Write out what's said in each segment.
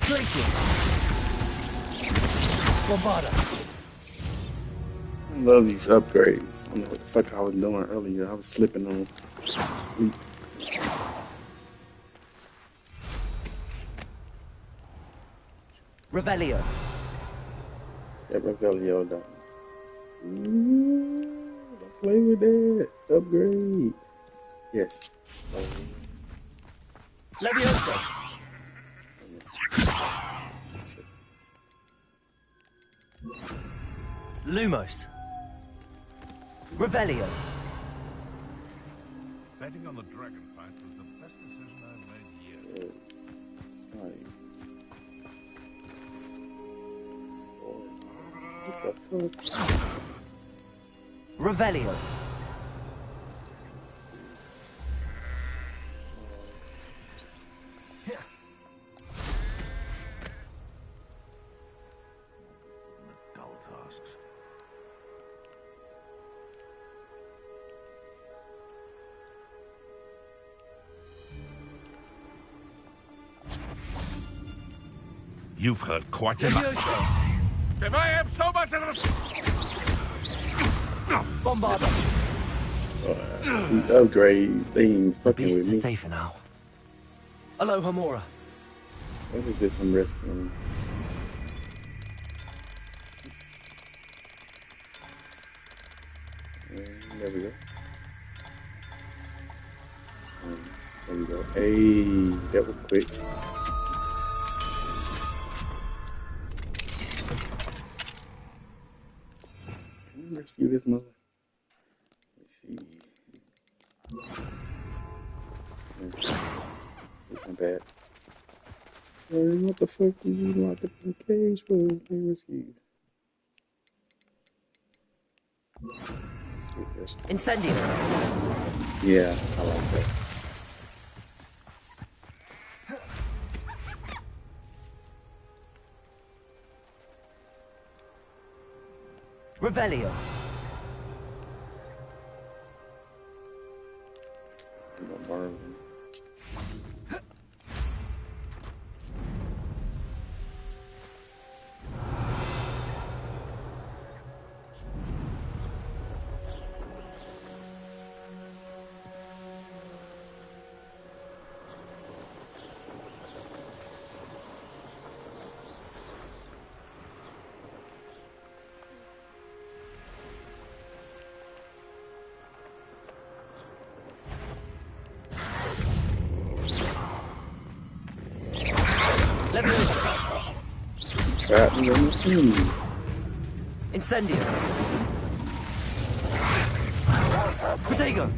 Glacier. Bombarda. I love these upgrades. I don't know what the fuck I was doing earlier. I was slipping on sleep. Revelio. Yeah, Revelio done. Don't play with that. Upgrade. Yes. Levioso. Lumos. Revelio. Betting on the dragon fight was the best decision I've made yet. Sorry. What the fuck? Revelio. Dull tasks. You've heard quite enough. Levioso. If I have so much of this... Bombarda. These upgrades, they ain't fucking Beast with is me. safer now. Aloha Mora. Let me get some rest on. There we go. There we go. Hey, that was quick. Can we rescue this mother? Let's see. It's not bad. What the fuck did you lock up in the cage for? They rescued. Incendio. Yeah, I like that. Revelio. I'm gonna burn them. Trap me on the scene. Incendio. Protego.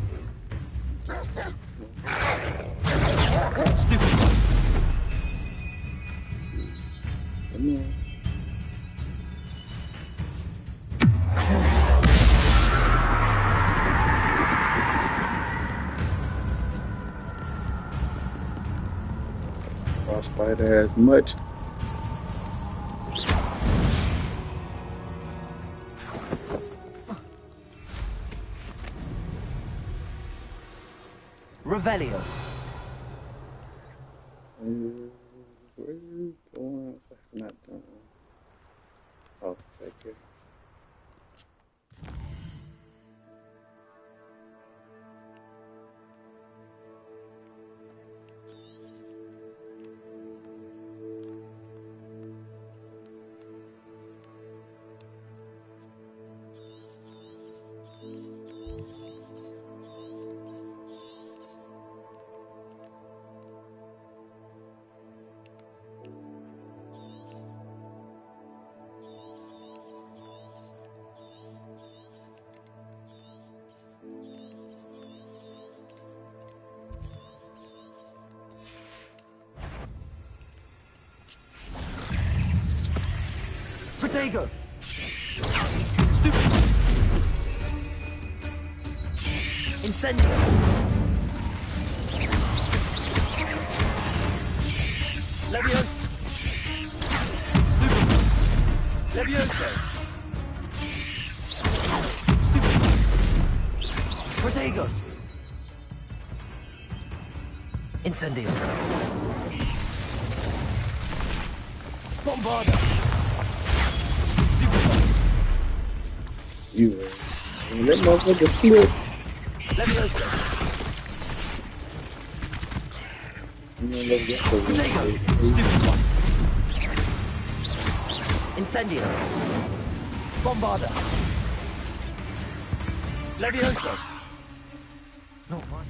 Stupid. Come on. Frostbite as much. Revelio. Where's the ones I have not done? Oh, back here. Protego. Stupid. Incendio. Levioso. Stupid. Levioso. Stupid. Protego. Incendio. Bombarda. You that motherfucker flip. Leviosa. You know, let that go. Protego. Stupid one. Incendio. Bombarda. Leviosa. Not mine.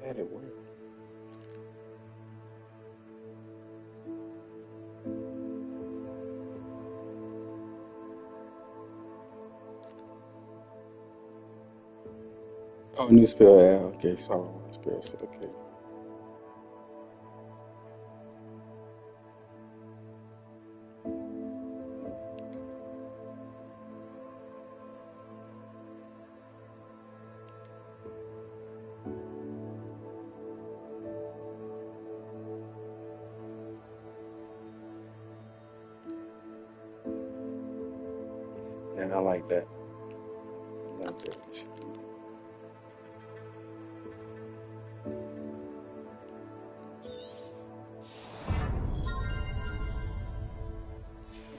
Had it work. Oh, new spell. Yeah, okay, so one spell. So, okay. And I like that. I like that.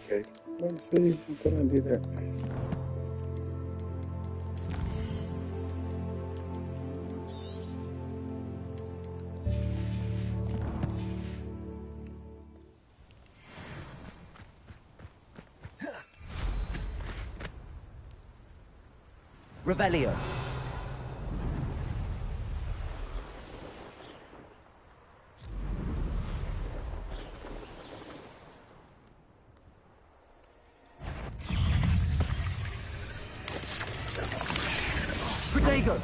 Okay, let's see. I'm gonna do that. Revelio. Protego.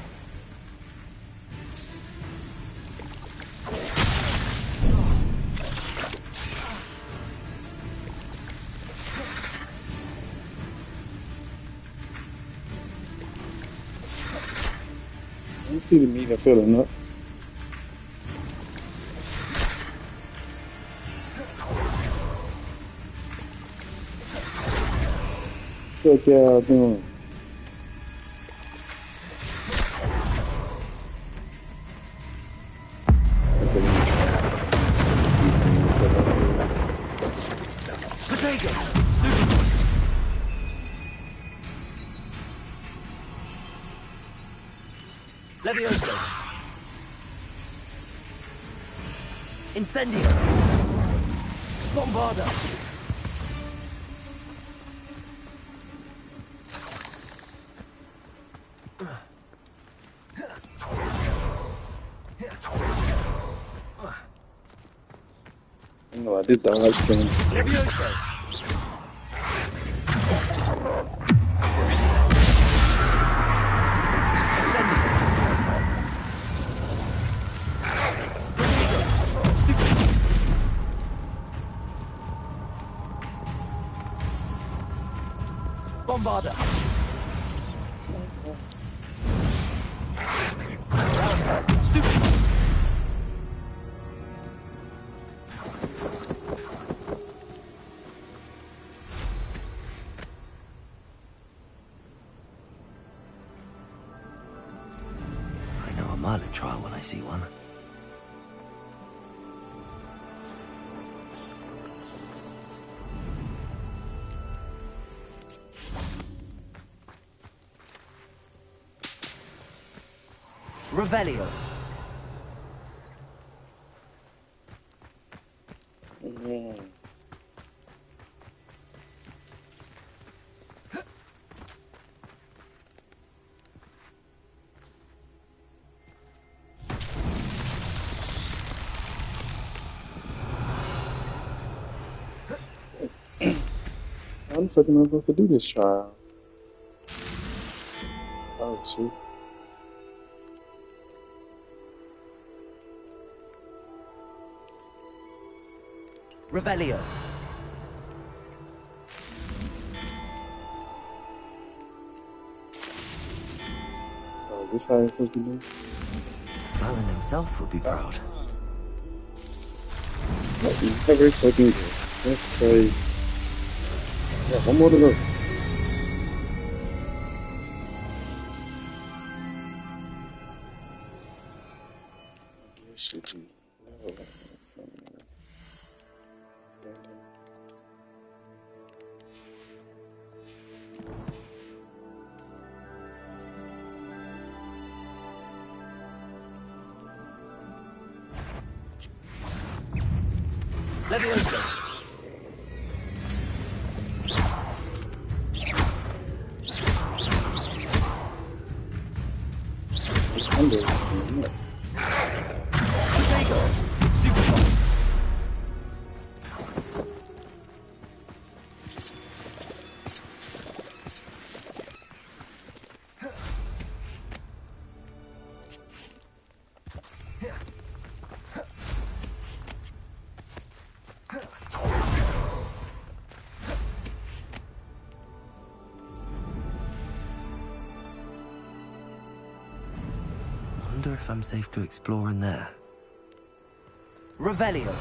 You see the meter filling up. What y'all doing? Protego. Leviosa. Incendio. Bombarda. No, I did the hard spin. Leviosa. Incendio. Bombarda. Stupid. I know a mileage trial when I see one. Revelio. How the fuck am I supposed to do this trial? Oh, shoot. Revelio. Oh, this how it's supposed to be? Merlin himself would be proud. Never fucking this. That's crazy. Yeah, one more to go. This should be level from standing. Levioso. It's under. Yeah. Protego. Stupid. Wonder if I'm safe to explore in there. Revelio.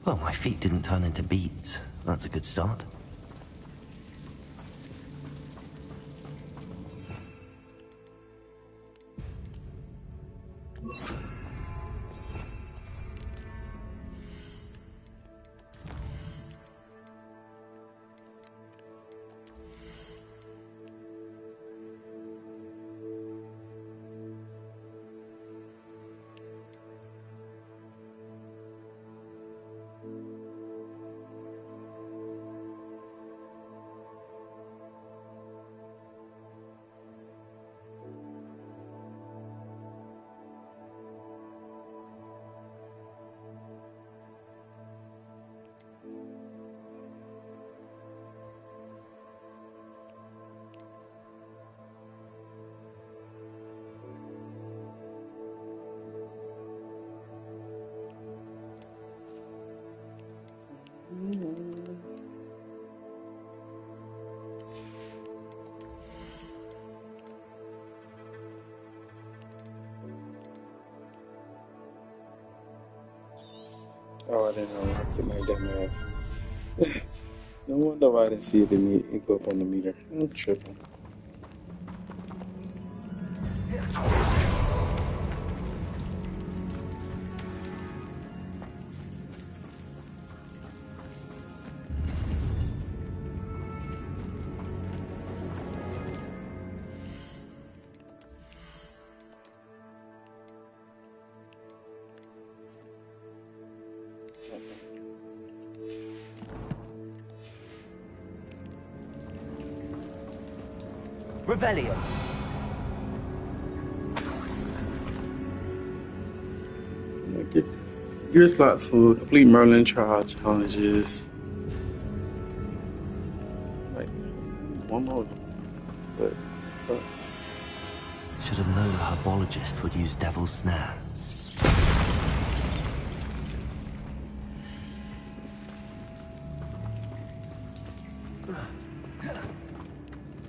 Well, my feet didn't turn into beads. That's a good start. Oh, I didn't know. I get my dumb ass. No wonder why I didn't see it go up on the meter. I'm tripping. Revelio. Get your slots full. Complete Merlin trial challenges. Like one more, but Should have known a herbologist would use Devil's Snare.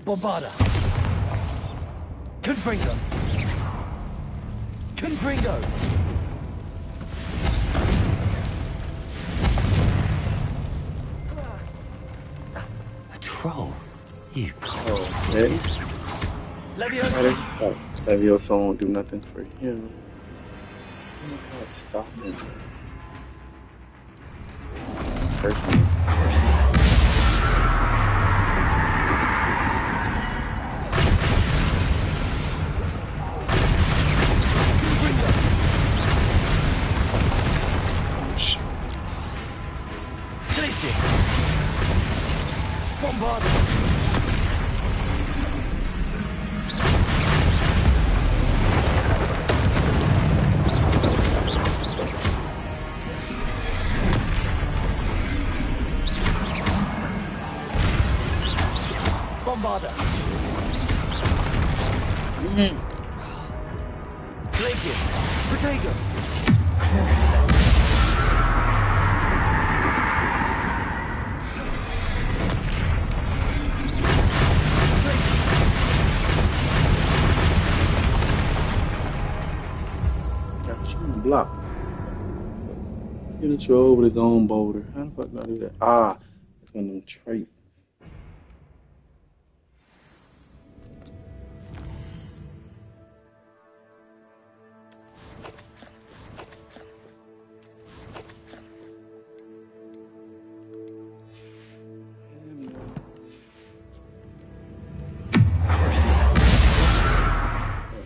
Bombarda. Confringo. Confringo. A troll. You can't. Oh, okay. Leviosa. Oh, Leviosa won't do nothing for him. I'm gonna stop him. Personally. Bombarda. Bombarda. Glacius. Protego. Block. Get a troll with his own boulder. How the fuck do I do that? Ah, it's one of them traits.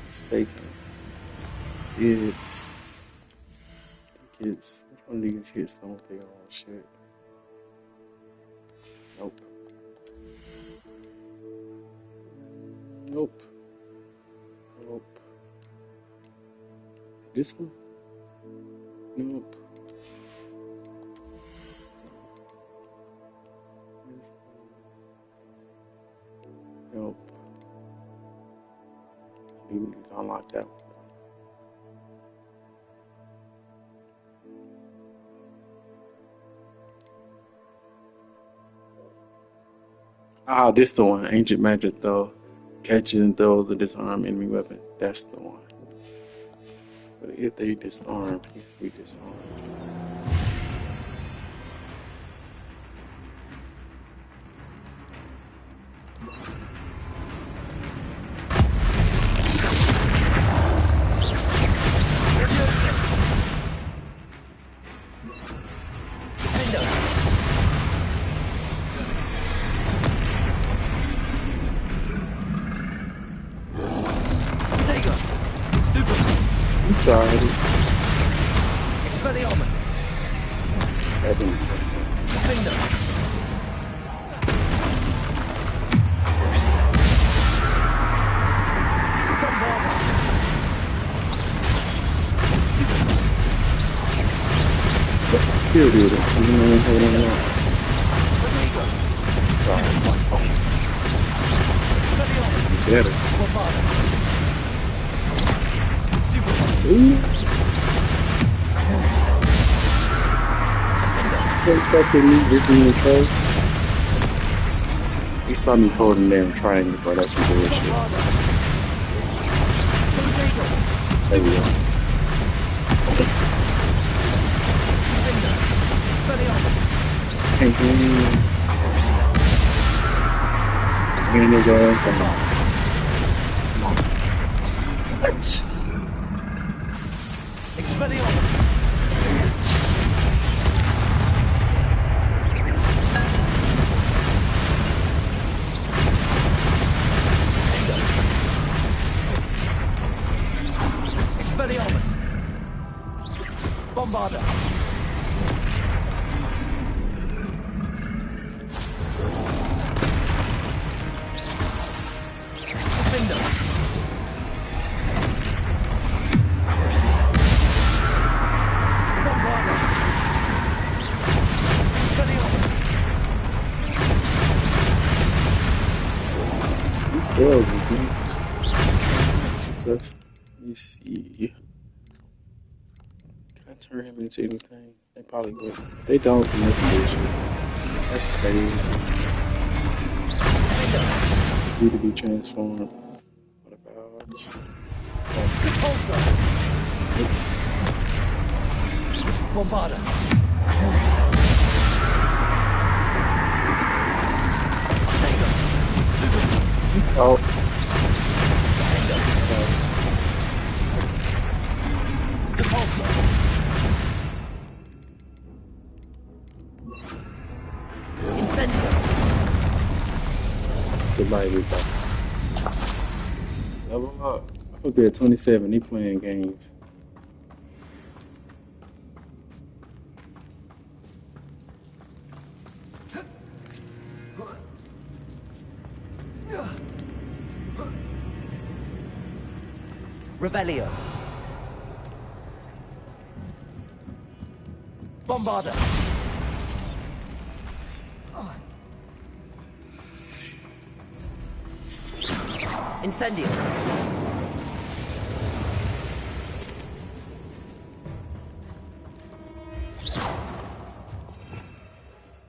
Mistaken. It's which one of these hits don't take all shit? Nope. Nope. Nope. This one? Nope. Nope. You need to unlock that one. Ah, this the one. Ancient magic throw. Catches and throws a disarm enemy weapon. That's the one. But if they disarm, he has to be disarmed. Sorry. Expelliarmus. I didn't. Defender. Bombarda. Still do this. Even though I'm holding on. Rodrigo. Sorry. Expelliarmus. Better. Bombarda. Ooh. Don't fucking me, this me in close. He saw me holding damn triangle, bro. That's some bullshit. There we go. Hey, what? Expelliarmus. Expelliarmus. Bombarda. Defender. Bombarda. Expelliarmus. These spells is nice. Let me see. Can I turn him into anything? They probably would. If they don't, then that's bullshit. That's crazy. Need to be transformed. What about? Repulsor! Bombarda! Oh. Repulsor! Incendio! Goodbye, Rico. Level up. I forget at 27. He playing games. Revelio. Bombarda. Incendio.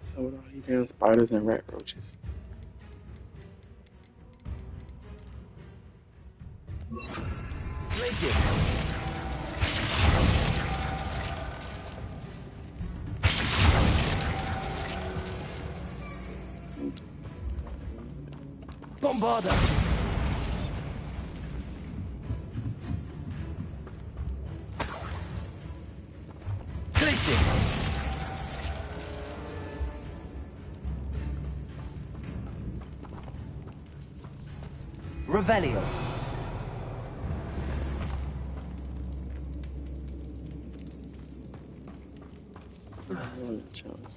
So with all these damn spiders and rat roaches. Glacius. Bombarda. Glacius. Revelio. Challenge.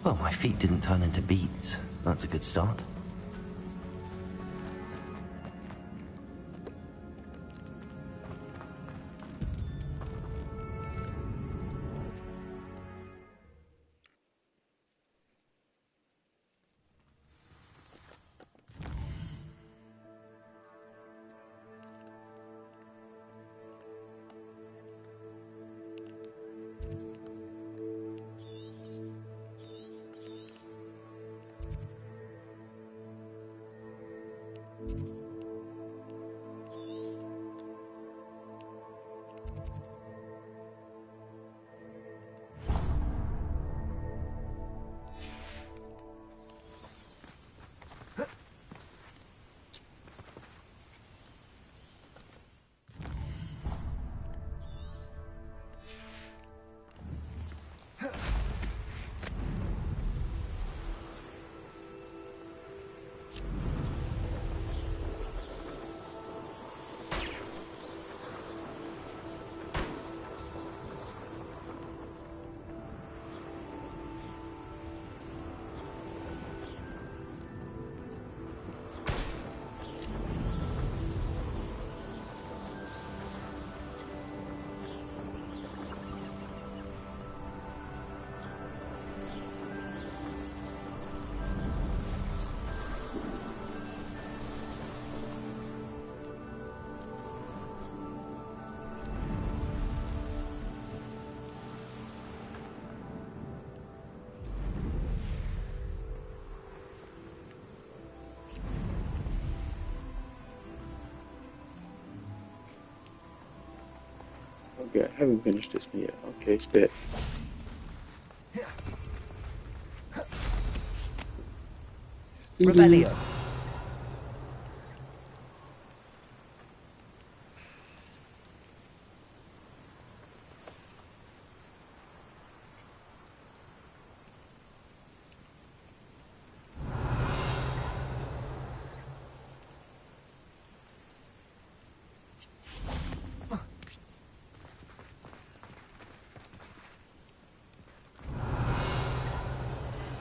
Well, my feet didn't turn into beads. That's a good start. Okay, I haven't finished this one yet. Okay, bet. Revelio.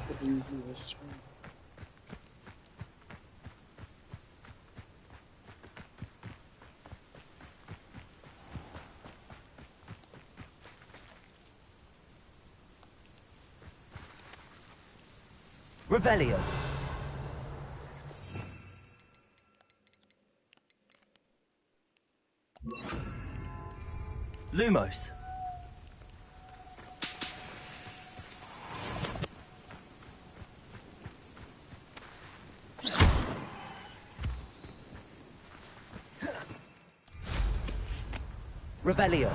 What do you do this turn? Revelio. Lumos. Revelio.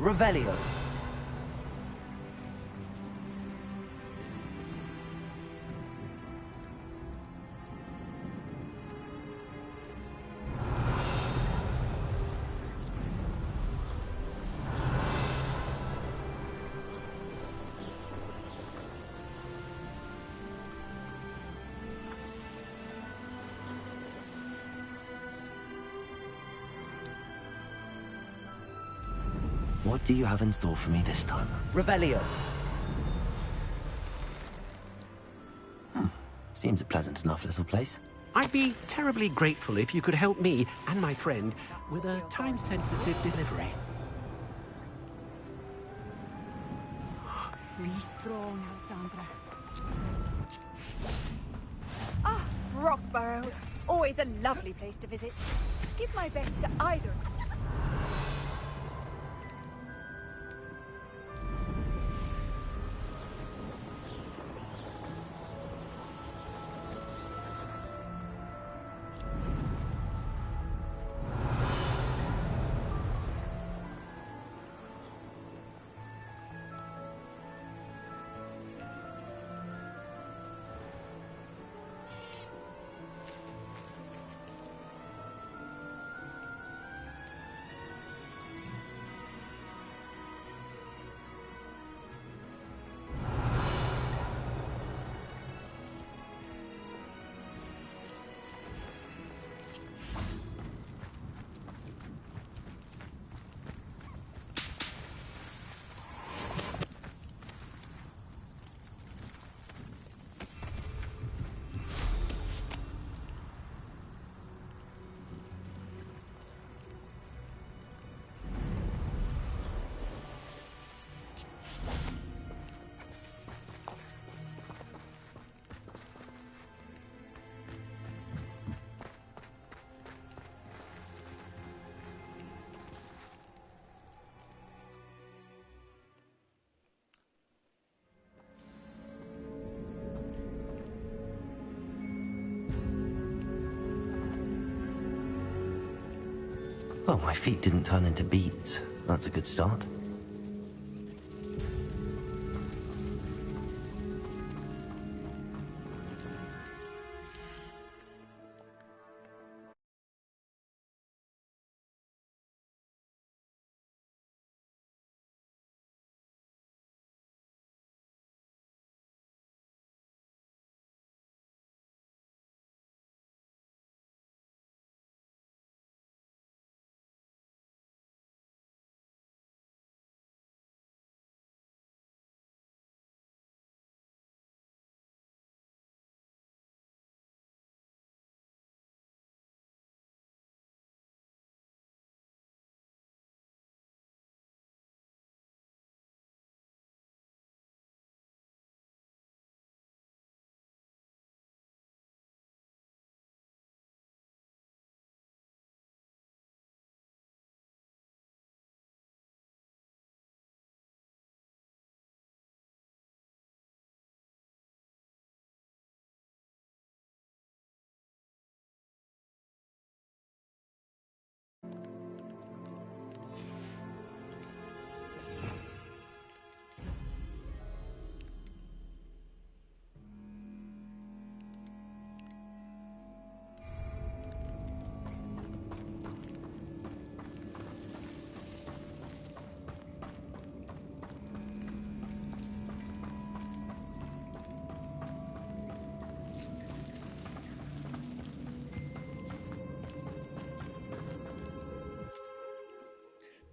Revelio. What do you have in store for me this time? Revelio. Seems a pleasant enough little place. I'd be terribly grateful if you could help me and my friend with a time-sensitive delivery. Be strong, Alexandra. Ah, Rockborough. Always a lovely place to visit. Give my best to either. Well, my feet didn't turn into beads. That's a good start.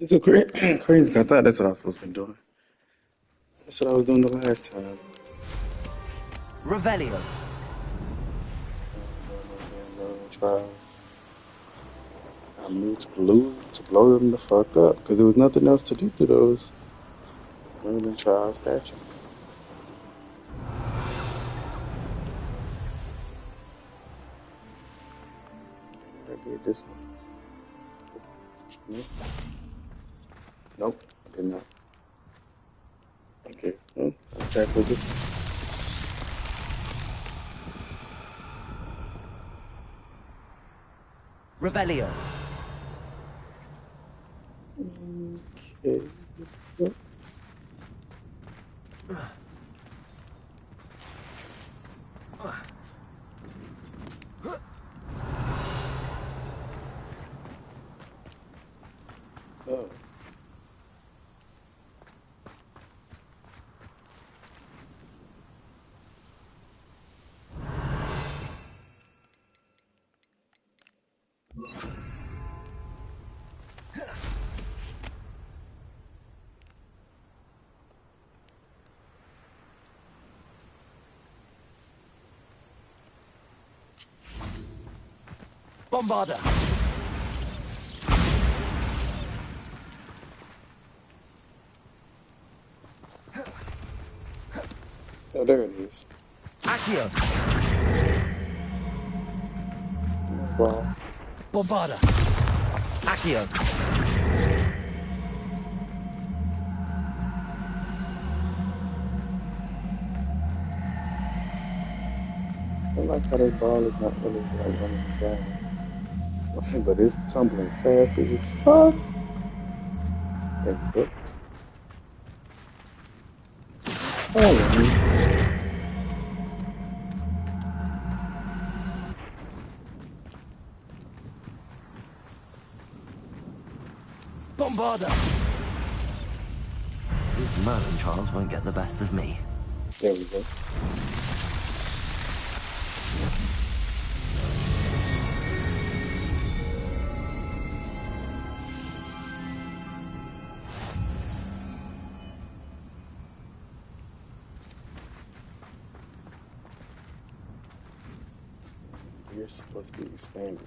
It's a crazy. I thought that's what I was supposed to be doing. That's what I was doing the last time. Revelio. Trials. I moved to blow them the fuck up because there was nothing else to do to those Merlin trial statues. I did this one. Nope, I did not. Okay, well, I'll tackle this one. Revelio. Okay. Yep. Oh. Bombarda. Oh, there it is. Accio. Wow. Bombarda. Accio. I like how this ball is not really like running down. But it's tumbling fast as fuck. There you go. Oh, Bombarda. These Merlin trials won't get the best of me. there we go. You're supposed to be expanded.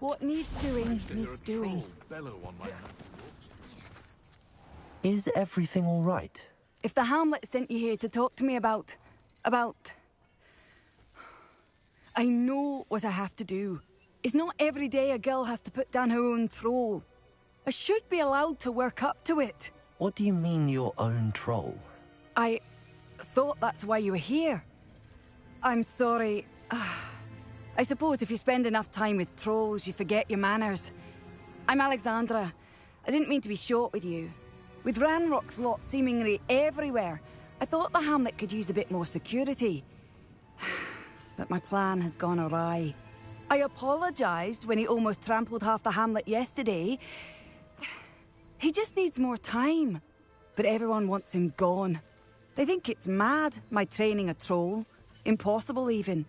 What needs doing, needs doing. Bellow on my mountain walks. Is everything all right? If the Hamlet sent you here to talk to me about... I know what I have to do. It's not every day a girl has to put down her own troll. I should be allowed to work up to it. What do you mean your own troll? I thought that's why you were here. I'm sorry. I suppose if you spend enough time with trolls, you forget your manners. I'm Alexandra. I didn't mean to be short with you. With Ranrock's lot seemingly everywhere, I thought the Hamlet could use a bit more security. But my plan has gone awry. I apologised when he almost trampled half the Hamlet yesterday. He just needs more time. But everyone wants him gone. They think it's mad, my training a troll. Impossible, even.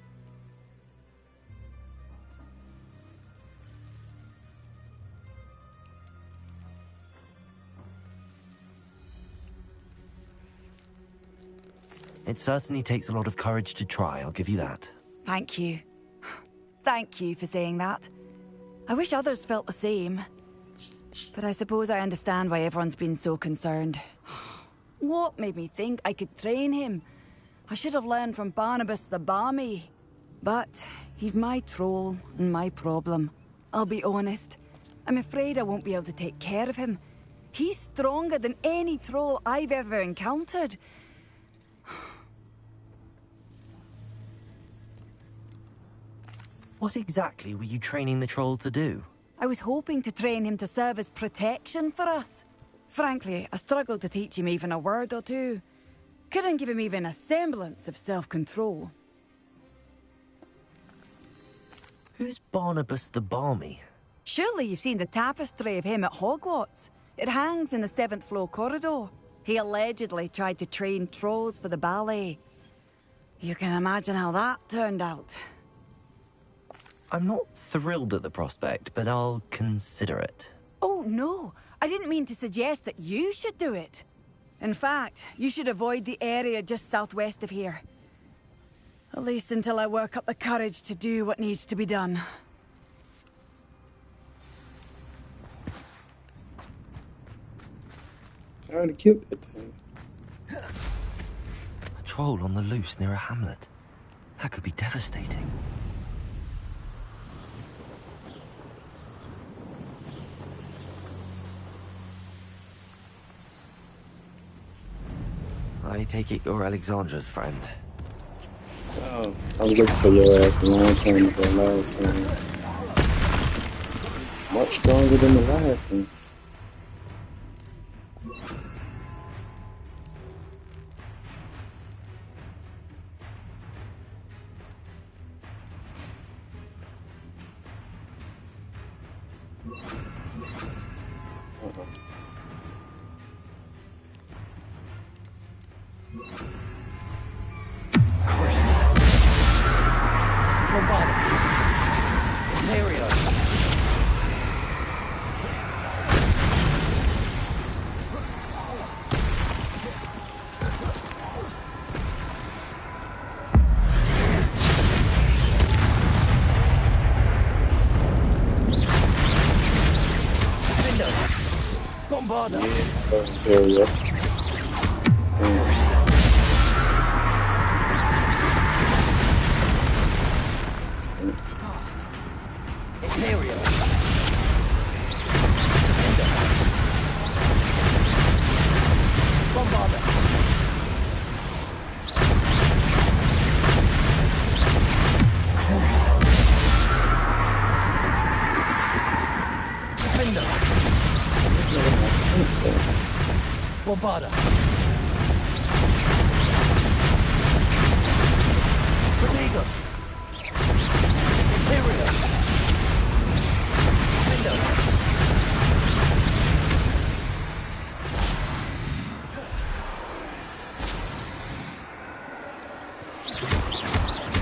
It certainly takes a lot of courage to try, I'll give you that. Thank you. Thank you for saying that. I wish others felt the same. But I suppose I understand why everyone's been so concerned. What made me think I could train him? I should have learned from Barnabas the Barmy. But he's my troll and my problem. I'll be honest. I'm afraid I won't be able to take care of him. He's stronger than any troll I've ever encountered. What exactly were you training the troll to do? I was hoping to train him to serve as protection for us. Frankly, I struggled to teach him even a word or two. couldn't give him even a semblance of self-control. Who's Barnabas the Balmy? Surely you've seen the tapestry of him at Hogwarts. It hangs in the 7th floor corridor. He allegedly tried to train trolls for the ballet. You can imagine how that turned out. I'm not thrilled at the prospect, but I'll consider it. Oh, no. I didn't mean to suggest that you should do it. In fact, you should avoid the area just southwest of here. At least until I work up the courage to do what needs to be done. I already killed that thing. A troll on the loose near a hamlet. That could be devastating. I take it you're Alexandra's friend. Oh, I was looking for your ass a long time ago last time. Much stronger than the last one. Area. Bombarda. Protego. Imperial. Window.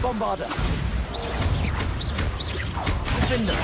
Bombarda. Defender.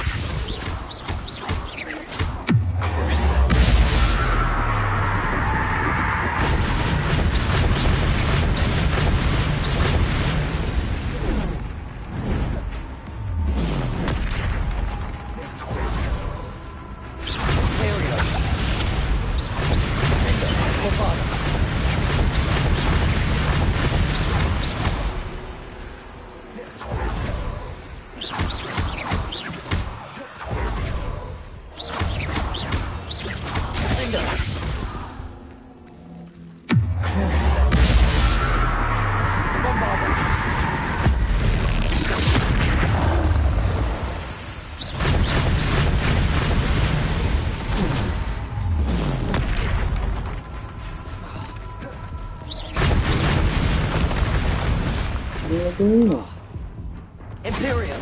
Imperial.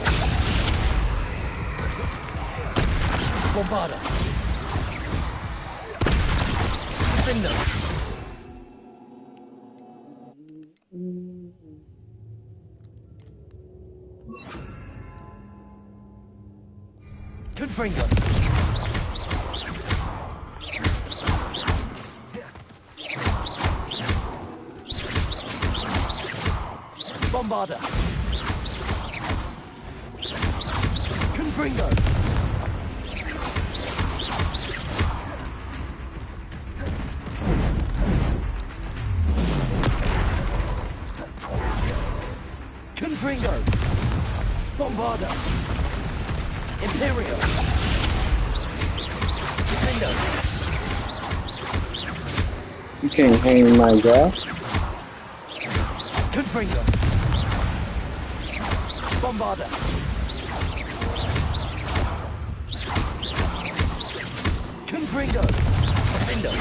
Bombarda. Defender. Confringo. Bombarda. Confringo. Confringo. Bombarda. Imperial. Defender. You can't hang my guy. Confringo. Bombarda. Confringo. Defender.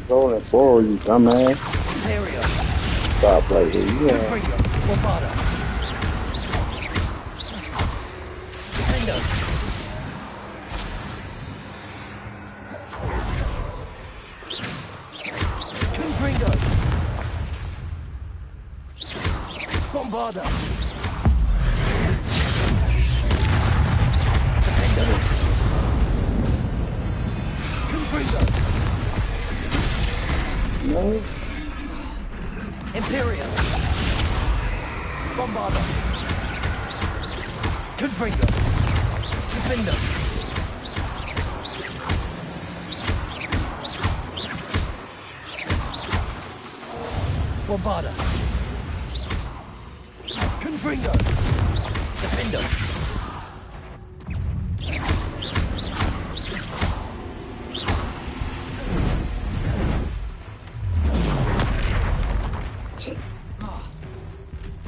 Rolling forward, you dumbass. Imperial. Stop right here. Yeah. Confringo. Bombarda. Defender. Confringo. Bombarda. Defender. Confringo. No. Imperial. Bombarda. Confringo. Defender. Bombarda. Confringo. Defender.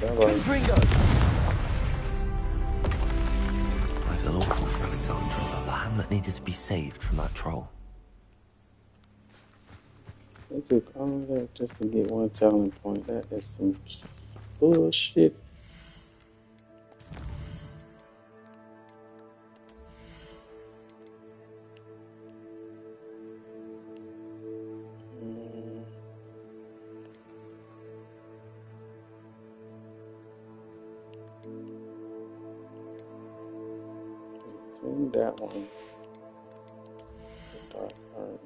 Confringo. I feel awful for Alexandra, but the hamlet needed to be saved from that troll. They took all that just to get one talent point. That is some bullshit. Between that one, the dark arts.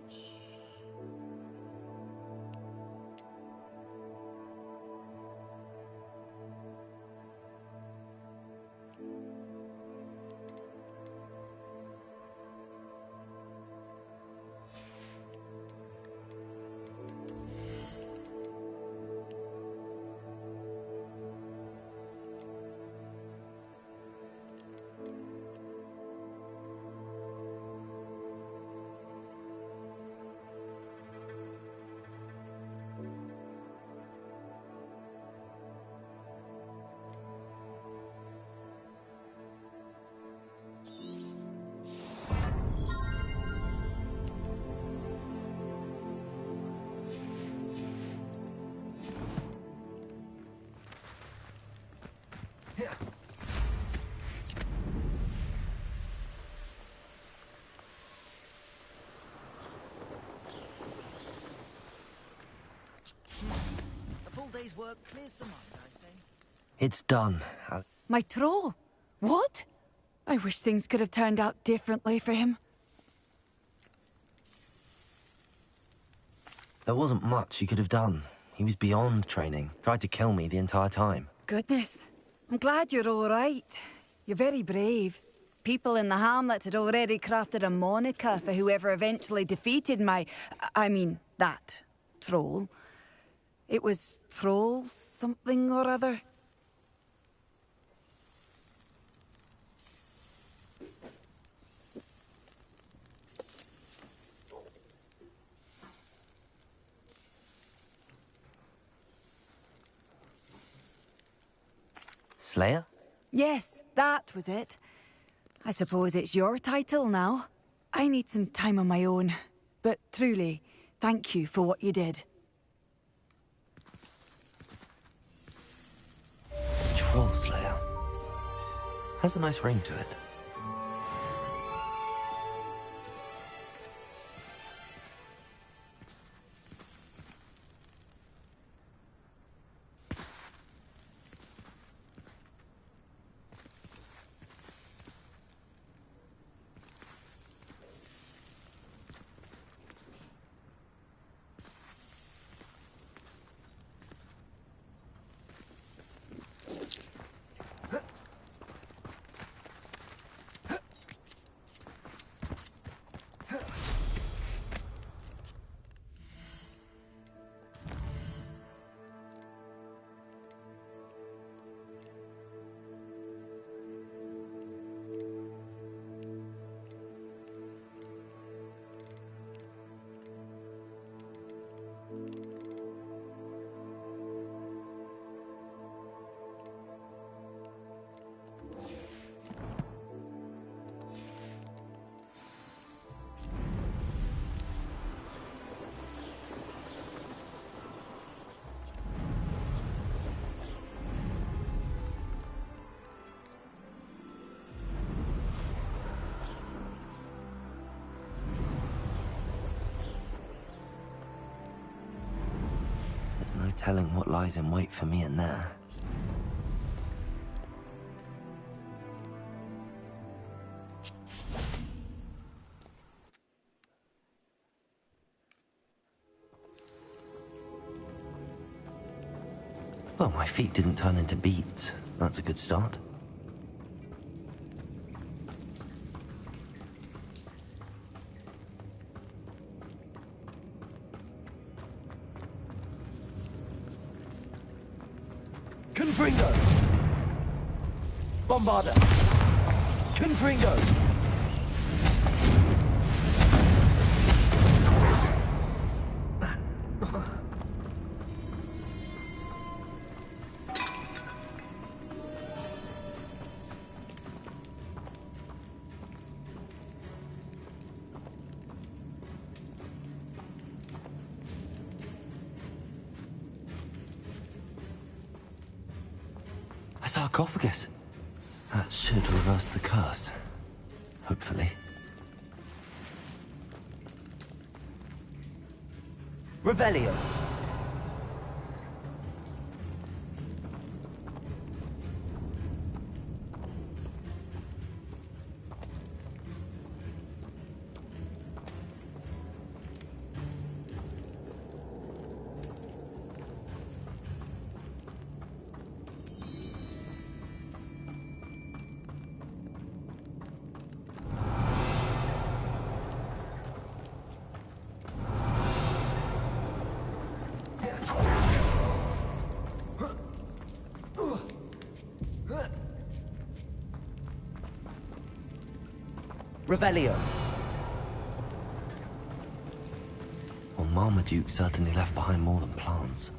A full day's work clears the mind, I say. It's done. My troll? What? I wish things could have turned out differently for him. There wasn't much he could have done. He was beyond training. Tried to kill me the entire time. Goodness. I'm glad you're all right. You're very brave. People in the hamlet had already crafted a moniker for whoever eventually defeated that troll. It was Troll something or other. Slayer? Yes, that was it. I suppose it's your title now. I need some time on my own. But truly, thank you for what you did. Troll Slayer. Has a nice ring to it. telling what lies in wait for me in there. Well, my feet didn't turn into beads. That's a good start. Confringo! Bombarder! Confringo! A sarcophagus. That should reverse the curse. Hopefully. Revelio! Revelio! Well, Marmaduke certainly left behind more than plants.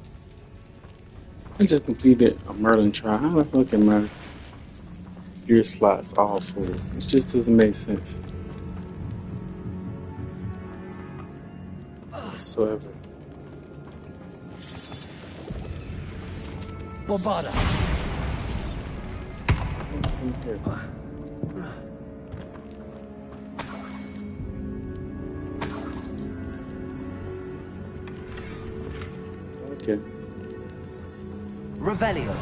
I just completed a Merlin trial. How the fuck am I gear slots all full? It just doesn't make sense whatsoever. Bombarder! What's in here? Okay. Revelio!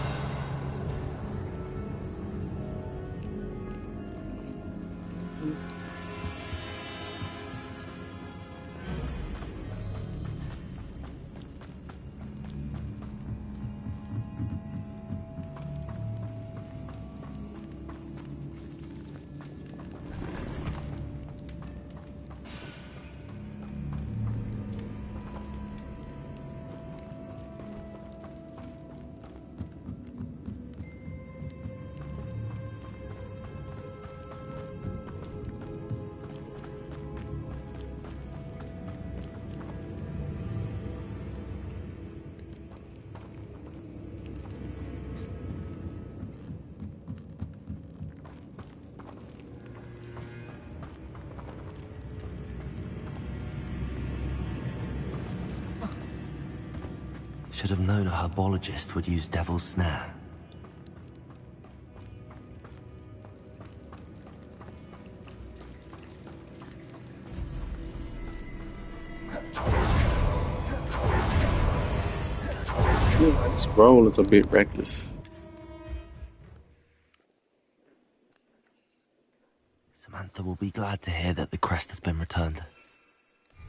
Should have known a herbologist would use Devil's Snare. This roll is a bit reckless. Samantha will be glad to hear that the crest has been returned.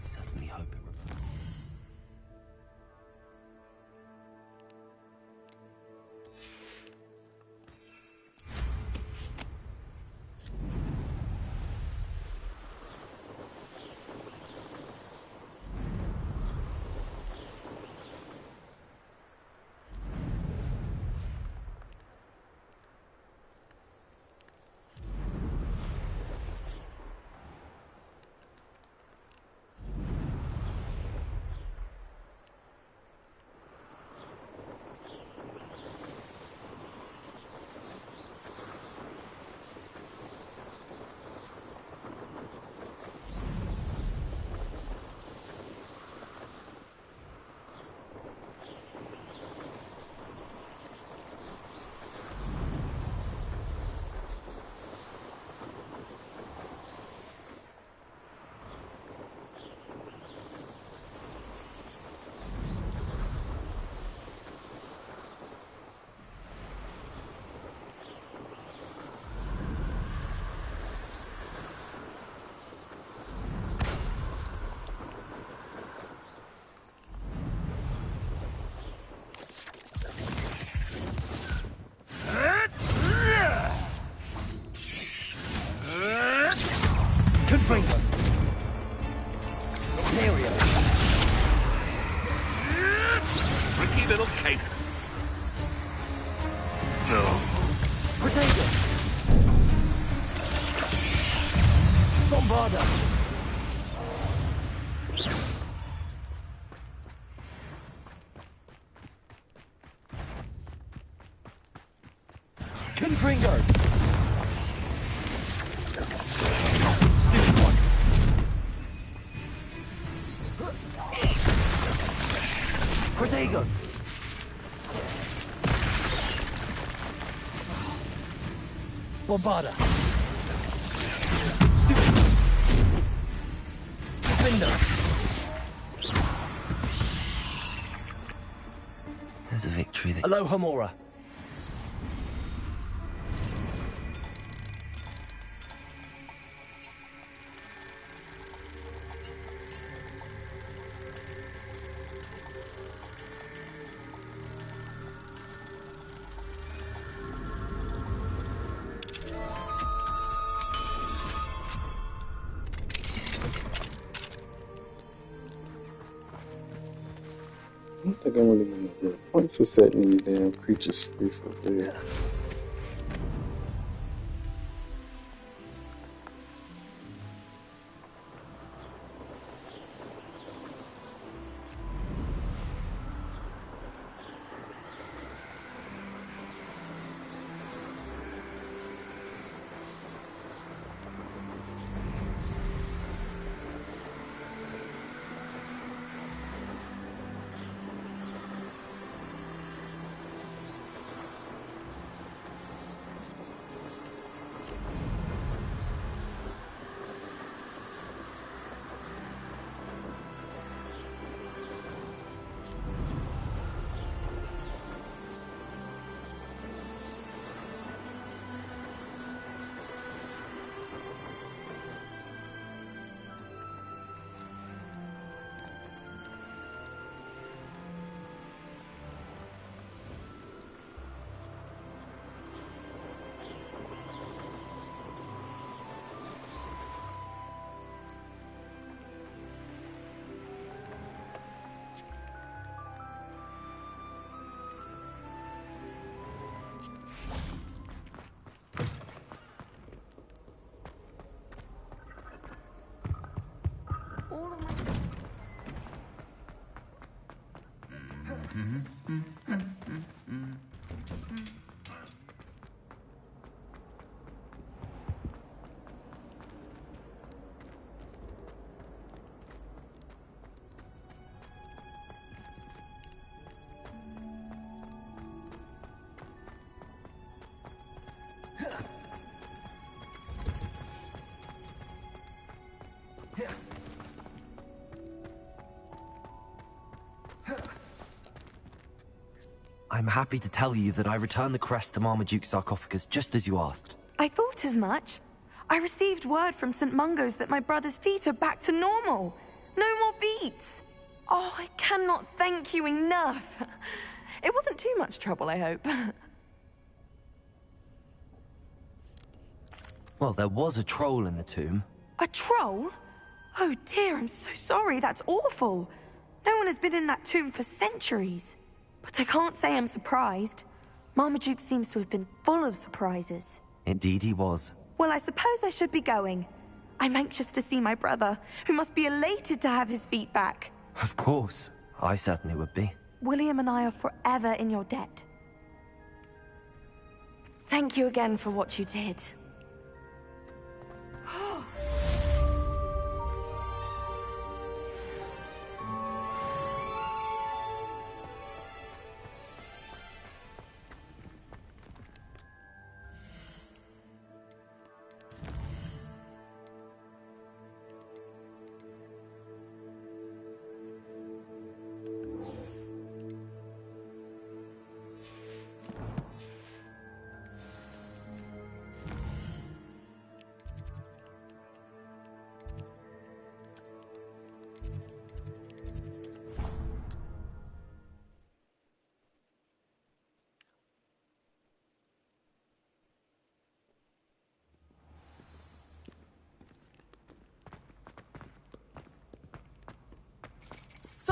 I certainly hope it reverses. Confringo. Lario. Tricky little cake. No. Protego. Bombarda. Confringo. Stupid one. Protego. Bombarda. Stupid. Defender. There's a victory that... Aloha Mora. I don't think I'm really gonna get points for setting these damn creatures free for there. I'm happy to tell you that I returned the crest to Marmaduke's sarcophagus just as you asked. I thought as much. I received word from St. Mungo's that my brother's feet are back to normal. No more beats. Oh, I cannot thank you enough. It wasn't too much trouble, I hope. Well, there was a troll in the tomb. A troll? Oh dear, I'm so sorry. That's awful. No one has been in that tomb for centuries. But I can't say I'm surprised. Marmaduke seems to have been full of surprises. Indeed he was. Well, I suppose I should be going. I'm anxious to see my brother, who must be elated to have his feet back. Of course. I certainly would be. William and I are forever in your debt. Thank you again for what you did.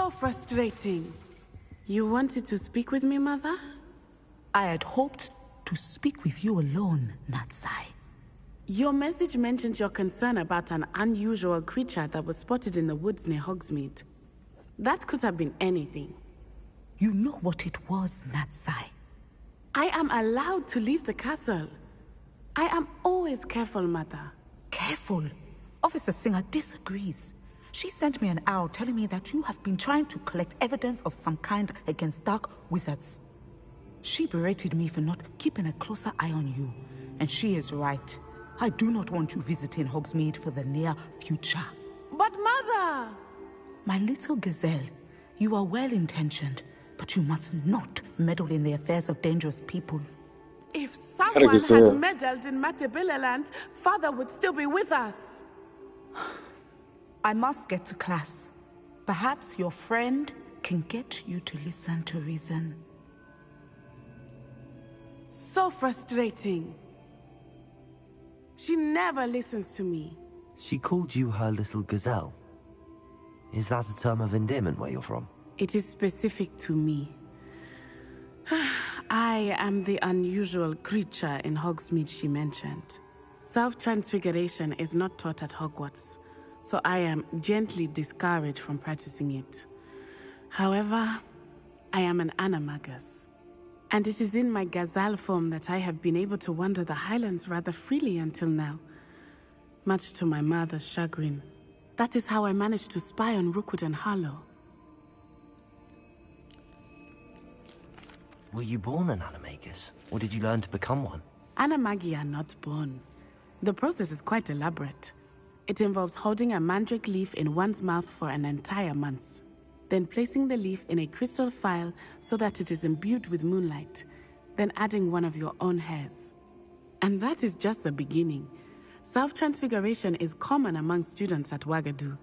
So frustrating. You wanted to speak with me, Mother? I had hoped to speak with you alone, Natsai. Your message mentioned your concern about an unusual creature that was spotted in the woods near Hogsmeade. That could have been anything. You know what it was, Natsai. I am allowed to leave the castle. I am always careful, Mother. Careful. Officer Singer disagrees. She sent me an owl telling me that you have been trying to collect evidence of some kind against dark wizards. She berated me for not keeping a closer eye on you, and she is right. I do not want you visiting Hogsmeade for the near future. But Mother! My little gazelle, you are well-intentioned, but you must not meddle in the affairs of dangerous people. If someone had meddled in Matabeleland, Father would still be with us. I must get to class. Perhaps your friend can get you to listen to reason. So frustrating. She never listens to me. She called you her little gazelle. Is that a term of endearment where you're from? It is specific to me. I am the unusual creature in Hogsmeade she mentioned. Self-transfiguration is not taught at Hogwarts, so I am gently discouraged from practicing it. However, I am an animagus, and it is in my gazelle form that I have been able to wander the Highlands rather freely until now, much to my mother's chagrin. That is how I managed to spy on Rookwood and Harlow. Were you born an animagus, or did you learn to become one? Animagi are not born. The process is quite elaborate. It involves holding a mandrake leaf in one's mouth for an entire month, then placing the leaf in a crystal phial so that it is imbued with moonlight, then adding one of your own hairs. And that is just the beginning. Self-transfiguration is common among students at Wagadu,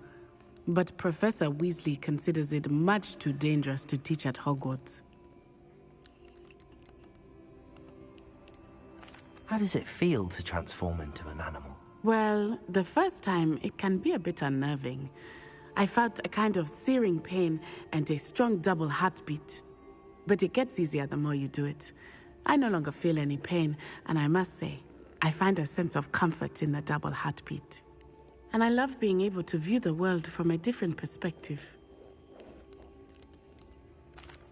but Professor Weasley considers it much too dangerous to teach at Hogwarts. How does it feel to transform into an animal? Well, the first time, it can be a bit unnerving. I felt a kind of searing pain and a strong double heartbeat. But it gets easier the more you do it. I no longer feel any pain, and I must say, I find a sense of comfort in the double heartbeat. And I love being able to view the world from a different perspective.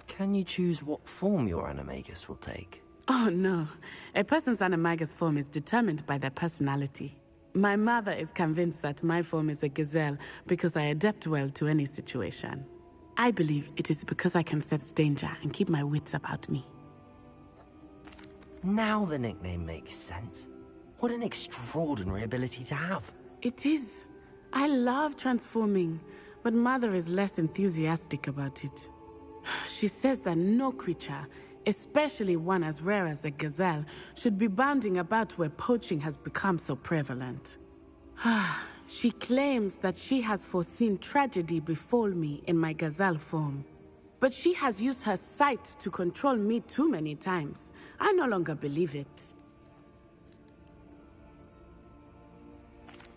Can you choose what form your animagus will take? Oh no, a person's animagus form is determined by their personality. My mother is convinced that my form is a gazelle because I adapt well to any situation. I believe it is because I can sense danger and keep my wits about me. Now the nickname makes sense. What an extraordinary ability to have. It is. I love transforming, but Mother is less enthusiastic about it. She says that no creature, especially one as rare as a gazelle, should be bounding about where poaching has become so prevalent. She claims that she has foreseen tragedy befall me in my gazelle form. But she has used her sight to control me too many times. I no longer believe it.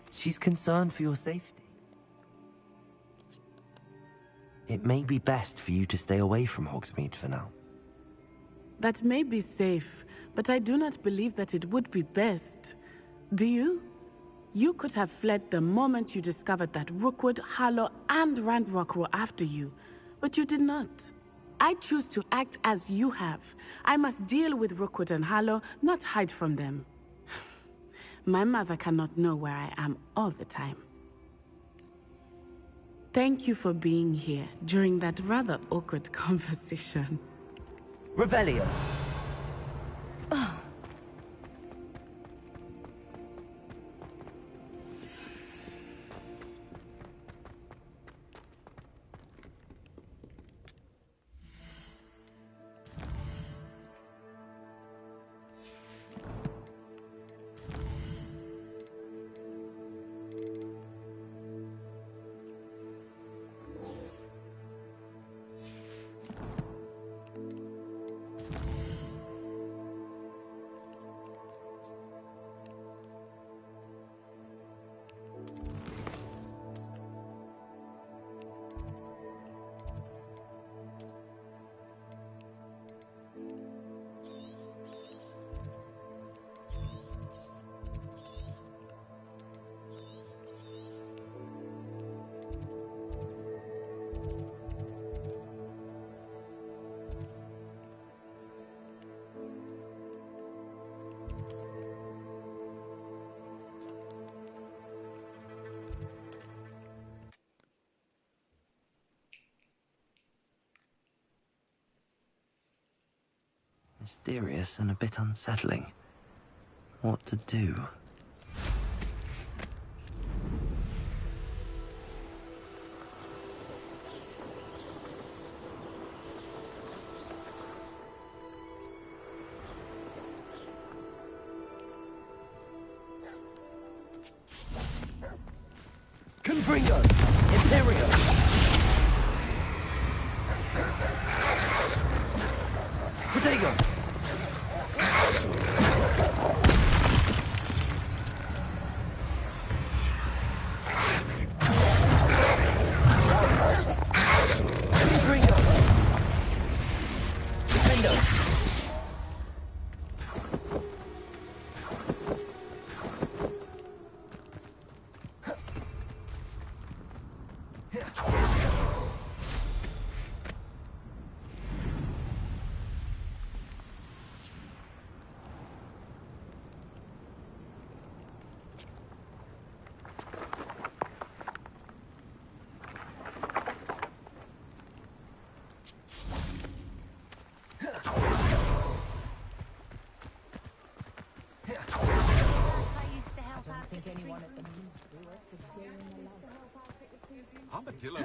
She's concerned for your safety. It may be best for you to stay away from Hogsmeade for now. That may be safe, but I do not believe that it would be best. Do you? You could have fled the moment you discovered that Rookwood, Harlow, and Ranrock were after you, but you did not. I choose to act as you have. I must deal with Rookwood and Harlow, not hide from them. My mother cannot know where I am all the time. Thank you for being here during that rather awkward conversation. Revelio! Mysterious and a bit unsettling. What to do? Confringo! Imperio! Protego! Confringo! Defendo! Armadillo.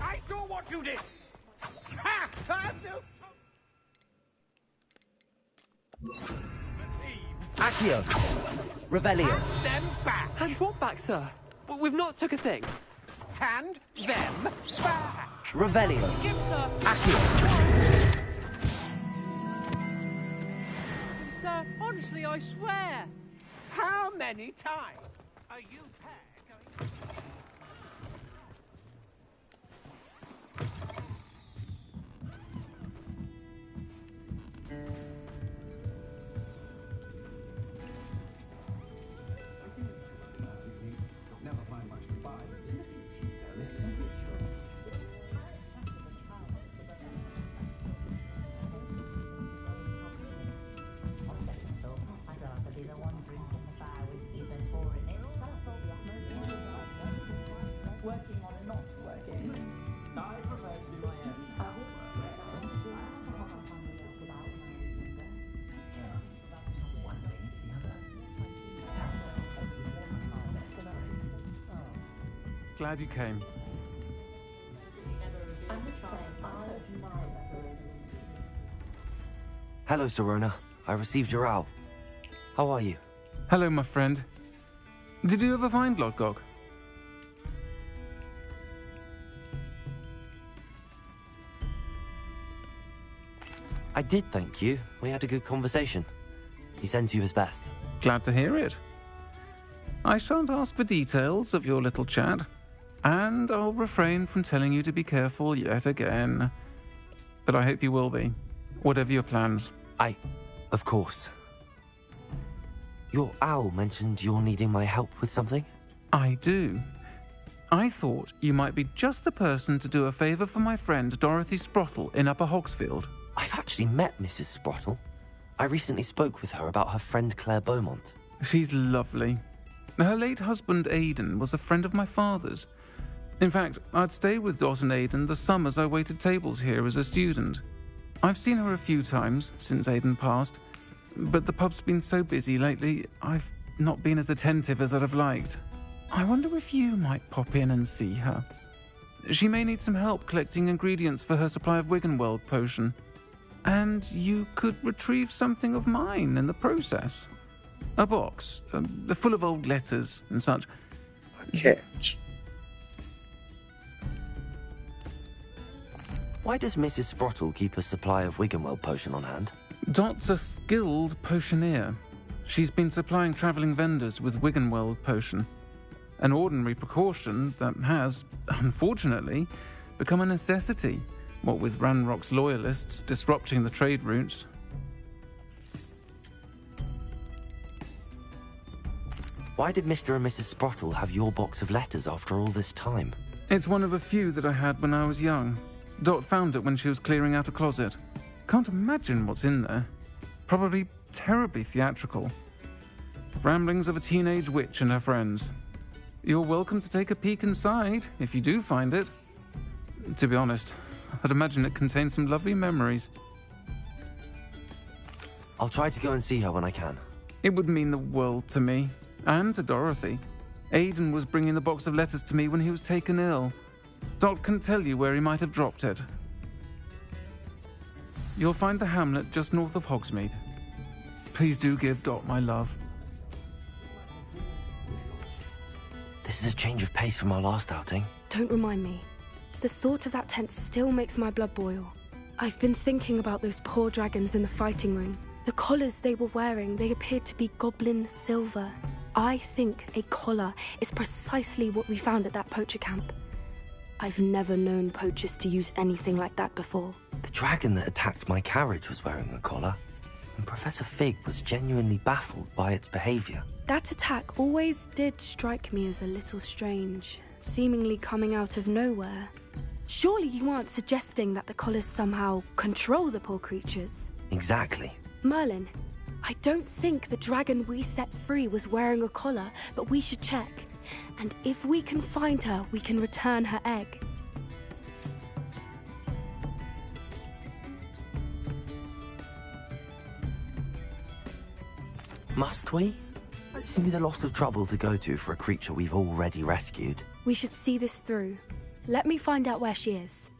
I saw what you did. Ha! I knew. Accio! Revelio! Hand them back. Hand what back, sir? We've not took a thing. Hand them back. Revelio! Give, sir. Accio! Sir, honestly, I swear. How many times are you pair going? Glad you came. Hello, Serona. I received your owl. How are you? Hello, my friend. Did you ever find Lodgok? I did, thank you. We had a good conversation. He sends you his best. Glad to hear it. I shan't ask for details of your little chat, and I'll refrain from telling you to be careful yet again. But I hope you will be, whatever your plans. Of course. Your owl mentioned you're needing my help with something? I do. I thought you might be just the person to do a favour for my friend Dorothy Sprottle in Upper Hogsfield. I've actually met Mrs. Sprottle. I recently spoke with her about her friend Claire Beaumont. She's lovely. Her late husband Aidan was a friend of my father's. In fact, I'd stayed with Dot and Aidan the summers I waited tables here as a student. I've seen her a few times since Aidan passed, but the pub's been so busy lately, I've not been as attentive as I'd have liked. I wonder if you might pop in and see her. She may need some help collecting ingredients for her supply of Wiggenweld potion. And you could retrieve something of mine in the process. A box, full of old letters and such. A catch. Why does Mrs. Sprottle keep a supply of Wiggenweld potion on hand? Dot's a skilled potioneer. She's been supplying travelling vendors with Wiggenweld potion. An ordinary precaution that has, unfortunately, become a necessity, what with Ranrock's loyalists disrupting the trade routes. Why did Mr. and Mrs. Sprottle have your box of letters after all this time? It's one of a few that I had when I was young. Dot found it when she was clearing out a closet. Can't imagine what's in there. Probably terribly theatrical. Ramblings of a teenage witch and her friends. You're welcome to take a peek inside, if you do find it. To be honest, I'd imagine it contains some lovely memories. I'll try to go and see her when I can. It would mean the world to me, and to Dorothy. Aidan was bringing the box of letters to me when he was taken ill. Dot can tell you where he might have dropped it. You'll find the hamlet just north of Hogsmeade. Please do give Dot my love. This is a change of pace from our last outing. Don't remind me. The thought of that tent still makes my blood boil. I've been thinking about those poor dragons in the fighting ring. The collars they were wearing, they appeared to be goblin silver. I think a collar is precisely what we found at that poacher camp. I've never known poachers to use anything like that before. The dragon that attacked my carriage was wearing a collar, and Professor Fig was genuinely baffled by its behavior. That attack always did strike me as a little strange, seemingly coming out of nowhere. Surely you aren't suggesting that the collars somehow control the poor creatures? Exactly. Merlin, I don't think the dragon we set free was wearing a collar, but we should check. And if we can find her, we can return her egg. Must we? It seems a lot of trouble to go to for a creature we've already rescued. We should see this through. Let me find out where she is.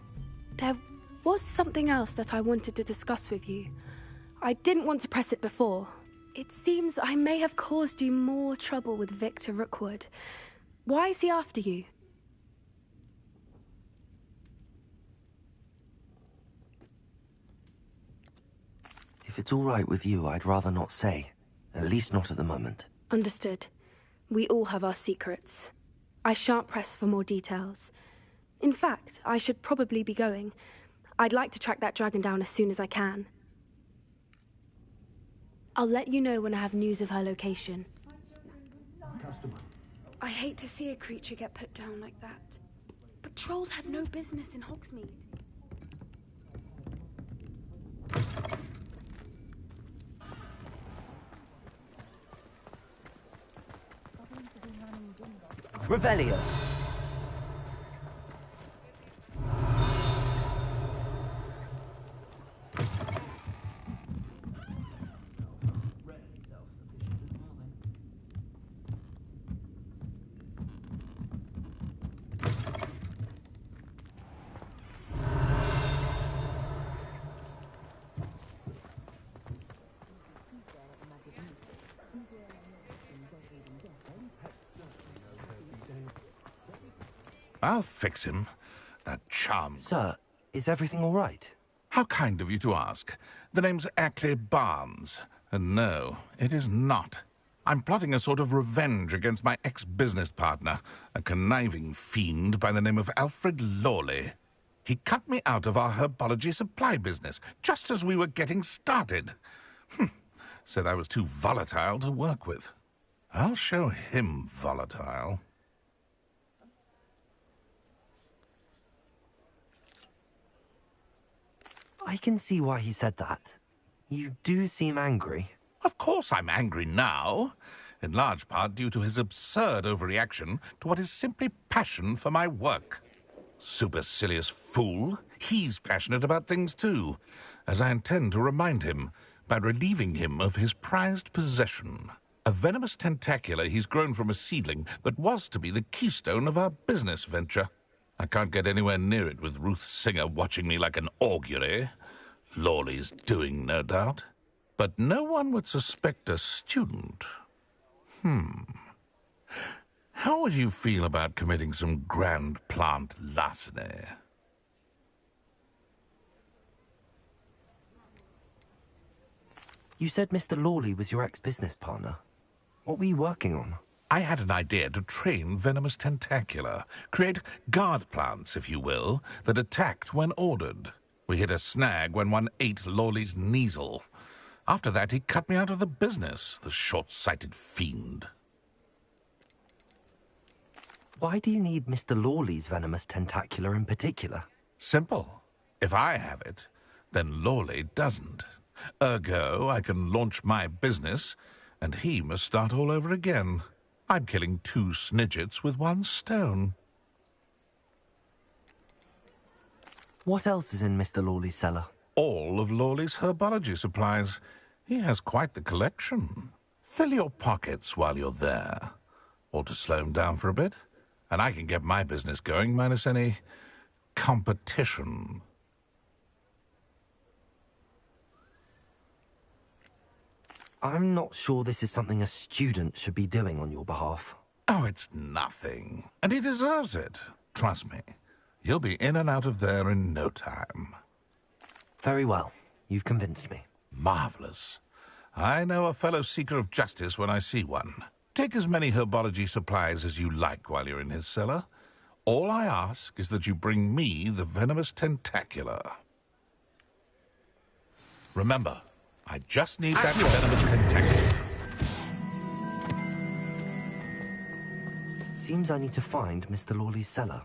There was something else that I wanted to discuss with you. I didn't want to press it before. It seems I may have caused you more trouble with Victor Rookwood. Why is he after you? If it's all right with you, I'd rather not say. At least not at the moment. Understood. We all have our secrets. I shan't press for more details. In fact, I should probably be going. I'd like to track that dragon down as soon as I can. I'll let you know when I have news of her location. I hate to see a creature get put down like that. But trolls have no business in Hogsmeade. Revelio. I'll fix him. That charm. Sir, is everything all right? How kind of you to ask. The name's Ackley Barnes. And no, it is not. I'm plotting a sort of revenge against my ex-business partner, a conniving fiend by the name of Alfred Lawley. He cut me out of our herbology supply business, just as we were getting started. Said I was too volatile to work with. I'll show him volatile. I can see why he said that. You do seem angry. Of course I'm angry now, in large part due to his absurd overreaction to what is simply passion for my work. Supercilious fool. He's passionate about things too, as I intend to remind him by relieving him of his prized possession. A venomous tentacula he's grown from a seedling that was to be the keystone of our business venture. I can't get anywhere near it with Ruth Singer watching me like an augury. Lawley's doing, no doubt. But no one would suspect a student. How would you feel about committing some grand plant larceny? You said Mr. Lawley was your ex-business partner. What were you working on? I had an idea to train venomous tentacula, create guard plants, if you will, that attacked when ordered. We hit a snag when one ate Lawley's Kneasel. After that, he cut me out of the business, the short-sighted fiend. Why do you need Mr. Lawley's venomous tentacula in particular? Simple. If I have it, then Lawley doesn't. Ergo, I can launch my business, and he must start all over again. I'm killing 2 snidgets with 1 stone. What else is in Mr. Lawley's cellar? All of Lawley's herbology supplies. He has quite the collection. Fill your pockets while you're there. Or to slow him down for a bit. And I can get my business going minus any competition. I'm not sure this is something a student should be doing on your behalf. Oh, it's nothing. And he deserves it. Trust me. You'll be in and out of there in no time. Very well. You've convinced me. Marvelous. I know a fellow seeker of justice when I see one. Take as many herbology supplies as you like while you're in his cellar. All I ask is that you bring me the venomous tentacular. Remember, I just need that venomous tentacular. Seems I need to find Mr. Lawley's cellar.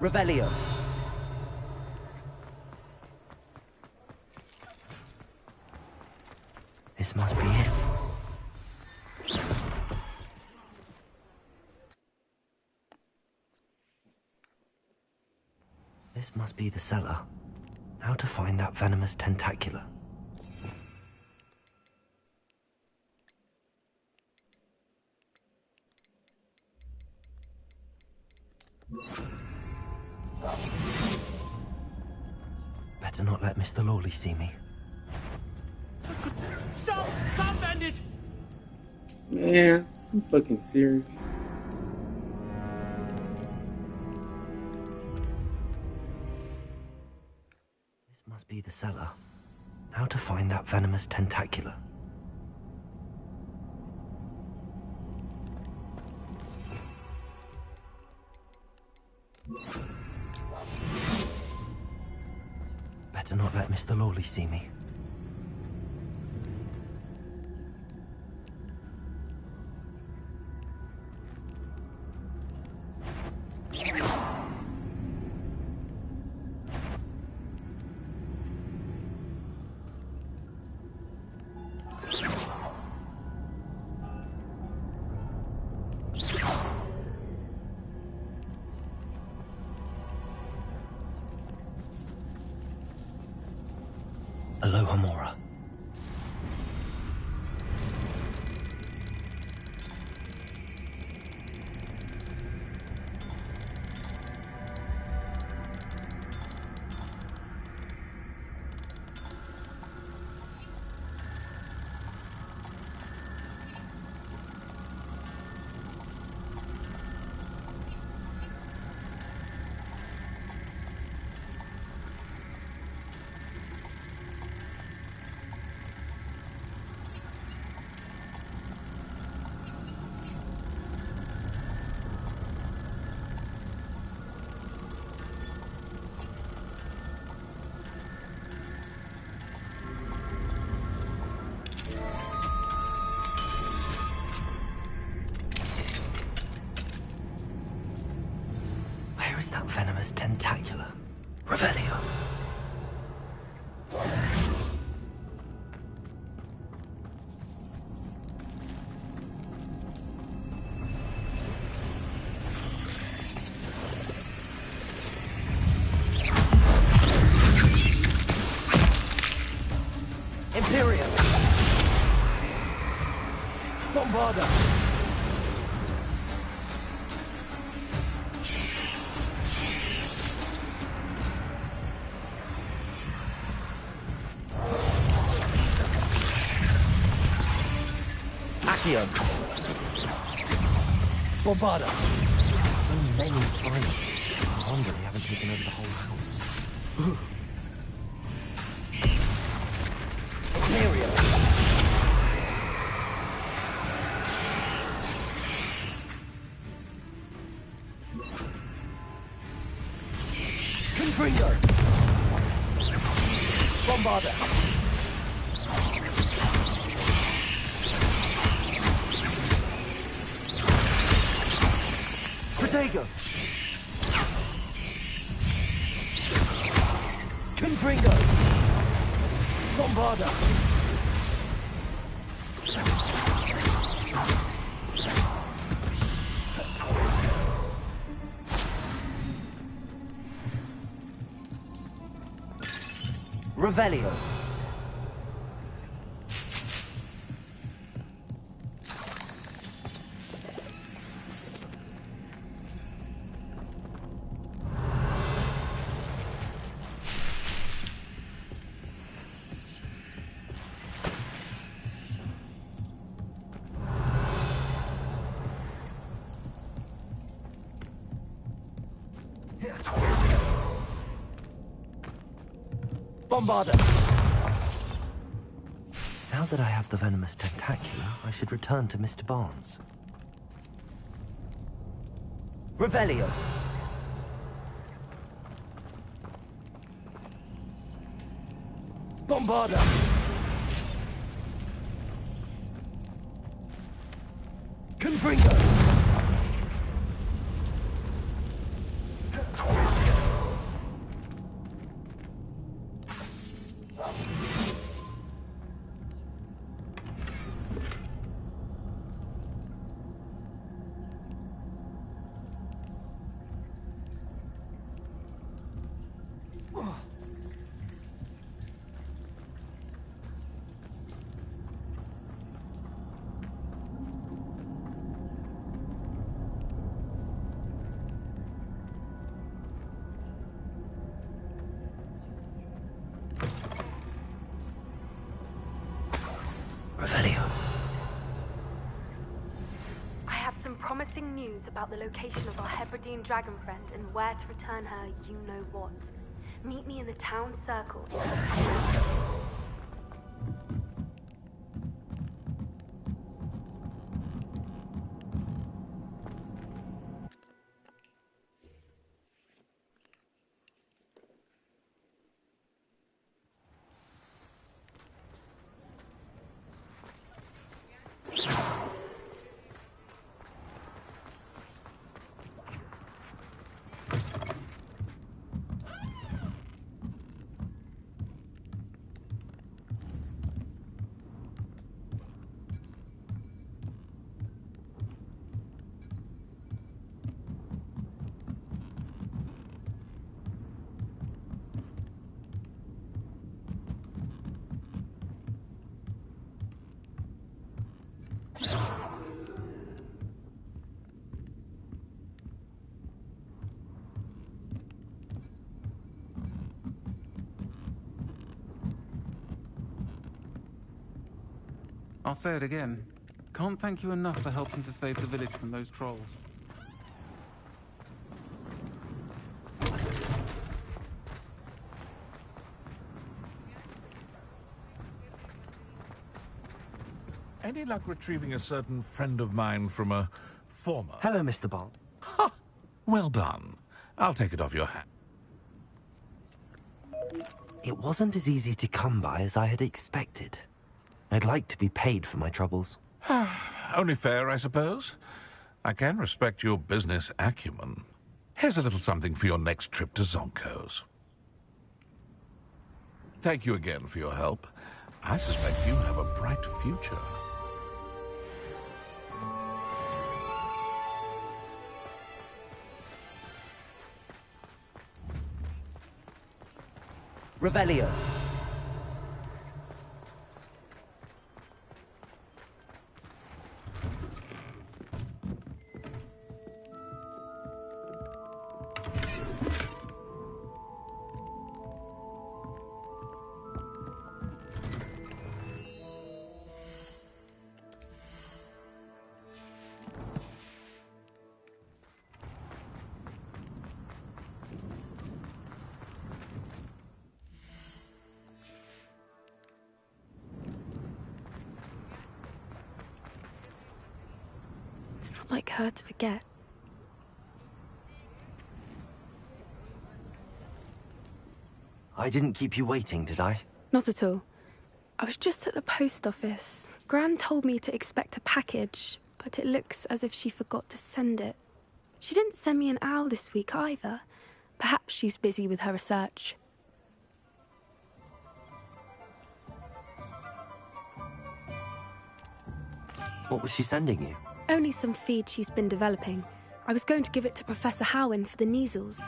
Revelio. This must be it. This must be the cellar. How to find that venomous tentacular? Better not let Mr. Lawley see me. Stop! Stop, bandit! Man, I'm fucking serious. This must be the cellar. How to find that venomous tentacular? Better not let Mr. Lawley see me. Aloha Mora. Where is that venomous tentacular? Revelio. Imperium. Bombarda. Accio. Bombarda. So many spiders. I wonder they haven't taken over the whole house. Imperium. Confringo. Bombarda. Protego. Confringo. Bombarda. Revelio. Bombarder. Now that I have the venomous tentacula, I should return to Mr. Barnes. Revelio. Bombarder. Confringo. Revelio. I have some promising news about the location of our Hebridean dragon friend and where to return her you-know-what. Meet me in the town circle. I'll say it again. Can't thank you enough for helping to save the village from those trolls. Any luck retrieving a certain friend of mine from a former... Hello, Mr. Barnes. Ha! Well done. I'll take it off your hand. It wasn't as easy to come by as I had expected. I'd like to be paid for my troubles. Only fair, I suppose. I can respect your business acumen. Here's a little something for your next trip to Zonko's. Thank you again for your help. I suspect you have a bright future. Revelio. It's not like her to forget. I didn't keep you waiting, did I? Not at all. I was just at the post office. Gran told me to expect a package, but it looks as if she forgot to send it. She didn't send me an owl this week either. Perhaps she's busy with her research. What was she sending you? Only some feed she's been developing. I was going to give it to Professor Howin for the measles.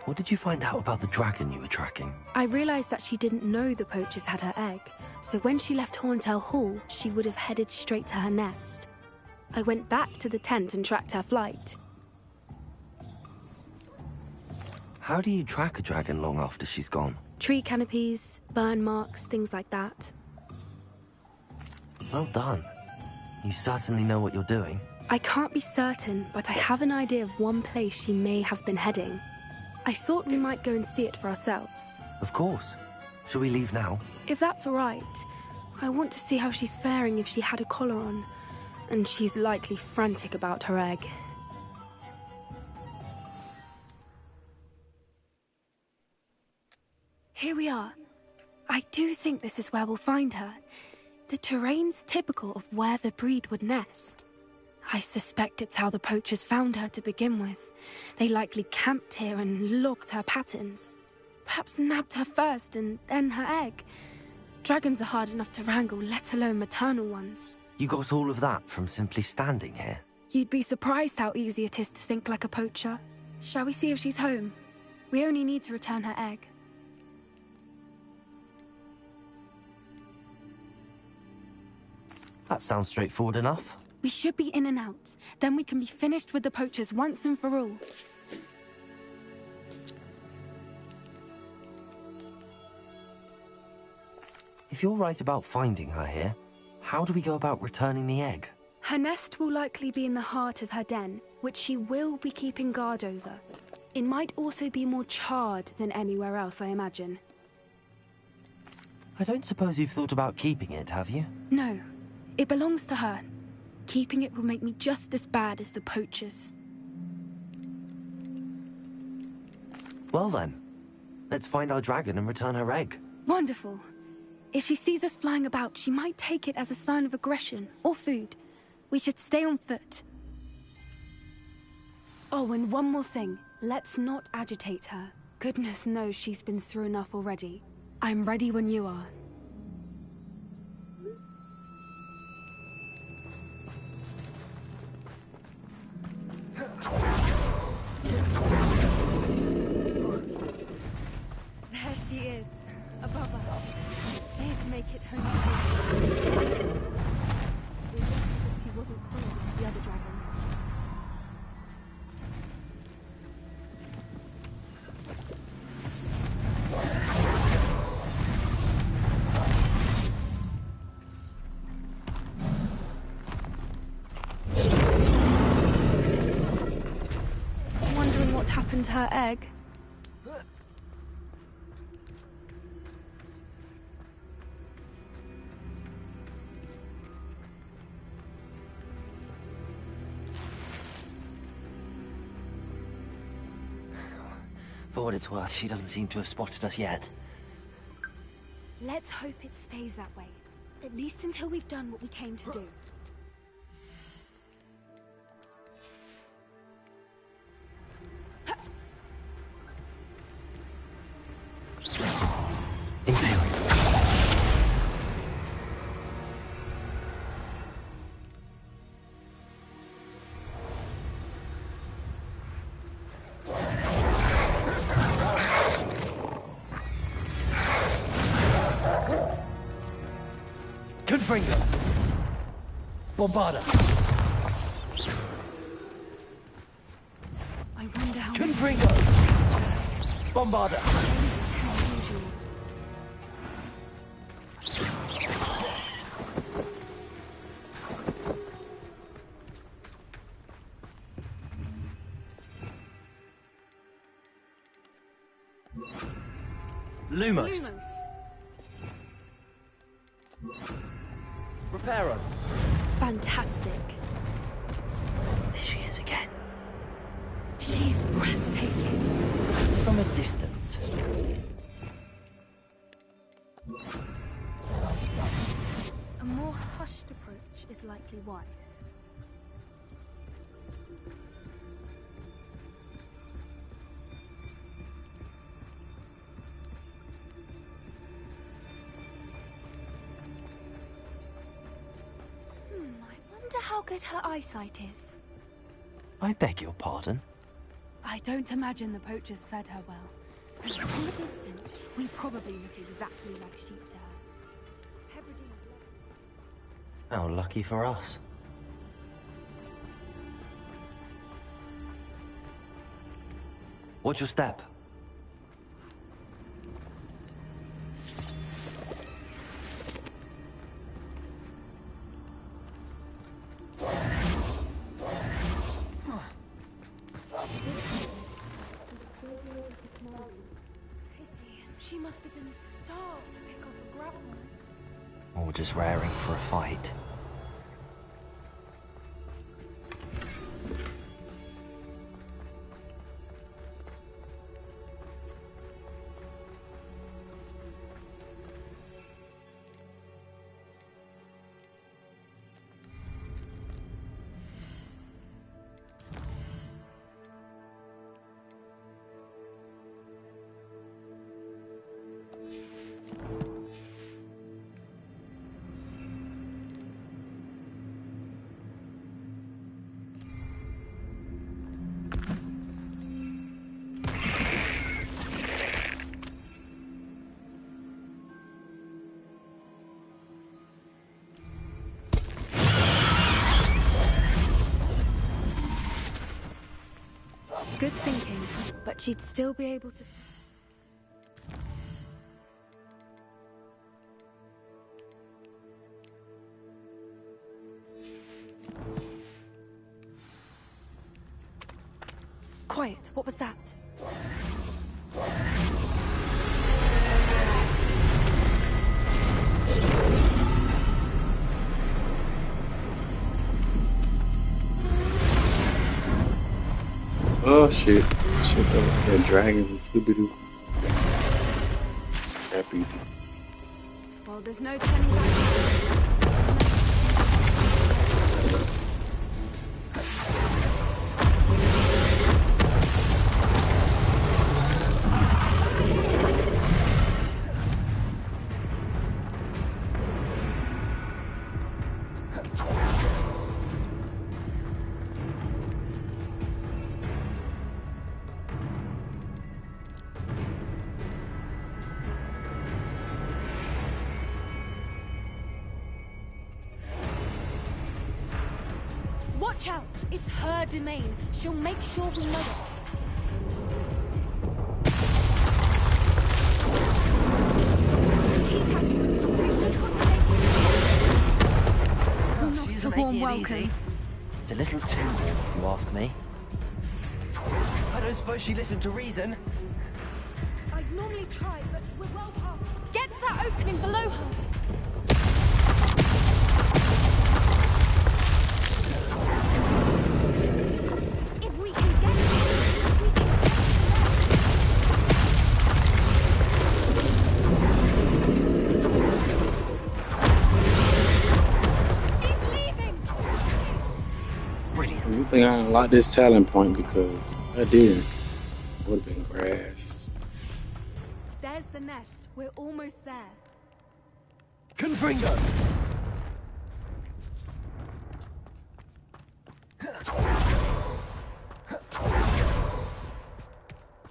What did you find out about the dragon you were tracking? I realized that she didn't know the poachers had her egg, so when she left Horntail Hall, she would have headed straight to her nest. I went back to the tent and tracked her flight. How do you track a dragon long after she's gone? Tree canopies, burn marks, things like that. Well done. You certainly know what you're doing. I can't be certain, but I have an idea of one place she may have been heading. I thought we might go and see it for ourselves. Of course. Shall we leave now? If that's all right, I want to see how she's faring if she had a collar on. And she's likely frantic about her egg. Here we are. I do think this is where we'll find her. The terrain's typical of where the breed would nest. I suspect it's how the poachers found her to begin with. They likely camped here and logged her patterns. Perhaps nabbed her first and then her egg. Dragons are hard enough to wrangle, let alone maternal ones. You got all of that from simply standing here? You'd be surprised how easy it is to think like a poacher. Shall we see if she's home? We only need to return her egg. That sounds straightforward enough. We should be in and out. Then we can be finished with the poachers once and for all. If you're right about finding her here, how do we go about returning the egg? Her nest will likely be in the heart of her den, which she will be keeping guard over. It might also be more charred than anywhere else, I imagine. I don't suppose you've thought about keeping it, have you? No. It belongs to her. Keeping it will make me just as bad as the poachers. Well then, let's find our dragon and return her egg. Wonderful. If she sees us flying about, she might take it as a sign of aggression or food. We should stay on foot. Oh, and one more thing. Let's not agitate her. Goodness knows she's been through enough already. I'm ready when you are. There she is, above us. Did make it home safely. It looks as if he wasn't followed with the other dragon. Wondering what happened to her egg? For what it's worth, she doesn't seem to have spotted us yet. Let's hope it stays that way. At least until we've done what we came to do. Confringo! Bombarda! I wonder how... Confringo! Bombarda! It's too unusual. Lumos! Reparo! Fantastic. There she is again. She's breathtaking. From a distance. A more hushed approach is likely wise. I wonder how good her eyesight is. I beg your pardon? I don't imagine the poachers fed her well. From a distance, we probably look exactly like sheep to her. How lucky for us. Watch your step. She must have been starved to pick off a growl. Or just raring for a fight. Good thinking, but she'd still be able to... Quiet, what was that? Oh shit. Shit, that dragon from Scooby-Doo. Happy. Well, there's no turning back. Watch out! It's her domain. She'll make sure we know it. Keep at it. We've just got to make it. She's a making warm it welcome. easy. It's a little too warm, if you ask me. I don't suppose she listened to reason. I'd normally try, but we're well past. Get to that opening below her. If we can get it, we can She's leaving. Brilliant. You think I unlocked this talent point because I didn't. Would have been grass. There's the nest. We're almost there. Confringo!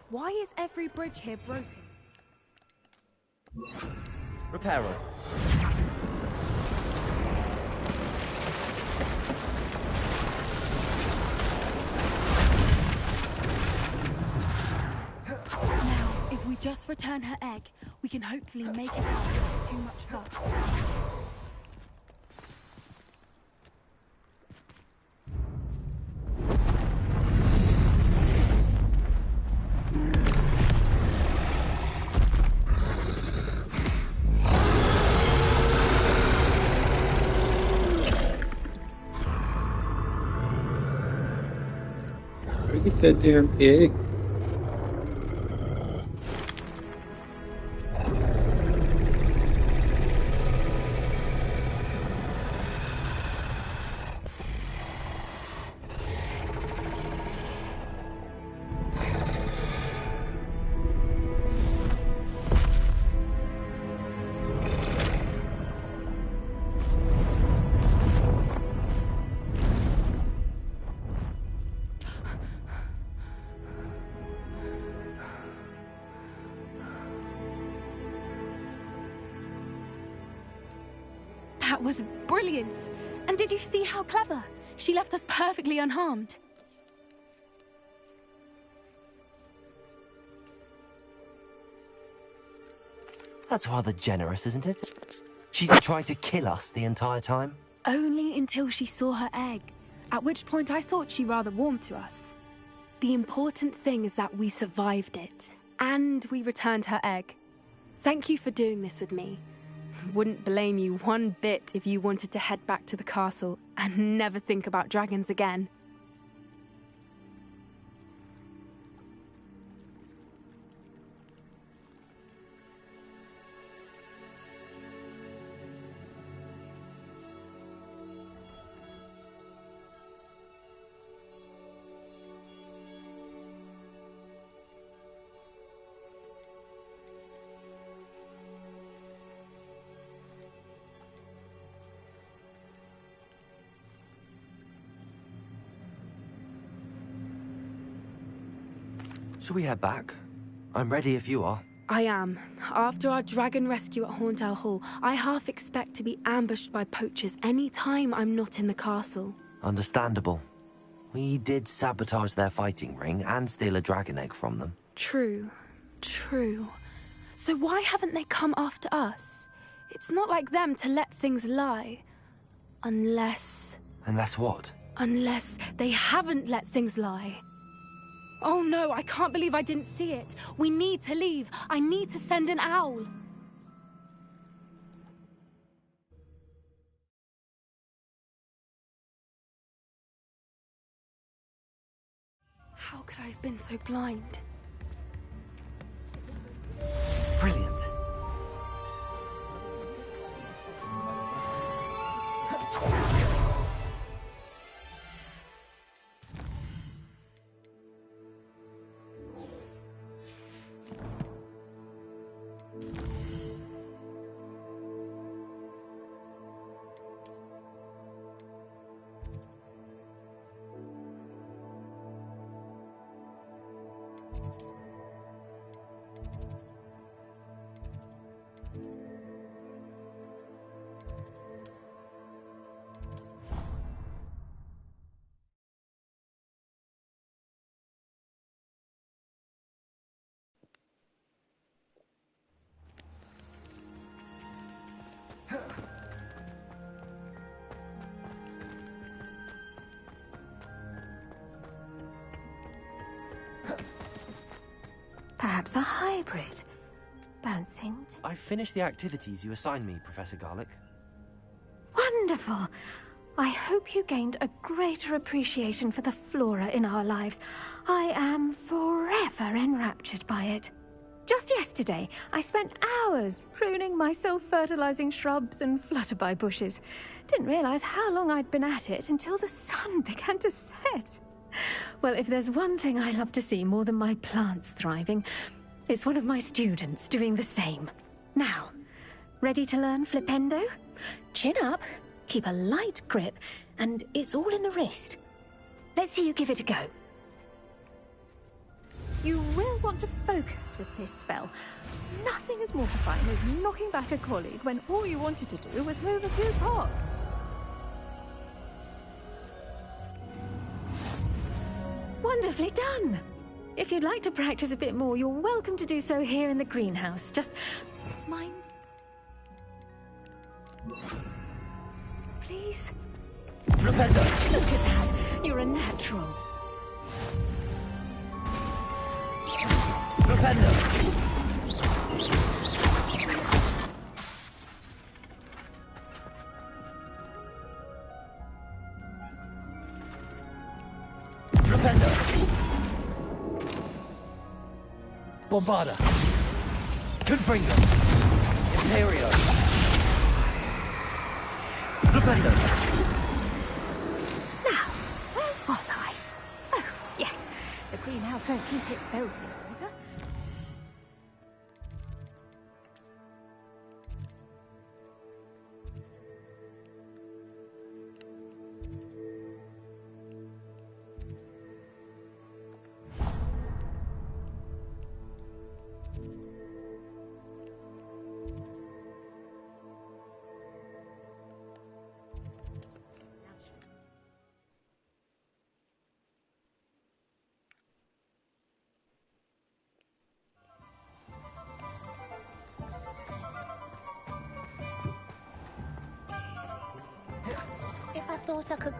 Why is every bridge here broken? Repairer. Now, if we just return her egg, we can hopefully make it out without too much fuss. Get that damn egg. That was brilliant. And did you see how clever? She left us perfectly unharmed. That's rather generous, isn't it? She tried to kill us the entire time. Only until she saw her egg, at which point I thought she rather warmed to us. The important thing is that we survived it, and we returned her egg. Thank you for doing this with me. Wouldn't blame you one bit if you wanted to head back to the castle and never think about dragons again. Shall we head back? I'm ready if you are. I am. After our dragon rescue at Horndale Hall, I half expect to be ambushed by poachers any time I'm not in the castle. Understandable. We did sabotage their fighting ring and steal a dragon egg from them. True. So why haven't they come after us? It's not like them to let things lie. Unless what? Unless they haven't let things lie. Oh no, I can't believe I didn't see it. We need to leave. I need to send an owl. How could I have been so blind? Brilliant. Perhaps a hybrid. Bouncing. I've finished the activities you assigned me, Professor Garlick. Wonderful! I hope you gained a greater appreciation for the flora in our lives. I am forever enraptured by it. Just yesterday, I spent hours pruning my self-fertilizing shrubs and flutterby bushes. Didn't realize how long I'd been at it until the sun began to set. Well, if there's one thing I love to see more than my plants thriving, it's one of my students doing the same. Now, ready to learn flipendo? Chin up, keep a light grip, and it's all in the wrist. Let's see you give it a go. You will want to focus with this spell. Nothing as mortifying as knocking back a colleague when all you wanted to do was move a few parts. Wonderfully done! If you'd like to practice a bit more, you're welcome to do so here in the greenhouse. Just mind... Please? Flipendo! Look at that! You're a natural. Flipendo! Flipendo! Bombarda! Confringo! Imperio! Flipendo! Now, where was I? Oh, yes. The greenhouse won't keep itself in order. thought I could...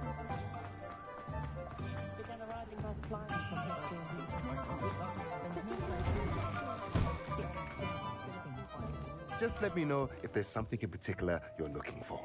Just let me know if there's something in particular you're looking for.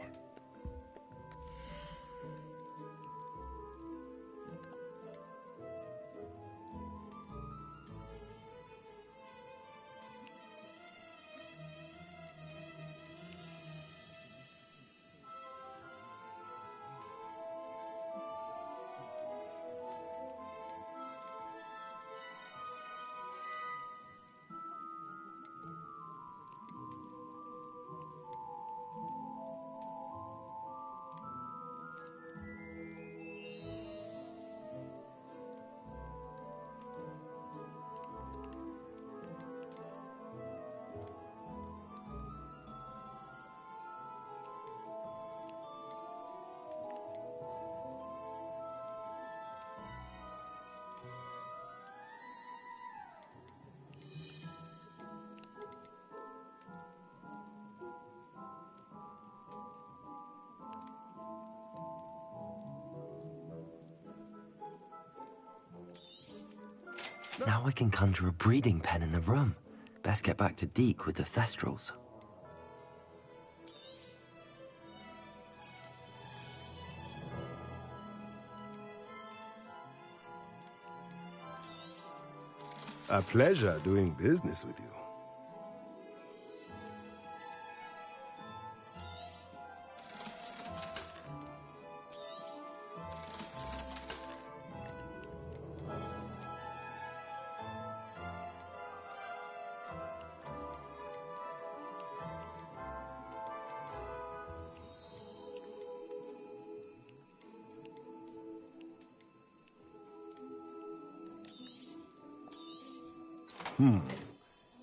Now I can conjure a breeding pen in the room. Best get back to Deke with the Thestrals. A pleasure doing business with you.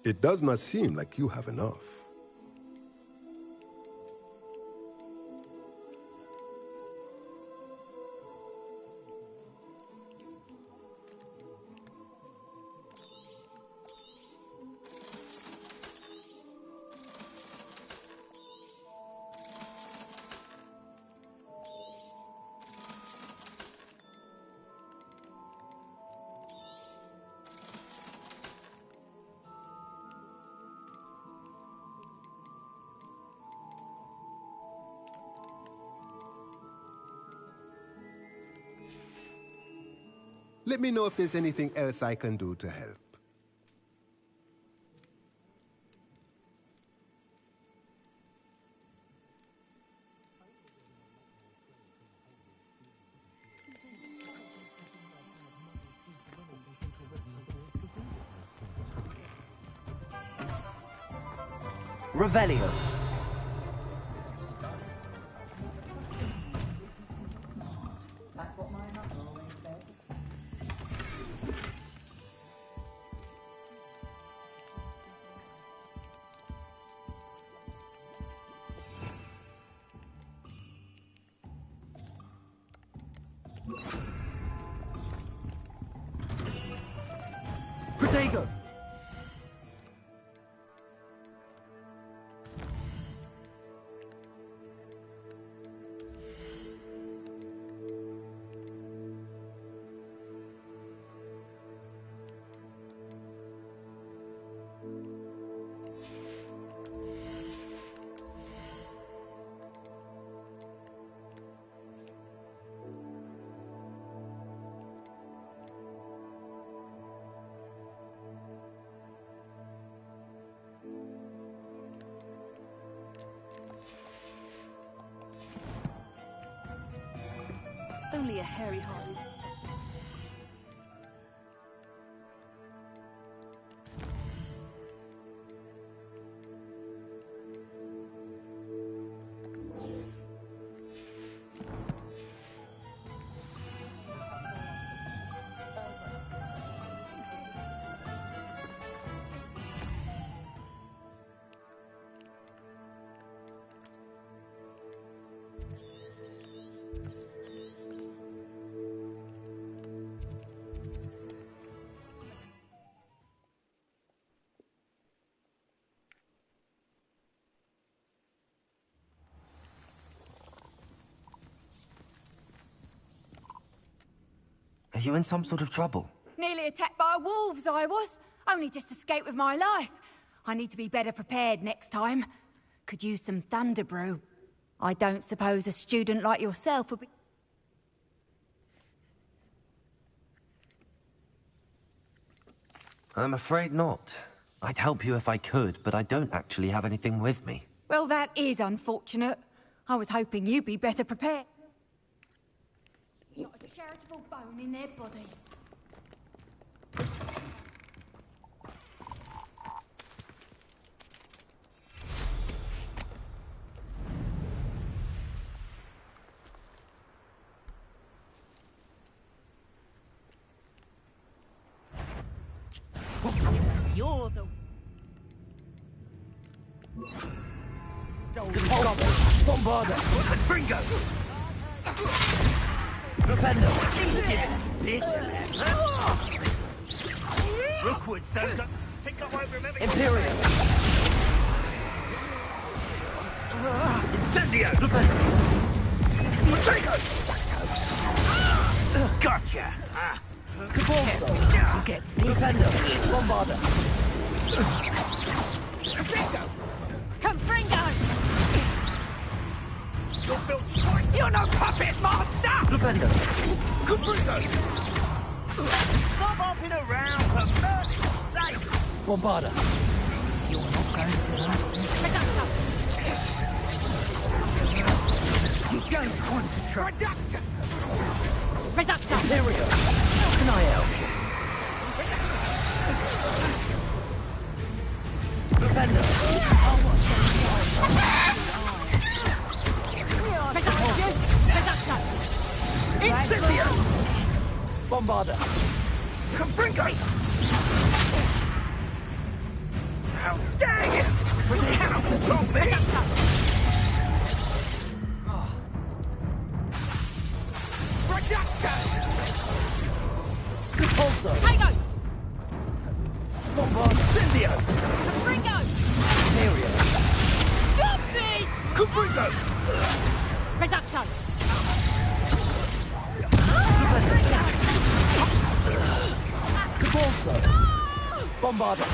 It does not seem like you have enough. Let me know if there's anything else I can do to help. Revelio. Protego! Only a hairy-hearted. Are you in some sort of trouble? Nearly attacked by wolves, I was. Only just escaped with my life. I need to be better prepared next time. Could use some thunder brew. I don't suppose a student like yourself would be... I'm afraid not. I'd help you if I could, but I don't actually have anything with me. Well, that is unfortunate. I was hoping you'd be better prepared. Not a charitable bone in their body. You're the... Bombarda! Bringo! Flipendo! Bitter Rookwood's don't go... Think I won't remember... Imperial! Incendio! Flipendo! Potato! Gotcha! Cabalso! Flipendo! Bombarda! Confringo! You're built twice! You're no puppet master! Flipendo! Confringo! Stop hopping around, for mercy's sake! Bombarda! You're not going to hurt me. You don't want to try. Reductor! Imperial! How can I help you? Flipendo! Reductor! Incendio! Bombarda! Confringo! How dare you! You cannot control me! Reductor! Repulso! Tango! Bombard! Incendio! Confringo! Imperial! Stop this! Confringo! Reductor! Repulso! Bombarda!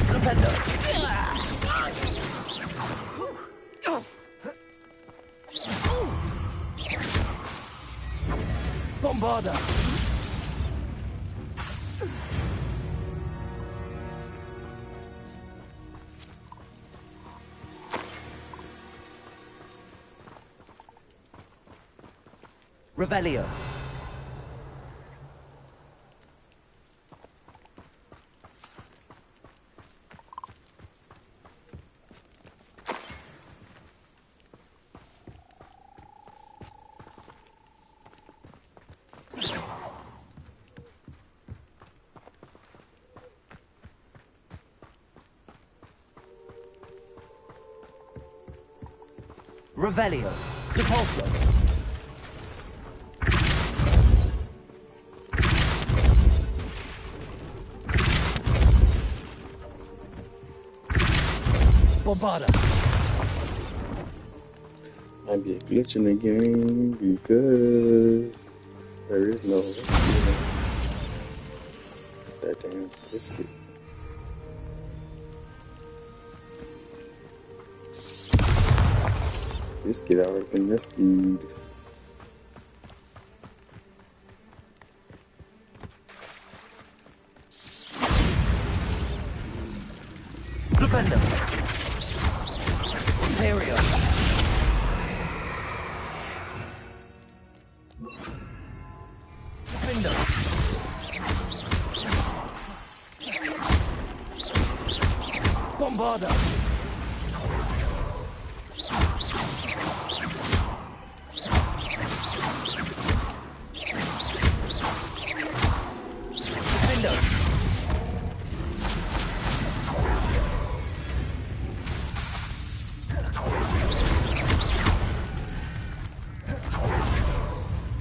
Flipendo! Bombarda! Revelio. Revelio. Depulso. Bombarda. Might be a glitch in the game because there is no that damn biscuit. Biscuit already been rescued. Flipendo. Imperial. Flipendo. Bombarda. Flipendo.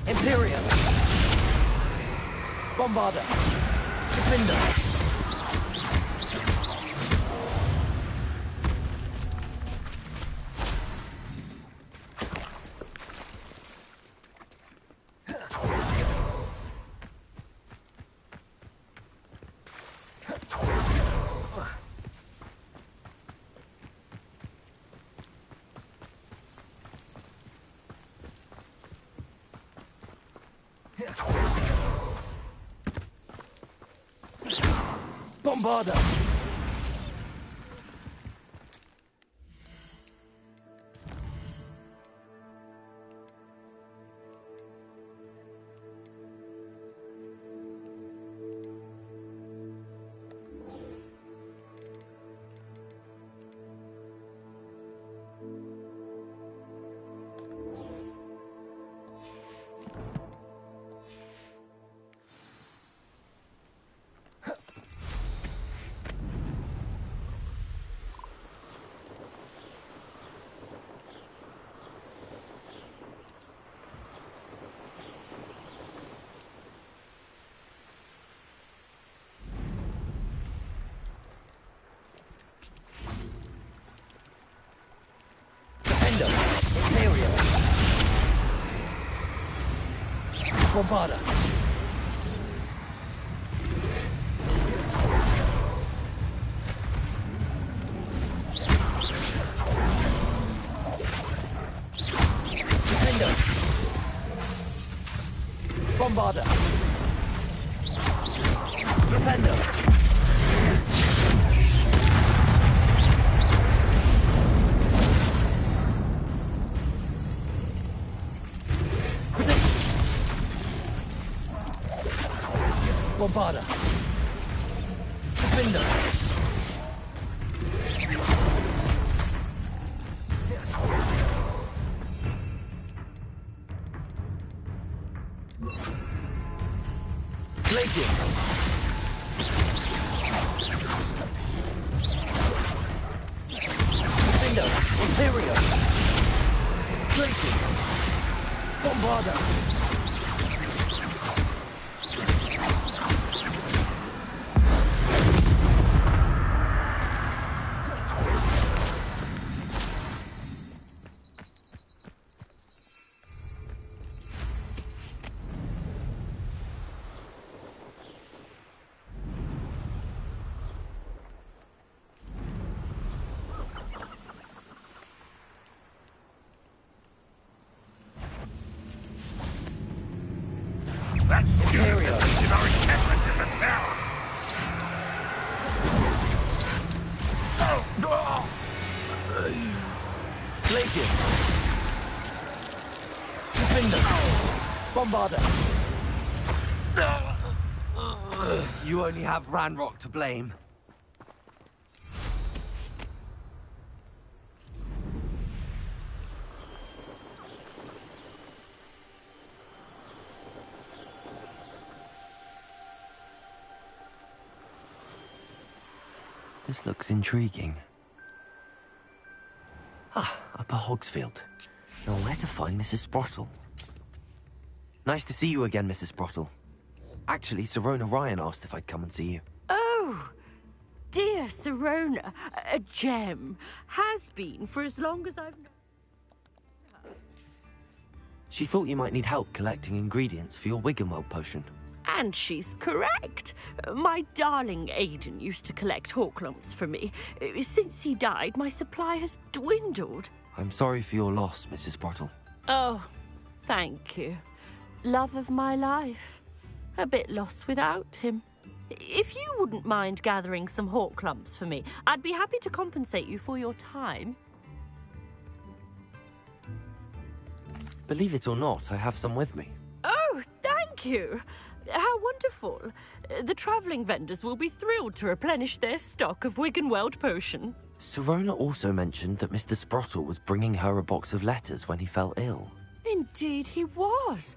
Imperial. Bombarda. Defender. Bombarda! Bombarda! Defender! Bombarda! Defender! Bombarda! Defender! Glacier! Defender! Ontario! Glacier! Bombarda! That's the our encampment in the tower. Oh, no! Glacier! Defender! Bombarda! You only have Ranrock to blame. This looks intriguing. Ah, Upper Hogsfield. Now where to find Mrs. Sprottle? Nice to see you again, Mrs. Sprottle. Actually, Sirona Ryan asked if I'd come and see you. Oh, dear Sirona, a gem. Has been for as long as I've known her. She thought you might need help collecting ingredients for your Wiggenweld potion. And she's correct. My darling Aidan used to collect hawk lumps for me. Since he died, my supply has dwindled. I'm sorry for your loss, Mrs. Sprottle. Oh, thank you. Love of my life. A bit lost without him. If you wouldn't mind gathering some hawk lumps for me, I'd be happy to compensate you for your time. Believe it or not, I have some with me. Oh, thank you. How wonderful. The travelling vendors will be thrilled to replenish their stock of Wiggenweld potion. Sirona also mentioned that Mr. Sprottle was bringing her a box of letters when he fell ill. Indeed he was.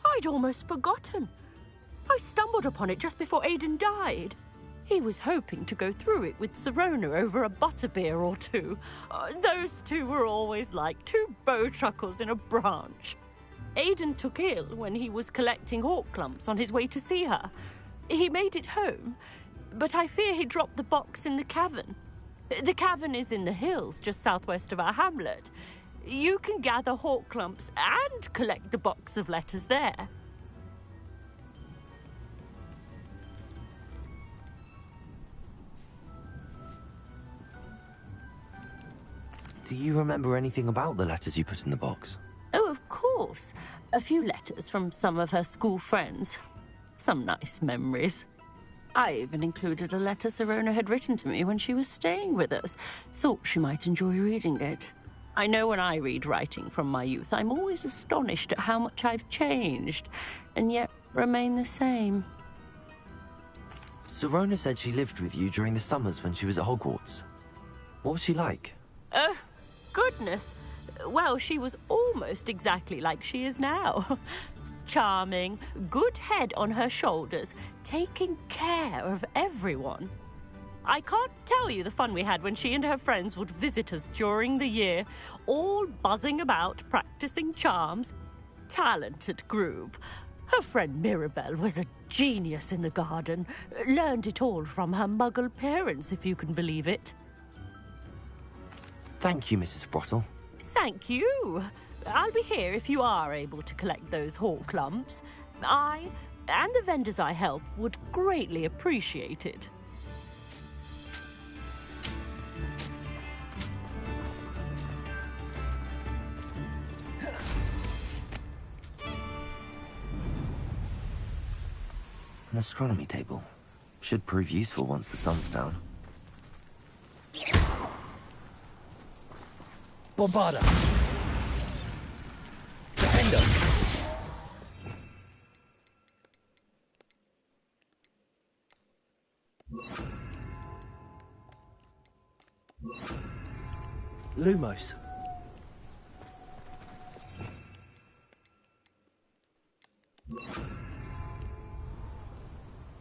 I'd almost forgotten. I stumbled upon it just before Aidan died. He was hoping to go through it with Sirona over a butterbeer or two. Those two were always like two bowtruckles in a branch. Aidan took ill when he was collecting hawk clumps on his way to see her. He made it home, but I fear he dropped the box in the cavern. The cavern is in the hills just southwest of our hamlet. You can gather hawk clumps and collect the box of letters there. Do you remember anything about the letters you put in the box? Oh, of course. A few letters from some of her school friends. Some nice memories. I even included a letter Sirona had written to me when she was staying with us. Thought she might enjoy reading it. I know when I read writing from my youth, I'm always astonished at how much I've changed, and yet remain the same. Sirona said she lived with you during the summers when she was at Hogwarts. What was she like? Oh, goodness. Well, she was almost exactly like she is now. Charming, good head on her shoulders, taking care of everyone. I can't tell you the fun we had when she and her friends would visit us during the year, all buzzing about, practicing charms. Talented group. Her friend Mirabelle was a genius in the garden. Learned it all from her muggle parents, if you can believe it. Thank you, Mrs. Sprottle. Thank you. I'll be here if you are able to collect those hawk lumps. I, and the vendors I help, would greatly appreciate it. An astronomy table. Should prove useful once the sun's down. Bombarda! Defender! Lumos.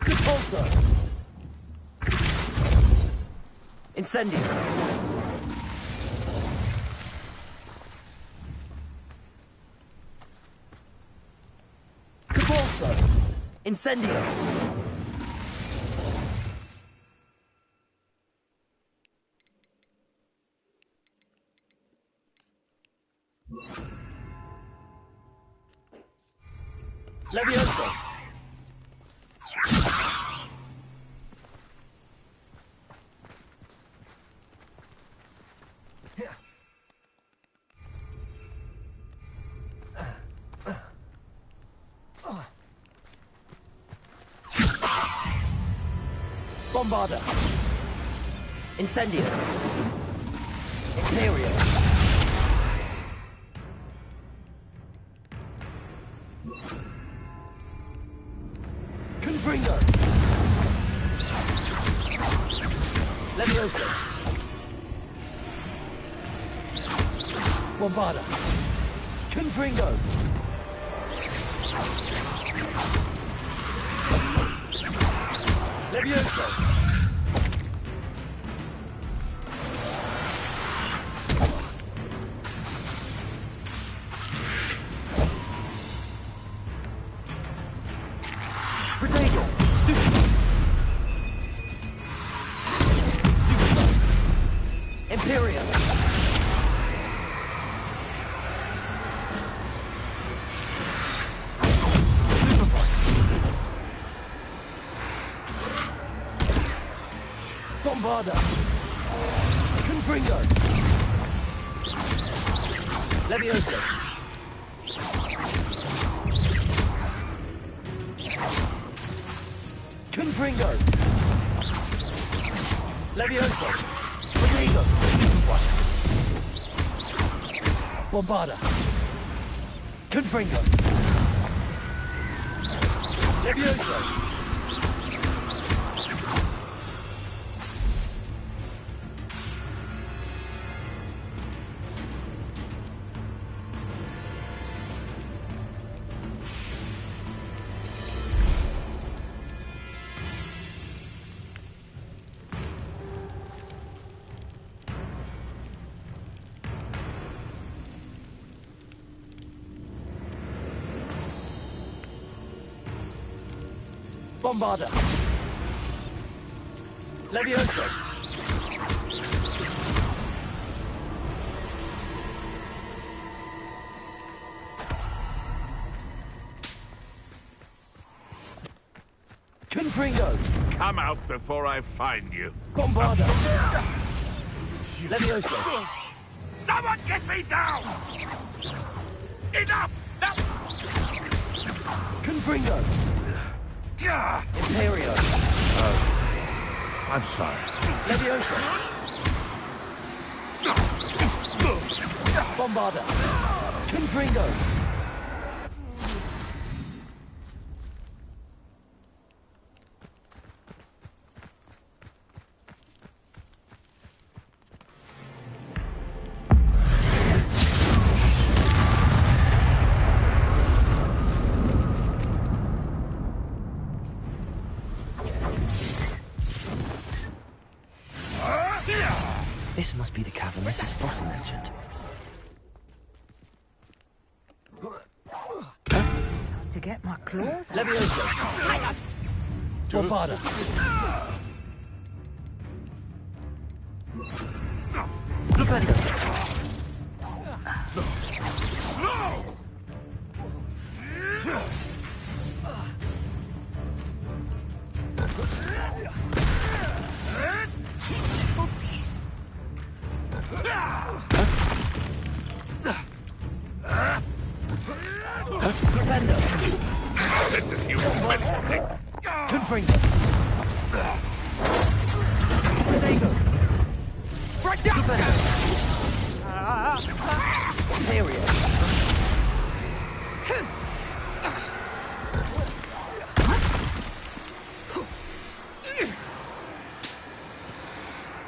Repulsor! Incendio! Repulsor! Incendio! Levioso! Bombarda! Incendio! Imperial! Confringo! Levioso! Bombarda! Confringo! Levioso! Protego! Stupid! Imperial! Bombarda! Confringo! Levioso! Confringo! Levioso! Protego! Bombarda! Confringo! Levioso! Bombarda! Levioso! Confringo! Come out before I find you. Bombarda! Levioso! Someone get me down! Enough! Confringo! Gah! Imperio! I'm sorry. Levioso! Bombarda! Confringo! This must be the cavern Mrs. Sprottle mentioned. To get my claws? Levioso! Bombarda! Flipendo! This is you. Confringo! Sego! Right down! Ontario!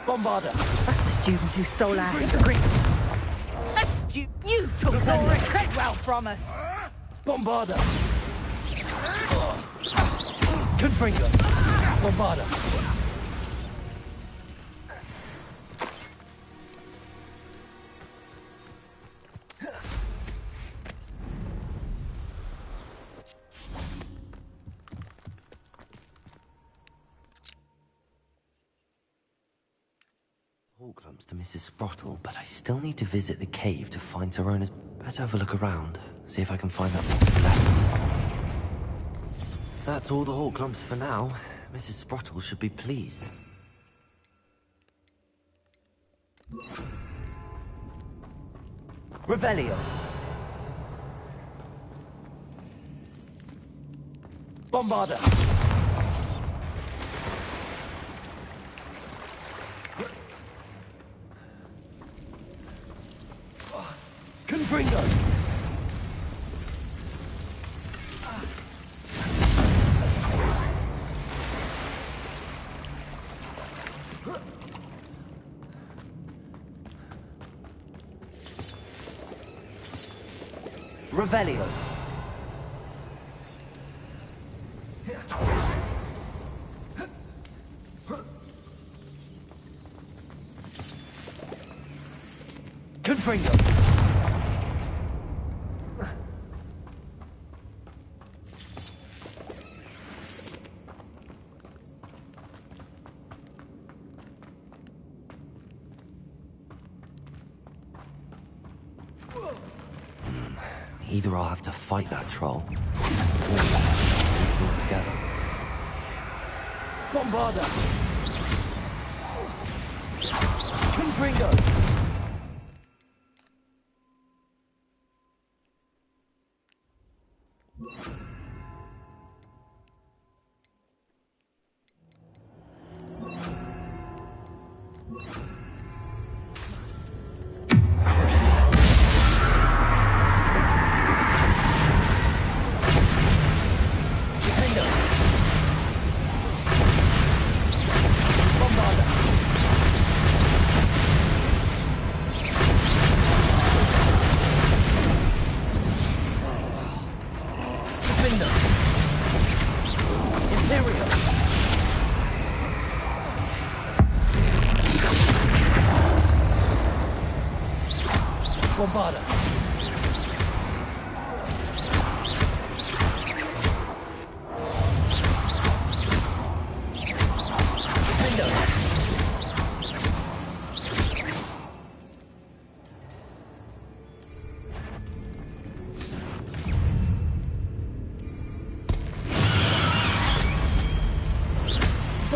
Bombarda! That's the student who stole our green. That's you took Laura Treadwell from us. Bombarda! Confringo! Bombarda! All clumps to Mrs. Sprottle, but I still need to visit the cave to find Sorona's. Better have a look around, see if I can find that box of letters. That's all the Hall clumps for now. Mrs. Sprottle should be pleased. Revelio! Bombarda! Confringo! Revelio! Confringo! Either I'll have to fight that troll, or we'll pull together. Bombarda! Confringo! Bombarda!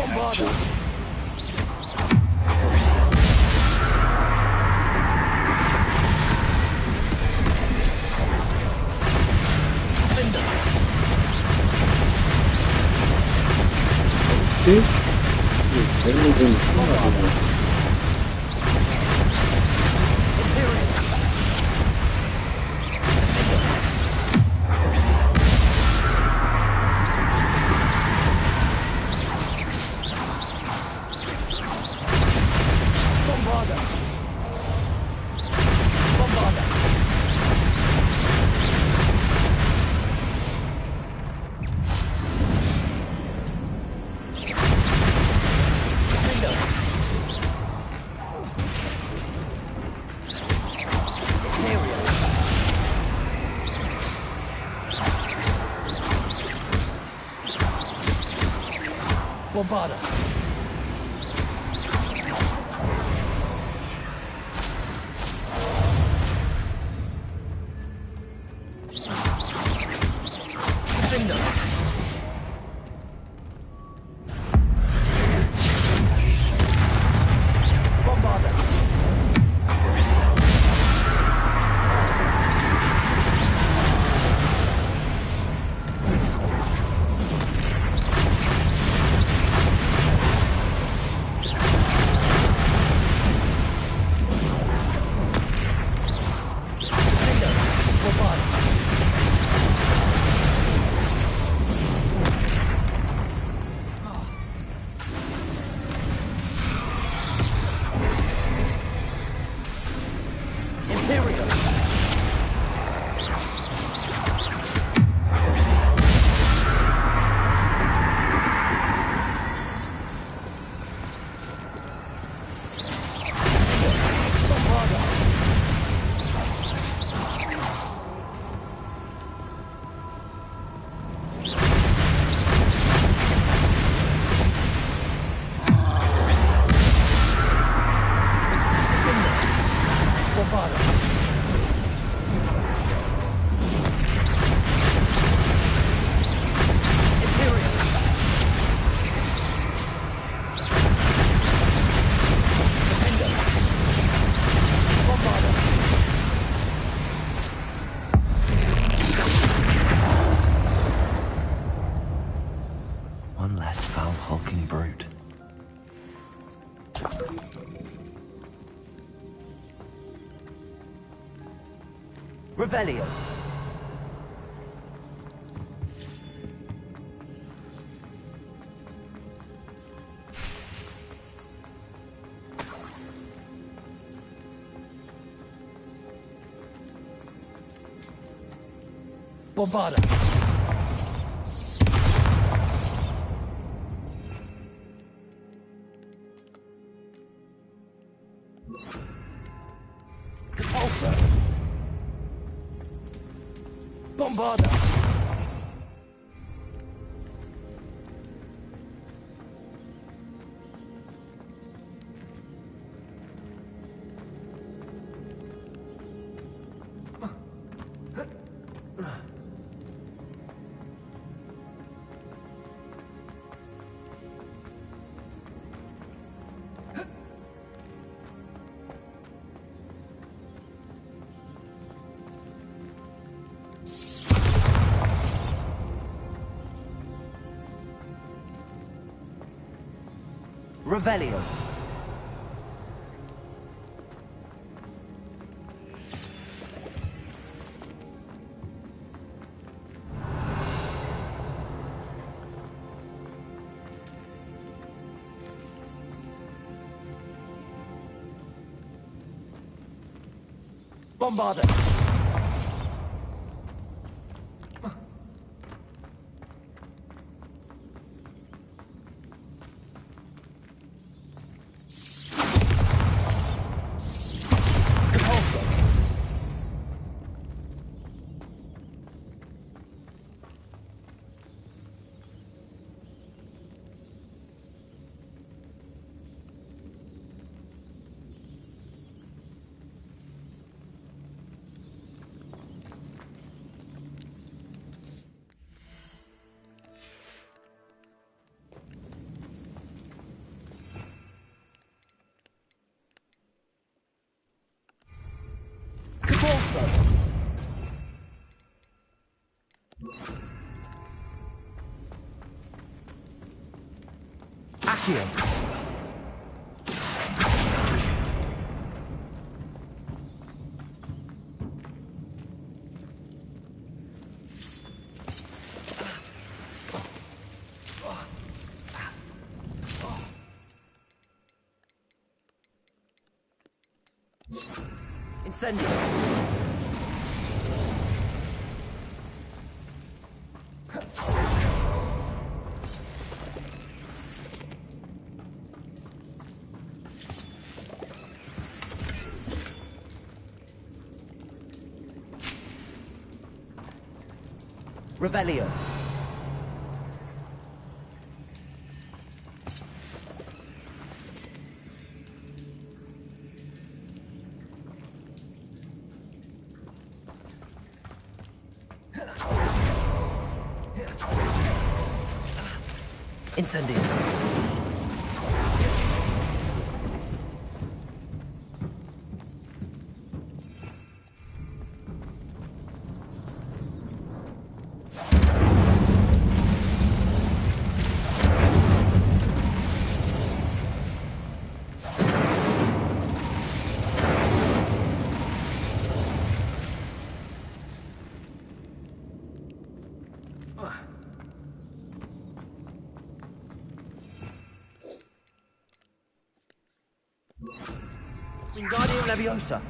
Bombarda! this? They're moving the car. Bombarda. One less foul, hulking brute. Revelio. Bombarda. Repulsor. Bombarda. Revelio. Bombarda. Accio. Incendio. Revelio. Incendio. Wingardium Leviosa.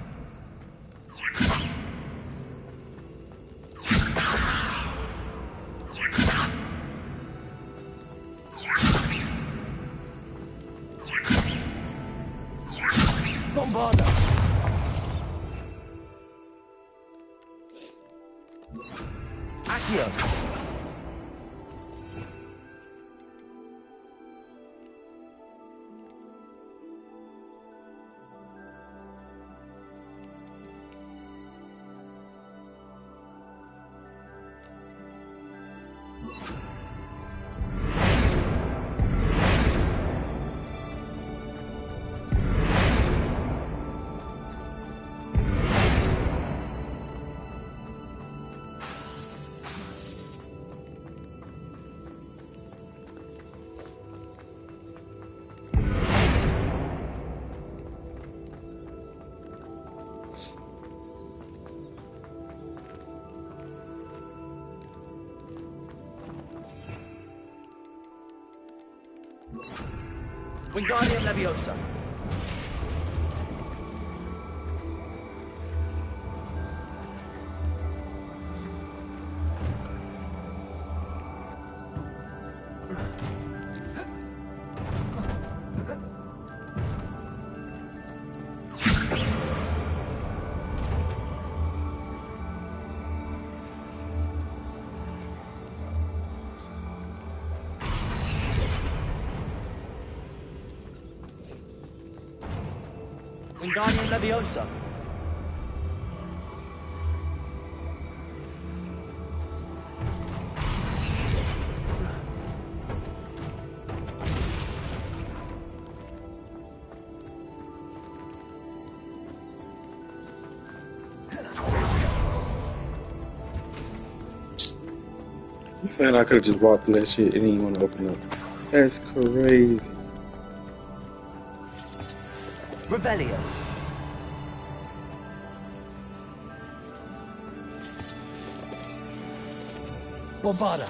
Bombarda. Accio. Wingardium Leviosa. Wingardium Leviosa. I'm saying I could have just walked through that shit and didn't want to open up. That's crazy. Revelio. Bombarda.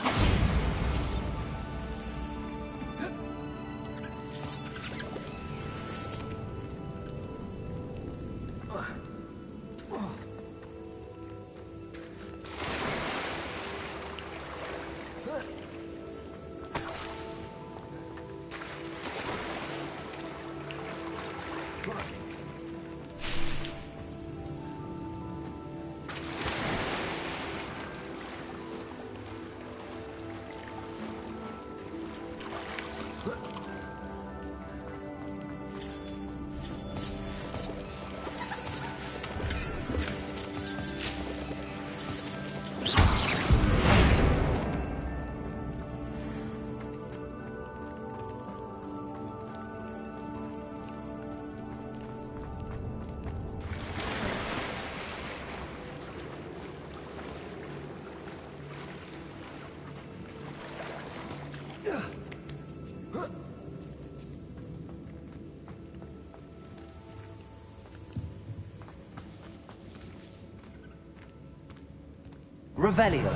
Revelio.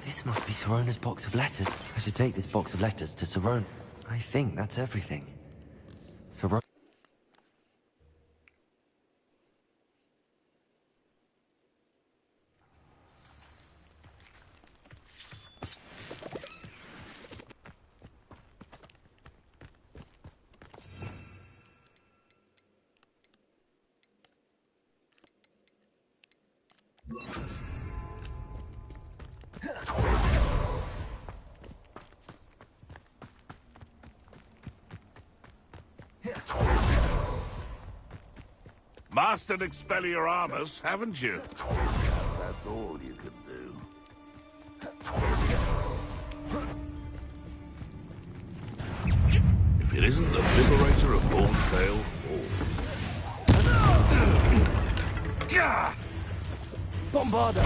This must be Sirona's box of letters. I should take this box of letters to Sirona. I think that's everything. Sirona... Mastered Expelliarmus, haven't you? That's all you can do. If it isn't the liberator of Horntail Hall. Bombarda.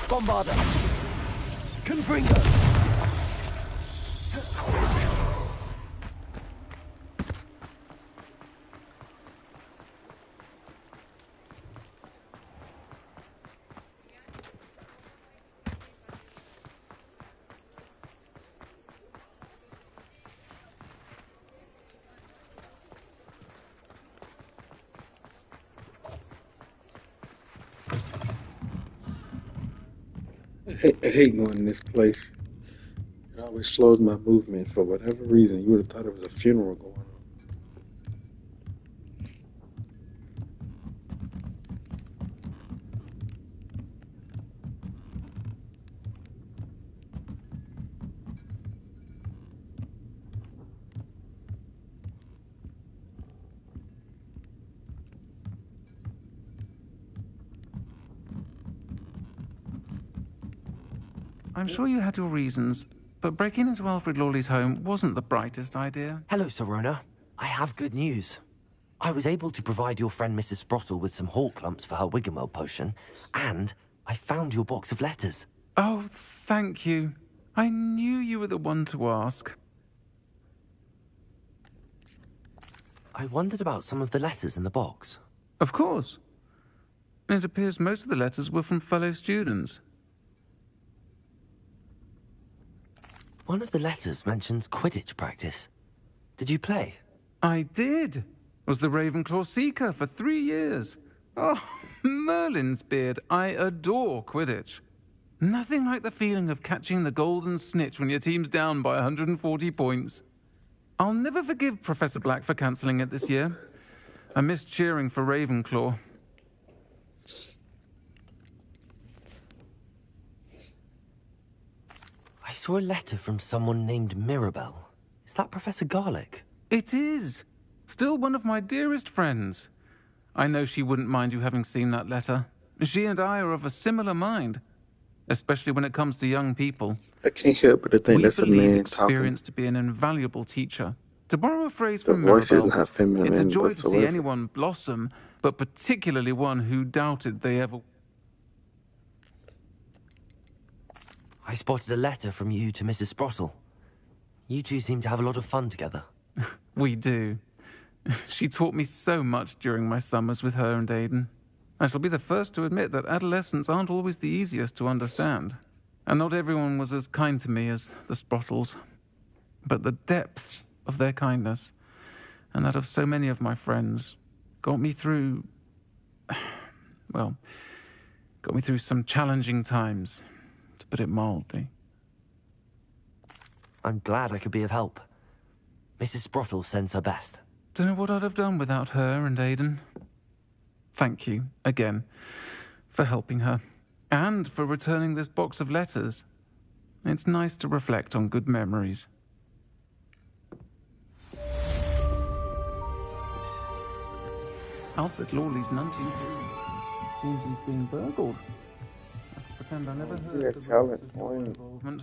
Bombarda. Confringo. I hate going in this place. It always slows my movement for whatever reason. You would have thought it was a funeral going on. I'm sure you had your reasons, but breaking into Alfred Lawley's home wasn't the brightest idea. Hello, Sirona. I have good news. I was able to provide your friend Mrs. Sprottle with some hawk lumps for her Wiggenweld potion, and I found your box of letters. Oh, thank you. I knew you were the one to ask. I wondered about some of the letters in the box. Of course. It appears most of the letters were from fellow students. One of the letters mentions Quidditch practice. Did you play? I did. Was the Ravenclaw Seeker for 3 years. Oh, Merlin's beard. I adore Quidditch. Nothing like the feeling of catching the golden snitch when your team's down by 140 points. I'll never forgive Professor Black for cancelling it this year. I missed cheering for Ravenclaw. I saw a letter from someone named Mirabelle. Is that Professor Garlick? It is. Still one of my dearest friends. I know she wouldn't mind you having seen that letter. She and I are of a similar mind, especially when it comes to young people. I can't help but to think that's a man talking. Experience to be an invaluable teacher. To borrow a phrase The from voice Mirabelle, is not feminine it's a joy to whatsoever. see anyone blossom, but particularly one who doubted they ever... I spotted a letter from you to Mrs. Sprottle. You two seem to have a lot of fun together. We do. She taught me so much during my summers with her and Aidan. I shall be the first to admit that adolescents aren't always the easiest to understand. And not everyone was as kind to me as the Sprottles. But the depth of their kindness, and that of so many of my friends, got me through... well, Got me through some challenging times, to put it mildly. I'm glad I could be of help. Mrs. Sprottle sends her best. Don't know what I'd have done without her and Aidan. Thank you, again, for helping her, and for returning this box of letters. It's nice to reflect on good memories. Alfred Lawley's Nunting seems he's been burgled. I have to pretend I never heard Yeah, of talent the point. involvement.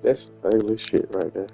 That's ugly shit right there.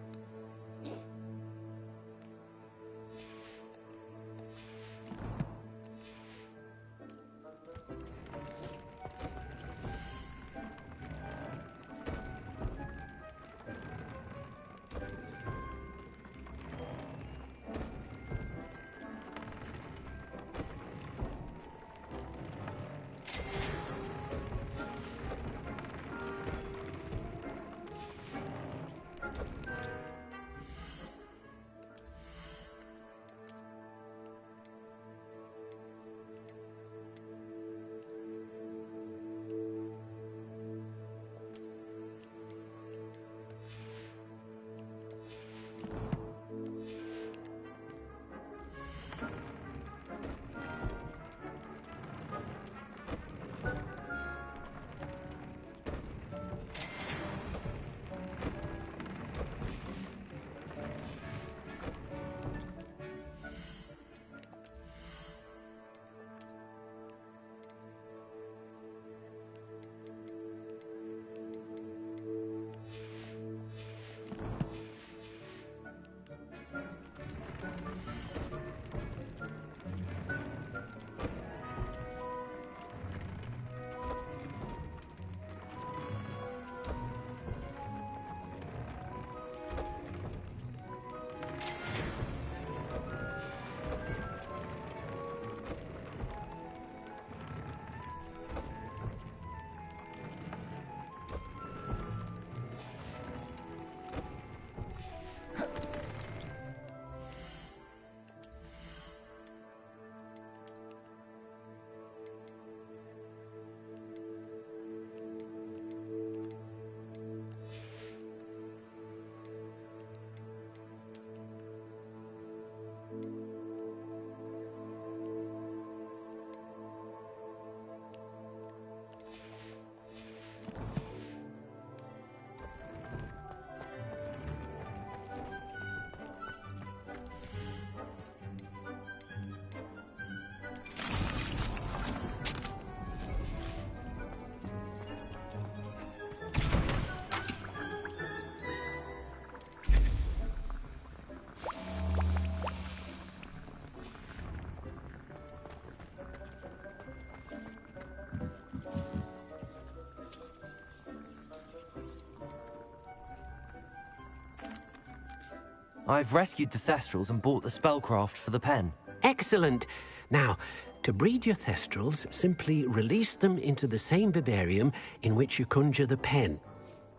I've rescued the Thestrals and bought the spellcraft for the pen. Excellent. Now, to breed your Thestrals, simply release them into the same vivarium in which you conjure the pen.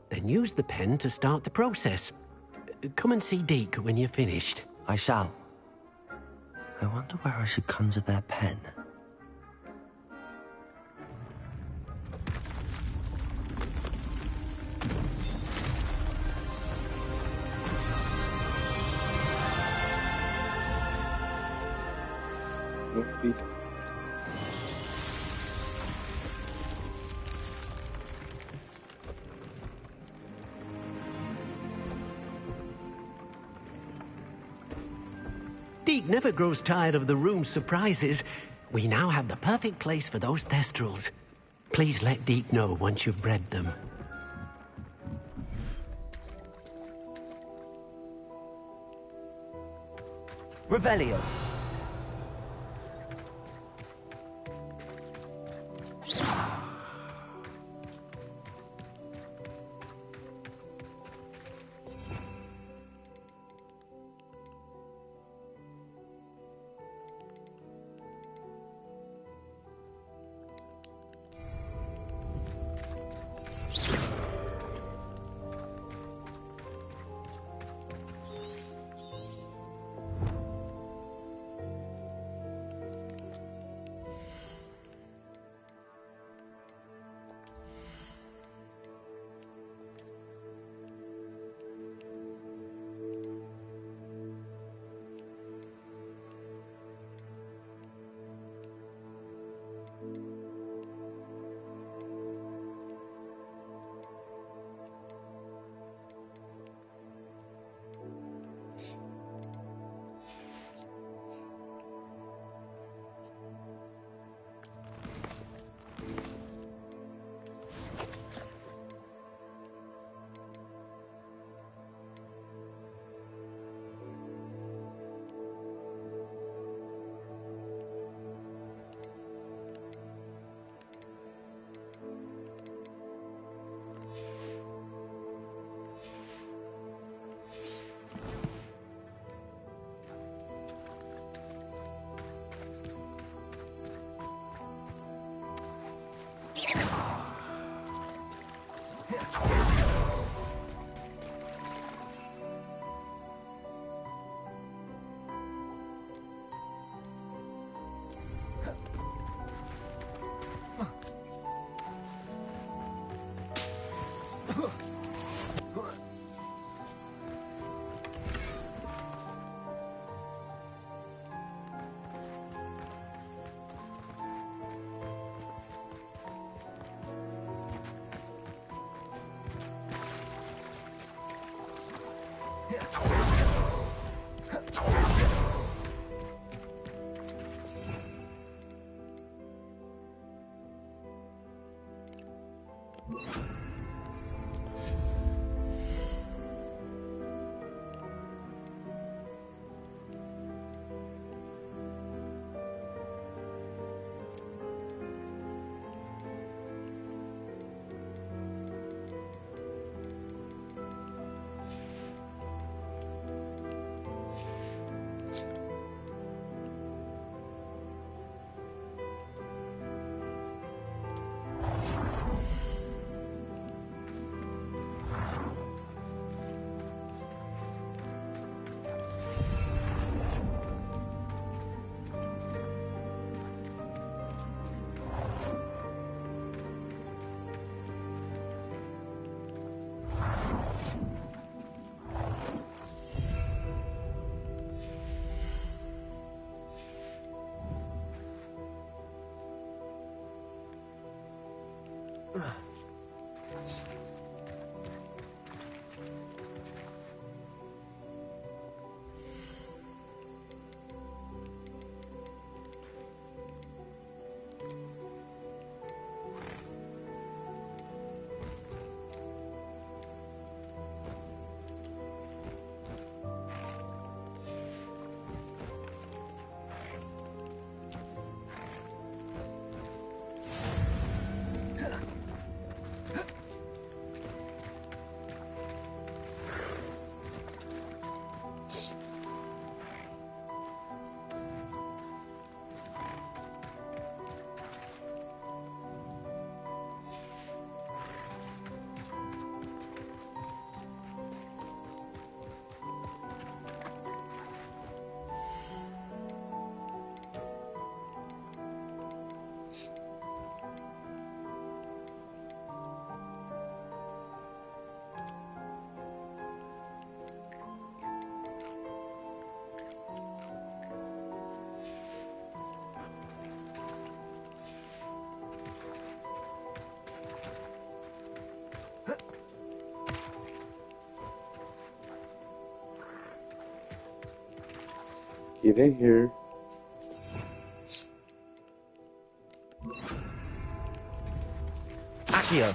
Then use the pen to start the process. Come and see Deke when you're finished. I shall. I wonder where I should conjure their pen. Deke never grows tired of the room's surprises. We now have the perfect place for those Thestrals. Please let Deke know once you've bred them. Revelio. Get in here. Accio.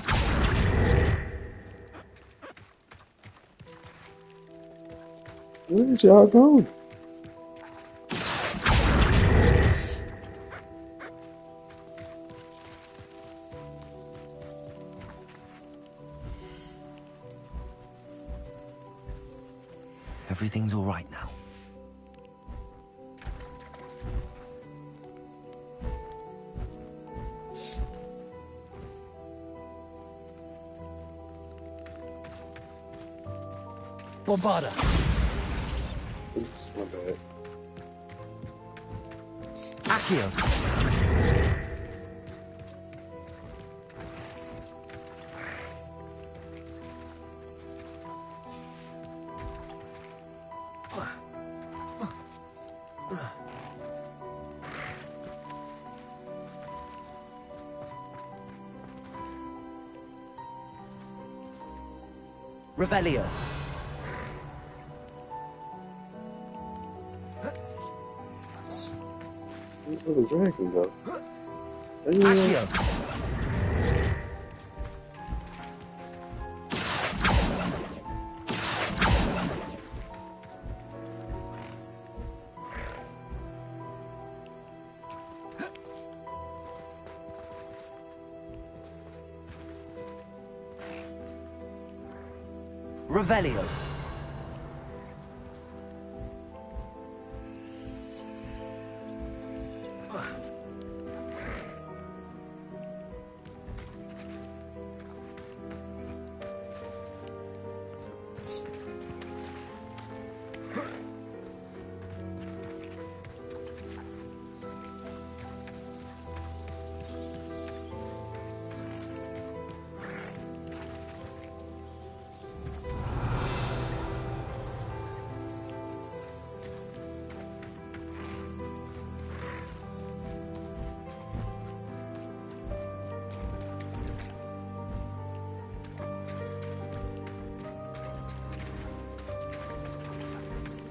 Where did y'all go? Everything's all right now. Bombarda. Oops, my bad. Accio. Revelio. Where the dragon go? Accio. Revelio.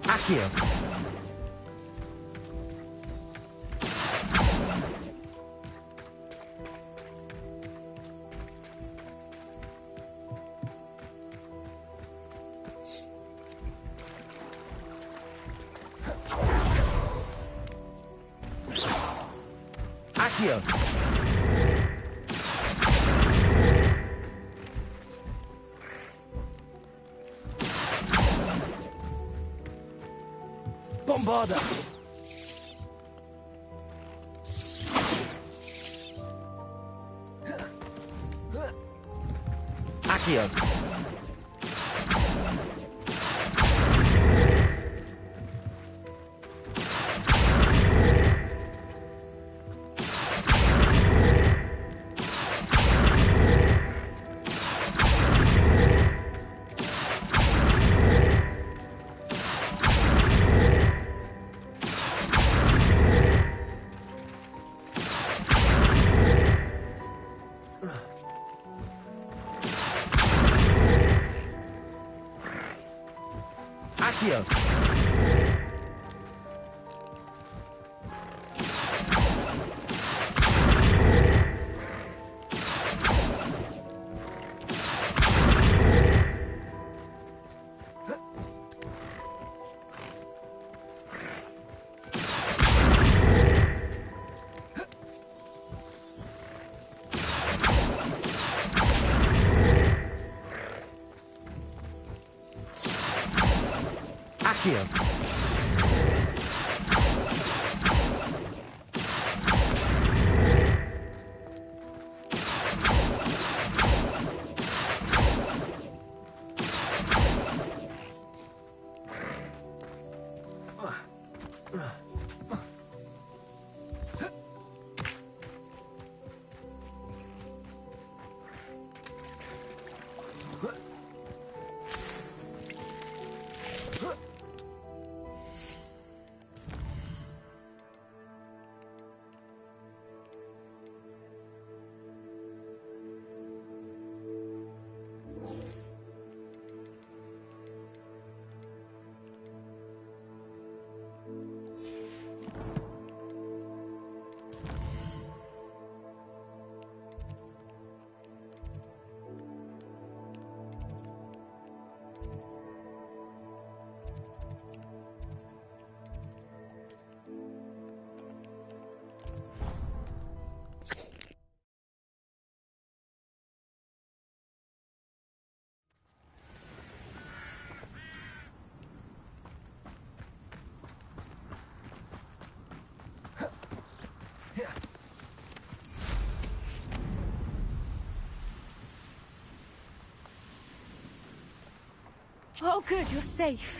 Accio. Accio. Bombarda. Accio. Accio. Accio. Oh, good, you're safe.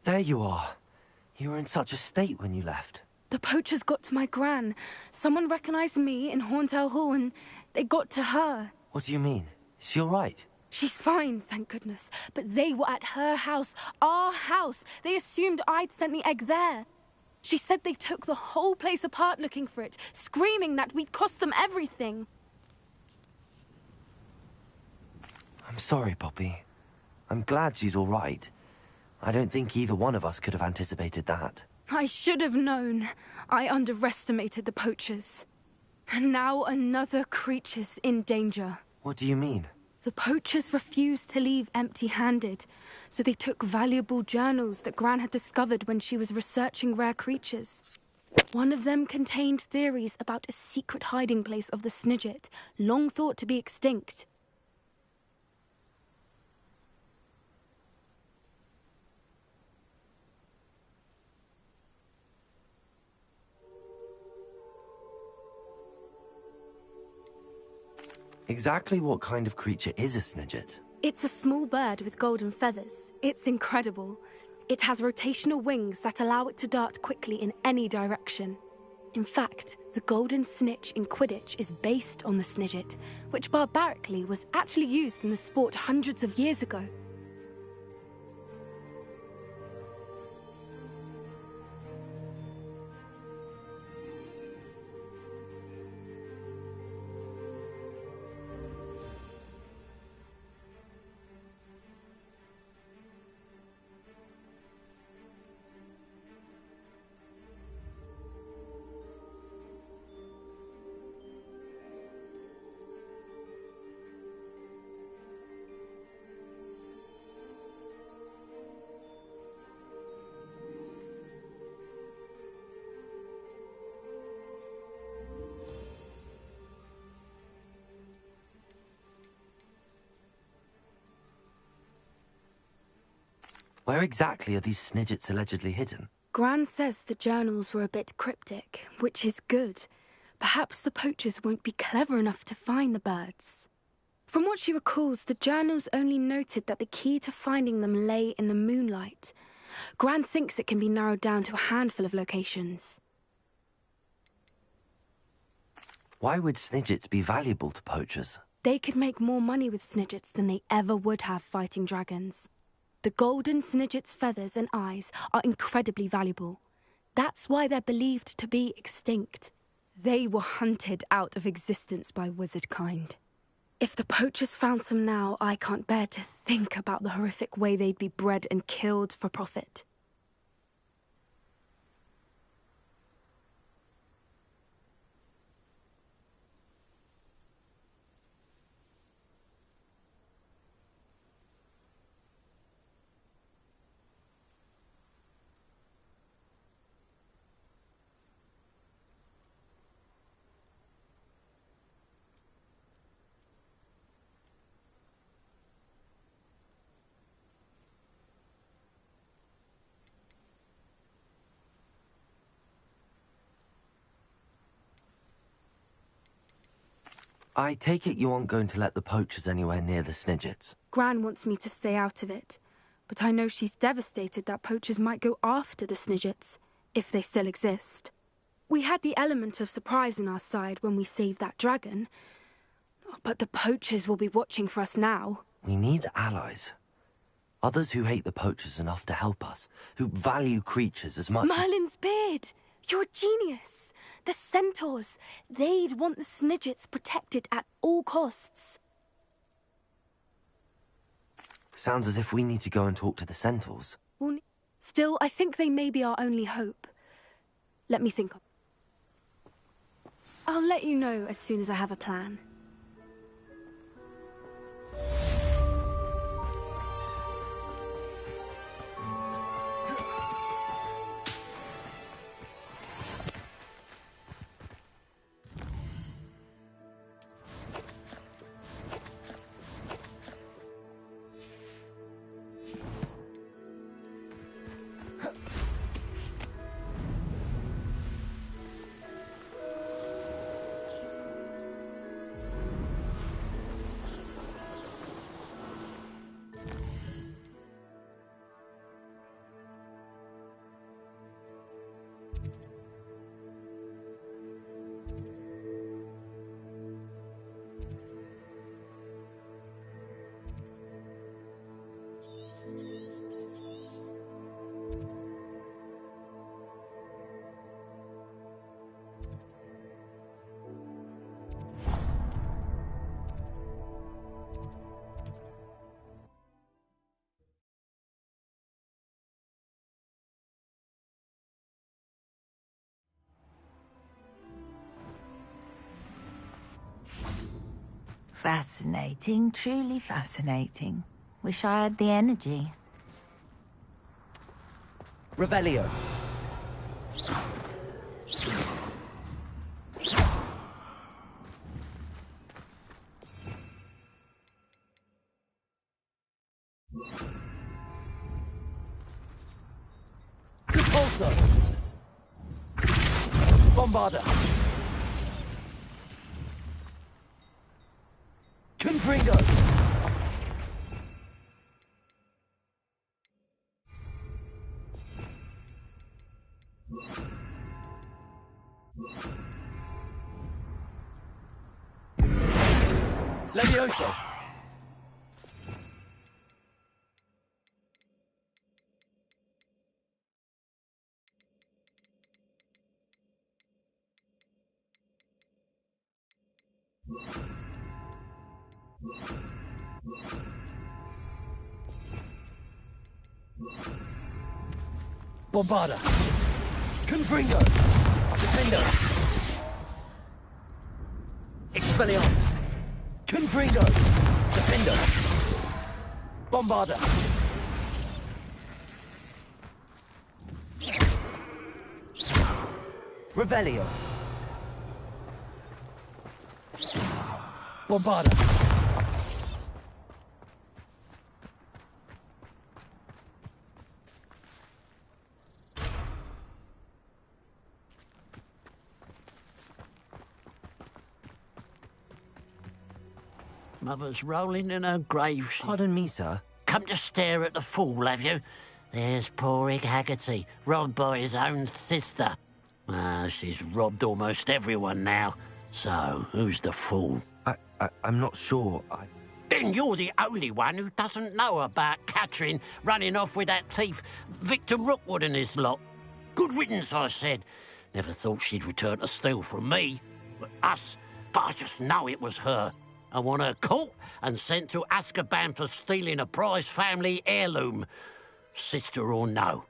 There you are. You were in such a state when you left. The poachers got to my gran. Someone recognized me in Horntail Hall and they got to her. What do you mean? Is she all right? She's fine, thank goodness. But they were at her house, our house. They assumed I'd sent the egg there. She said they took the whole place apart looking for it, screaming that we'd cost them everything. I'm sorry, Poppy. I'm glad she's all right. I don't think either one of us could have anticipated that. I should have known. I underestimated the poachers. And now another creature's in danger. What do you mean? The poachers refused to leave empty-handed, so they took valuable journals that Gran had discovered when she was researching rare creatures. One of them contained theories about a secret hiding place of the Snidget, long thought to be extinct. Exactly what kind of creature is a Snidget? It's a small bird with golden feathers. It's incredible. It has rotational wings that allow it to dart quickly in any direction. In fact, the golden snitch in Quidditch is based on the Snidget, which barbarically was actually used in the sport hundreds of years ago. Where exactly are these Snidgets allegedly hidden? Gran says the journals were a bit cryptic, which is good. Perhaps the poachers won't be clever enough to find the birds. From what she recalls, the journals only noted that the key to finding them lay in the moonlight. Gran thinks it can be narrowed down to a handful of locations. Why would Snidgets be valuable to poachers? They could make more money with Snidgets than they ever would have fighting dragons. The golden Snidget's feathers and eyes are incredibly valuable. That's why they're believed to be extinct. They were hunted out of existence by wizard kind. If the poachers found some now, I can't bear to think about the horrific way they'd be bred and killed for profit. I take it you aren't going to let the poachers anywhere near the Snidgets. Gran wants me to stay out of it, but I know she's devastated that poachers might go after the Snidgets, if they still exist. We had the element of surprise on our side when we saved that dragon, but the poachers will be watching for us now. We need allies. Others who hate the poachers enough to help us, who value creatures as much Merlin's beard! You're a genius! The centaurs! They'd want the Snidgets protected at all costs. Sounds as if we need to go and talk to the centaurs. Well, still, I think they may be our only hope. Let me think. I'll let you know as soon as I have a plan. Fascinating, truly fascinating. Wish I had the energy. Revelio. Repulsor. Bombarda. Confringo. Levioso. Bombarda. Confringo. Defendo. Expelliarmus. Confringo. Defendo. Bombarda. Revelio. Bombarda. Mother's rolling in her grave. Pardon me, sir. Come to stare at the fool, have you? There's poor Ig Haggerty, robbed by his own sister. She's robbed almost everyone now. So, who's the fool? I'm not sure. Then you're the only one who doesn't know about Catherine running off with that thief, Victor Rookwood and his lot. Good riddance, I said. Never thought she'd return to steal from me. Us. But I just know it was her. I want her caught and sent to Azkaban for stealing a prize family heirloom. Sister or no.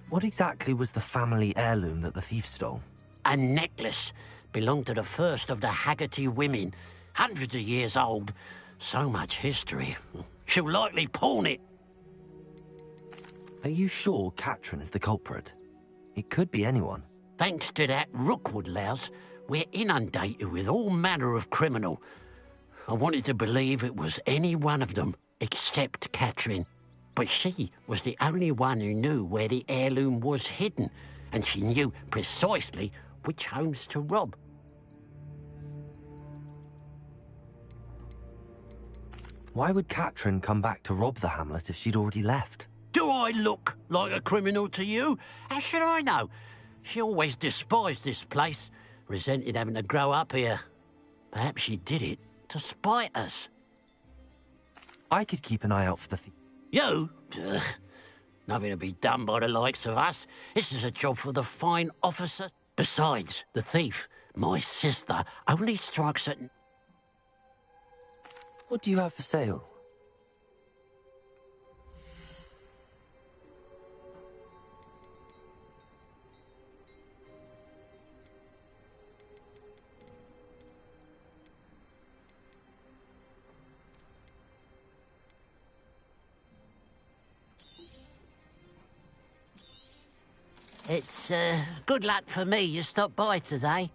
What exactly was the family heirloom that the thief stole? A necklace. Belonged to the first of the Haggerty women. Hundreds of years old. So much history. She'll likely pawn it. Are you sure Catherine is the culprit? It could be anyone. Thanks to that Rookwood louse, we're inundated with all manner of criminal. I wanted to believe it was any one of them, except Catherine. But she was the only one who knew where the heirloom was hidden, and she knew precisely which homes to rob. Why would Catherine come back to rob the hamlet if she'd already left? Do I look like a criminal to you? How should I know? She always despised this place, resented having to grow up here. Perhaps she did it to spite us. I could keep an eye out for the thief. You? Ugh. Nothing to be done by the likes of us. This is a job for the fine officer. Besides, the thief, my sister, only strikes at... What do you have for sale? It's, good luck for me you stopped by today.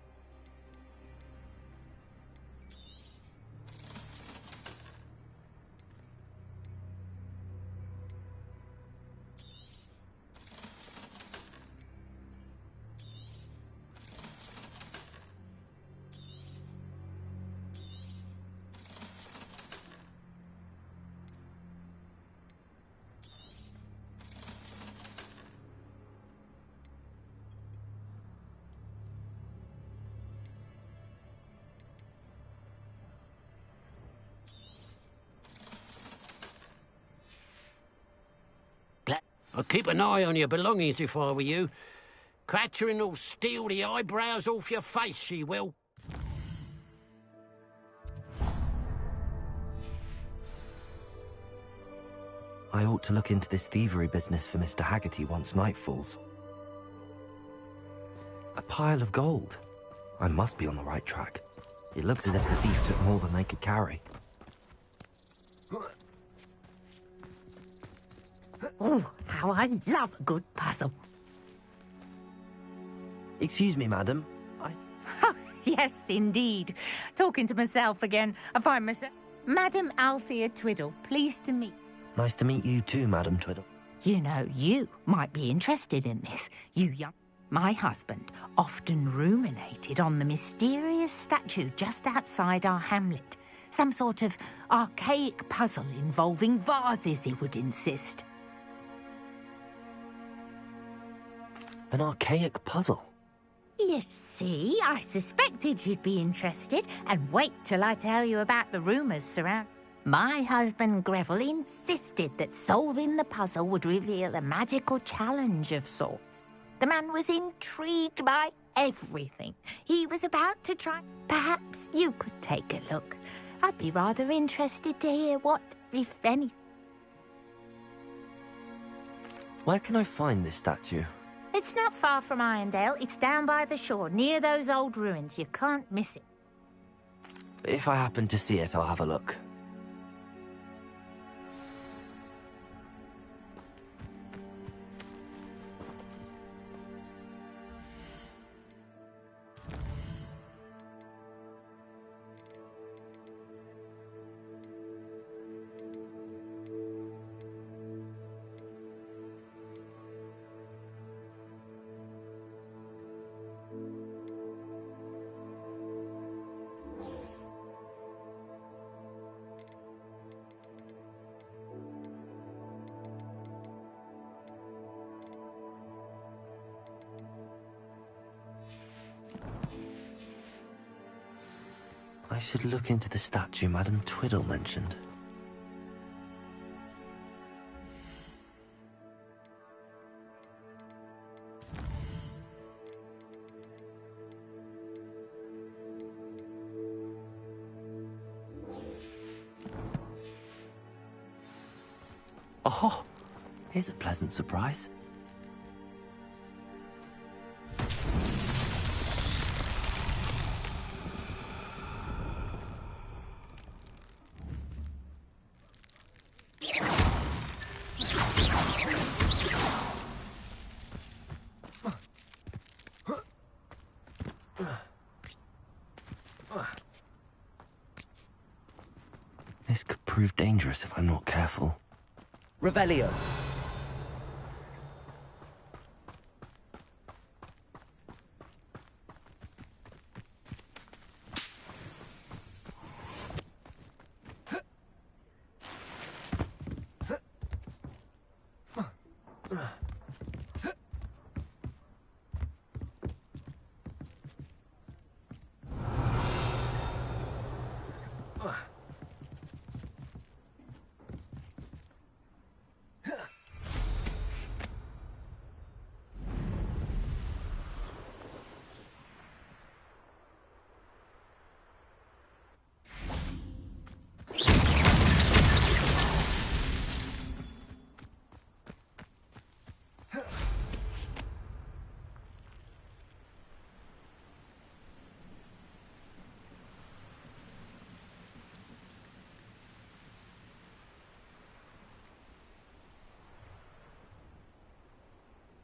I'd keep an eye on your belongings if I were you. Catherine will steal the eyebrows off your face, she will. I ought to look into this thievery business for Mr. Haggerty once night falls. A pile of gold. I must be on the right track. It looks as if the thief took more than they could carry. Oh, how I love a good puzzle. Excuse me, madam. Yes, indeed. Talking to myself again. I find myself... Madam Althea Twiddle, pleased to meet... Nice to meet you too, Madam Twiddle. You know, you might be interested in this. You young... My husband often ruminated on the mysterious statue just outside our hamlet. Some sort of archaic puzzle involving vases, he would insist. An archaic puzzle? You see, I suspected you'd be interested, and wait till I tell you about the rumours surrounding... My husband Greville insisted that solving the puzzle would reveal a magical challenge of sorts. The man was intrigued by everything. He was about to try... Perhaps you could take a look. I'd be rather interested to hear what, if anything... Where can I find this statue? It's not far from Irondale. It's down by the shore, near those old ruins. You can't miss it. If I happen to see it, I'll have a look. I should look into the statue Madam Twiddle mentioned. Oh, here's a pleasant surprise. This could prove dangerous if I'm not careful. Revelio.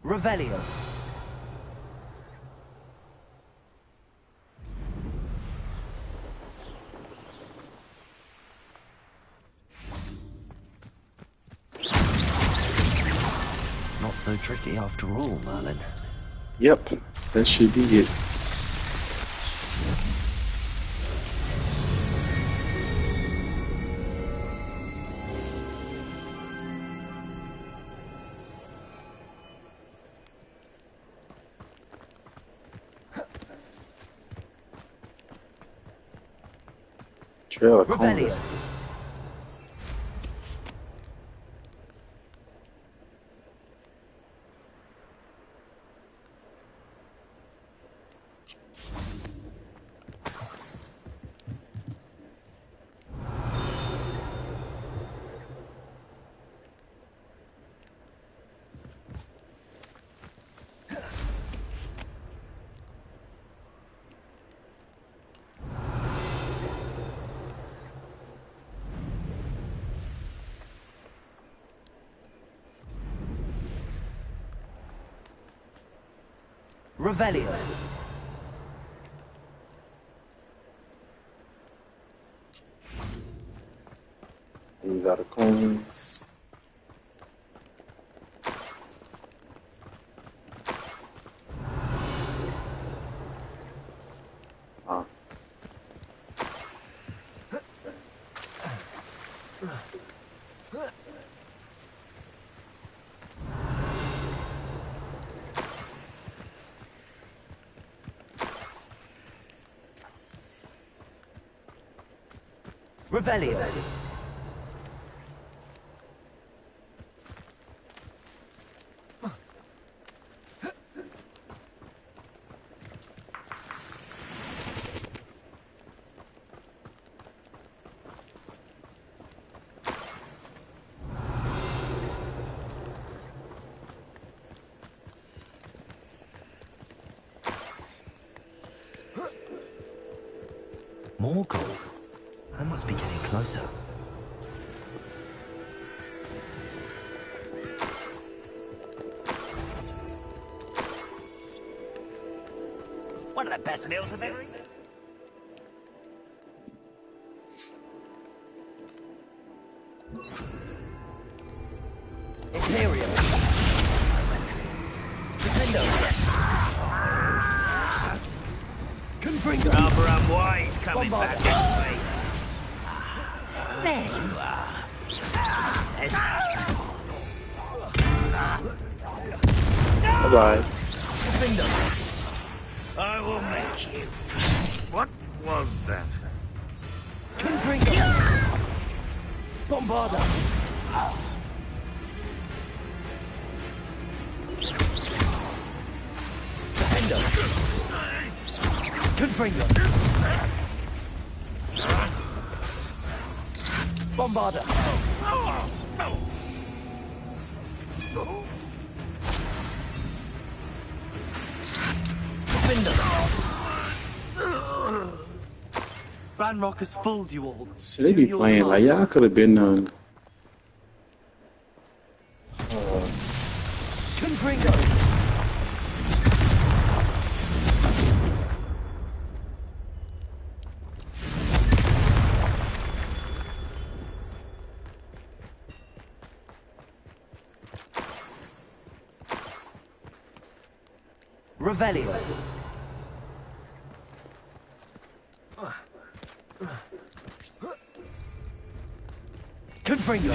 Revelio. Not so tricky after all, Merlin. Yep, that should be it. Trail of Congress. Revelio. These are the coins. Revelio. More gold. I must be getting closer. One of the best meals I've ever eaten. Imperium. Nintendo. Confringo. Rather unwise coming back anyway. There you are. Bye-bye. I will make you. What was that? Confringo. Bombarda. Defendo. Confringo. Bombarda. Ranrock has fooled you all. So they be playing like y'all could have been done. Confringo. Revelio. Confringo.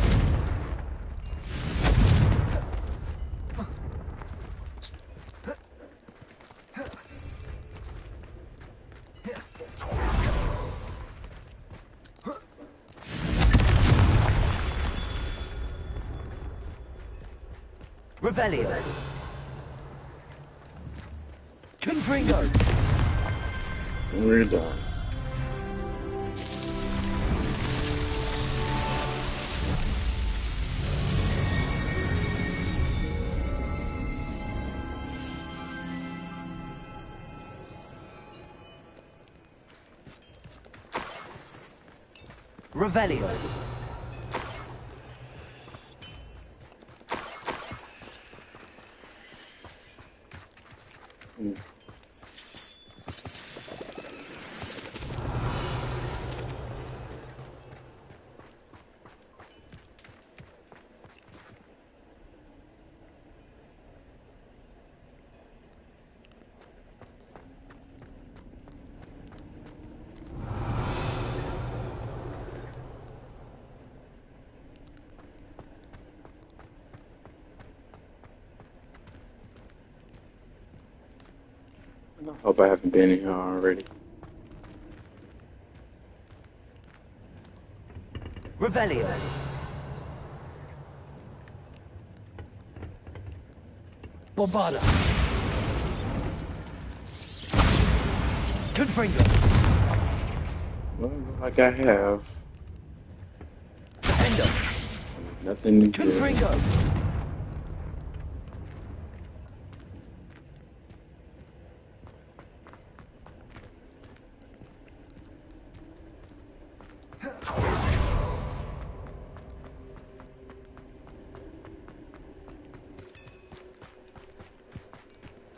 Revelio. Confringo. We're done. Revelio. I hope I haven't been in here already. Revelio. Bombarda. Confringo. Well, like I have. Nothing to do. Confringo.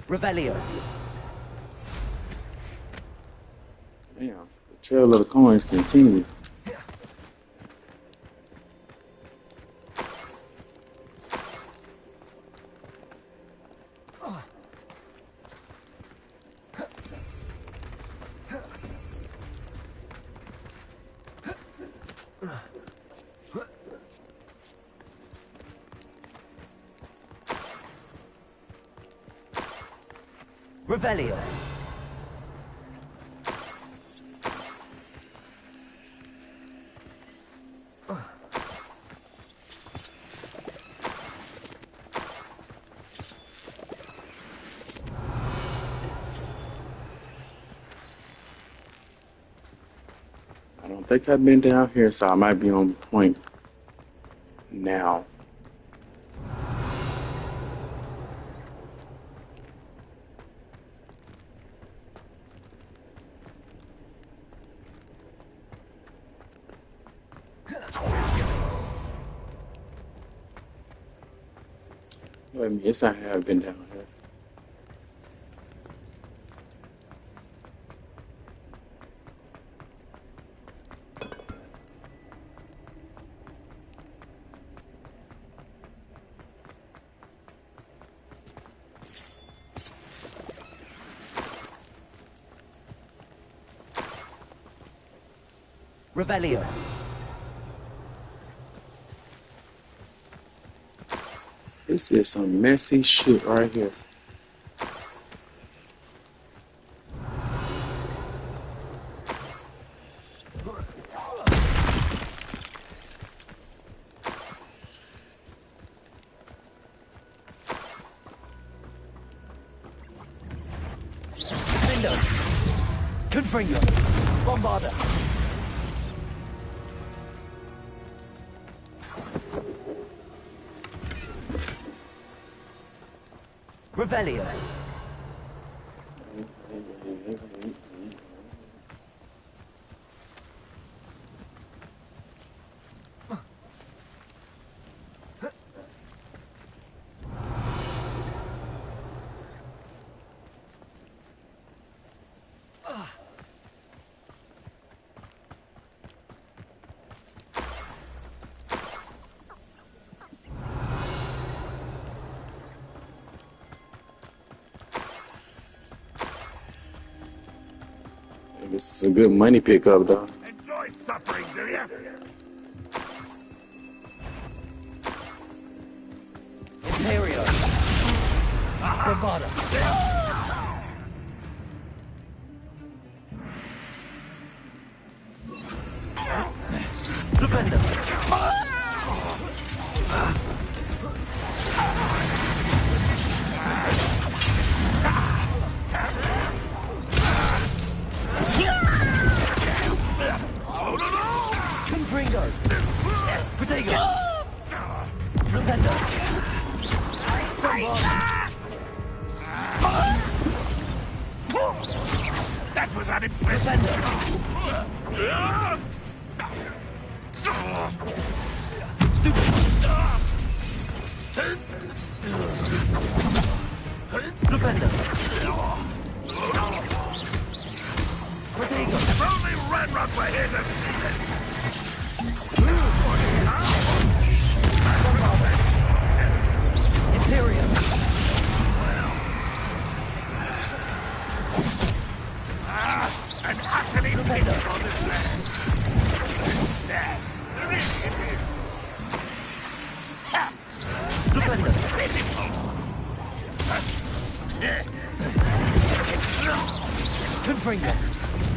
Revelio. Damn, the trail of the coins continue. Revelio. I don't think I've been down here, so I might be on point now. Wait a minute, yes, I have been down here. Revelio. This is some messy shit right here. Lindo. Confringo. Bombarda. Revelio. This is a good money pickup, though. Enjoy suffering, do you? Imperio. Bravado. Stupendo. Confringo. Protego. Stupendo. That was unimpressive. Stupendo. Protego. If only Renrod were here to see this. Imperium. An utterly pitiful on this land. Sad. Ridiculous. Stupendo. Pitiful. Confringo.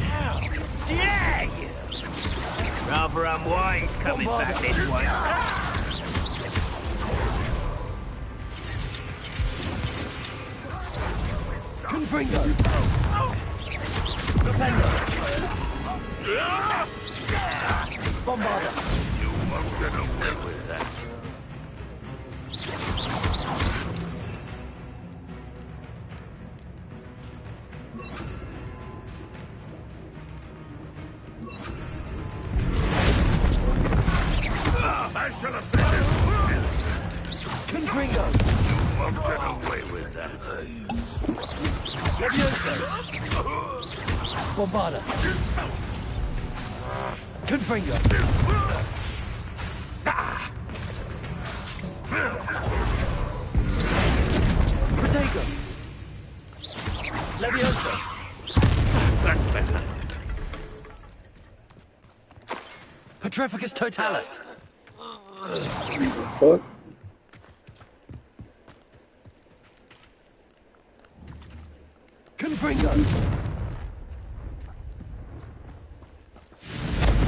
How dare you? Rather unwise coming back this way. Confringo. Stupendo. Bombarda. You won't get away with that. I shall have been Confringo. You won't get away with that. Levioso. Bombarda. Confringo. Protego. Leviosa. That's better. Petrificus totalis. Fuck. Confringo.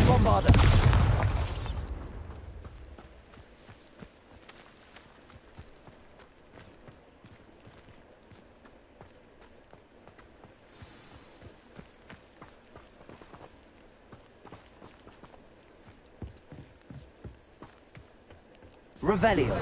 Bombarda. Revelio.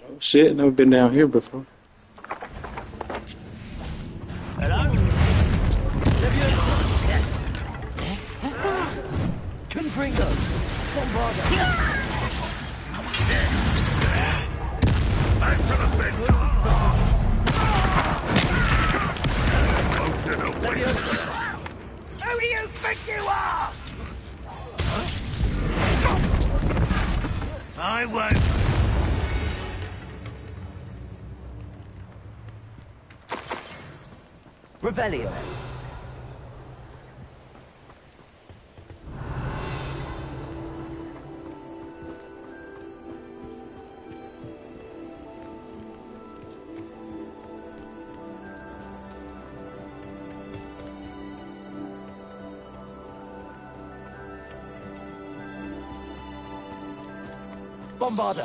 Oh shit, never been down here before. Hello? Confringo. Bombarda. I should have been Who do you think you are? I won't. Revelio. Bombarda.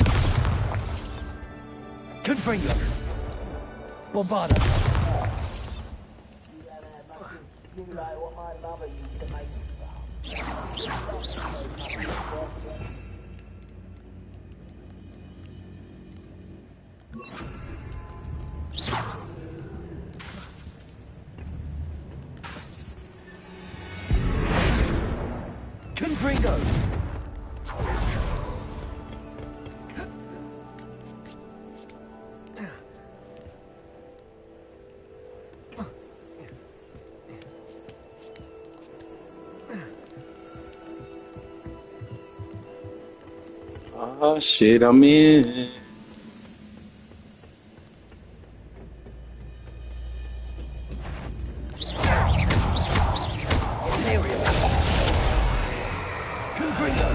Confringo. Bombarda. Confringo. Ah shit, I'm in. Confringo.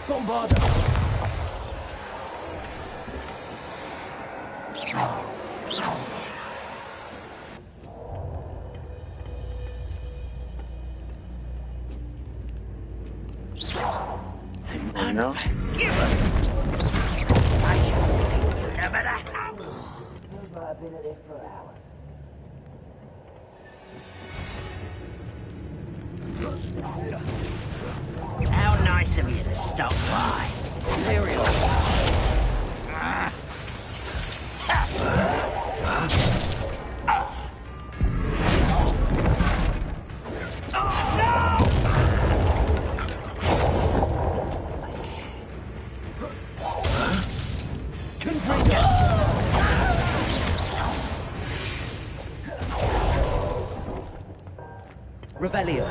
Bombarda. I know. Give it! I should think you no matter how. I've been at this for hours. How nice of you to stop by. Revelio.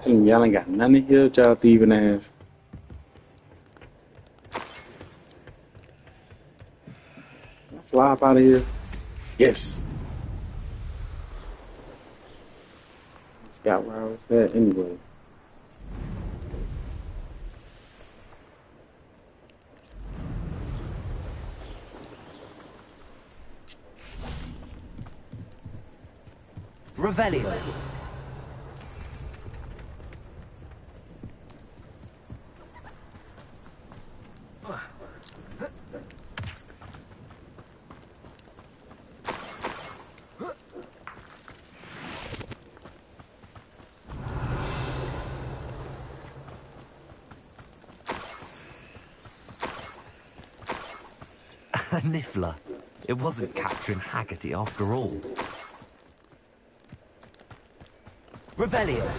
Damn, y'all ain't got none of here, y'all thieving ass. Can I fly up out of here? Yes. I forgot where I was at anyway. Revelio. A niffler. It wasn't capturing Haggerty after all. Revelio.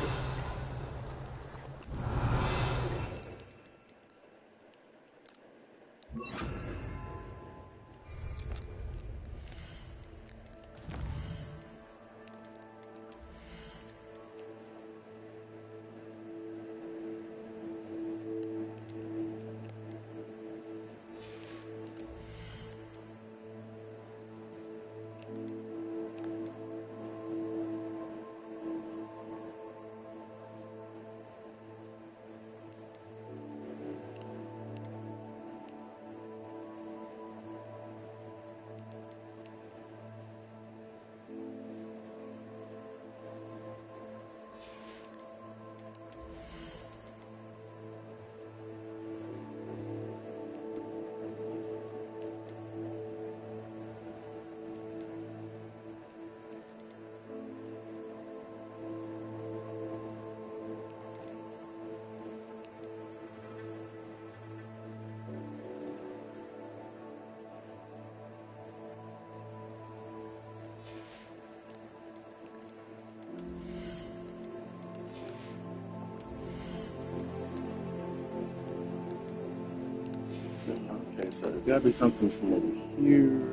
Okay, so there's gotta be something from over here.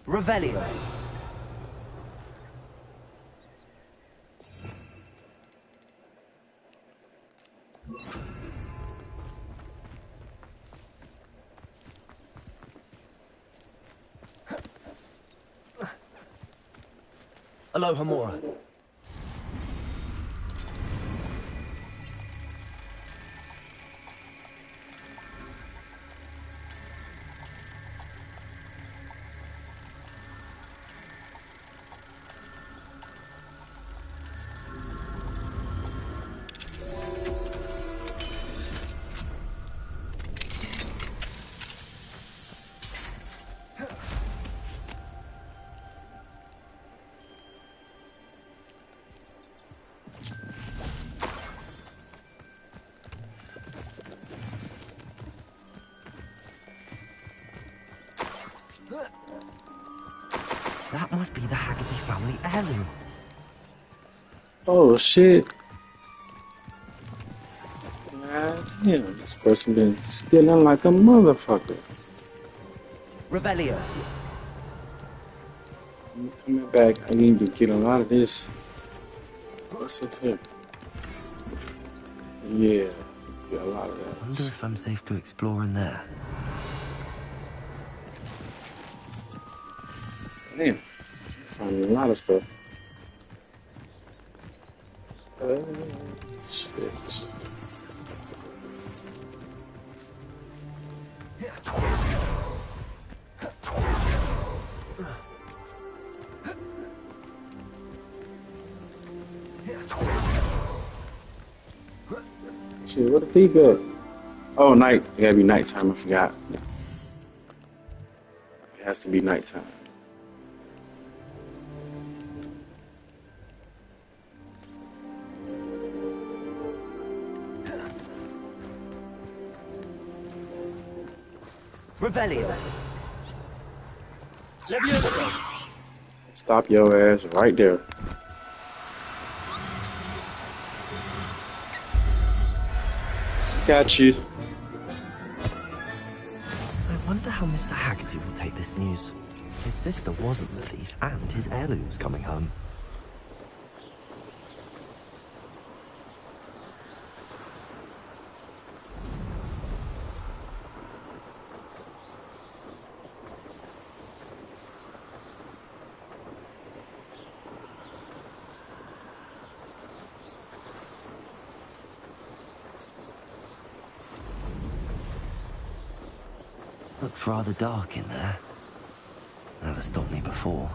Revelio. Aloha Mora. That must be the Haggerty family heirloom. Oh shit. God damn, this person been stealing like a motherfucker. Revelio. I'm coming back, I need to get a lot of this. What's in here? Yeah, get a lot of that. Wonder if I'm safe to explore in there. Damn, finding a lot of stuff. Shit. Shit, what the peak at? Oh, night. It gotta be nighttime, I forgot. It has to be nighttime. Revelio. Leviosa. Stop your ass right there. Got you. I wonder how Mr. Haggerty will take this news. His sister wasn't the thief, and his heirloom's coming home. Looked rather dark in there. Never stopped me before.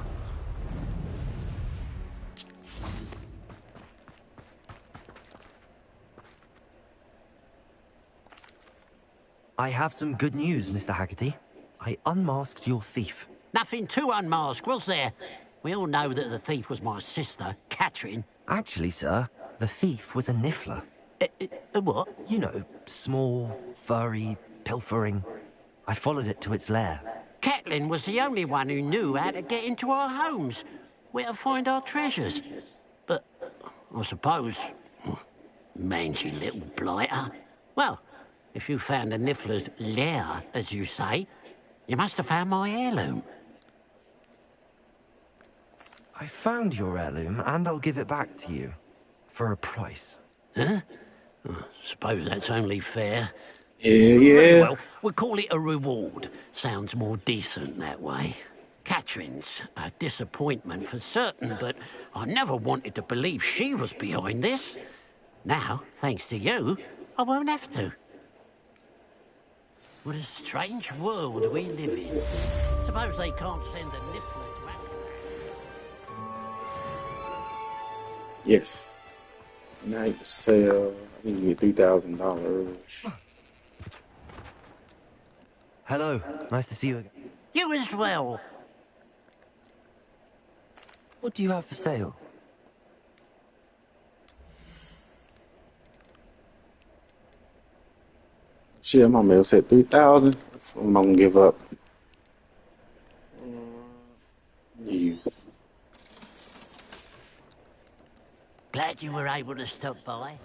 I have some good news, Mr. Haggerty. I unmasked your thief. Nothing to unmask, was there? We all know that the thief was my sister, Catherine. Actually, sir, the thief was a niffler. What? You know, small, furry, pilfering. I followed it to its lair. Catelyn was the only one who knew how to get into our homes, where to find our treasures. But I suppose, mangy little blighter. Well, if you found the niffler's lair, as you say, you must have found my heirloom. I found your heirloom, and I'll give it back to you. For a price. Huh? Suppose that's only fair. Yeah. Very well, we'll call it a reward. Sounds more decent that way. Catherine's a disappointment for certain, but I never wanted to believe she was behind this. Now, thanks to you, I won't have to. What a strange world we live in. Suppose they can't send a niffler to Africa. Yes. Night sale. I can get $3,000. Hello. Nice to see you again. You as well. What do you have for sale? Shit, my mail said 3,000. That's what I'm gonna give up. You. Glad you were able to stop by.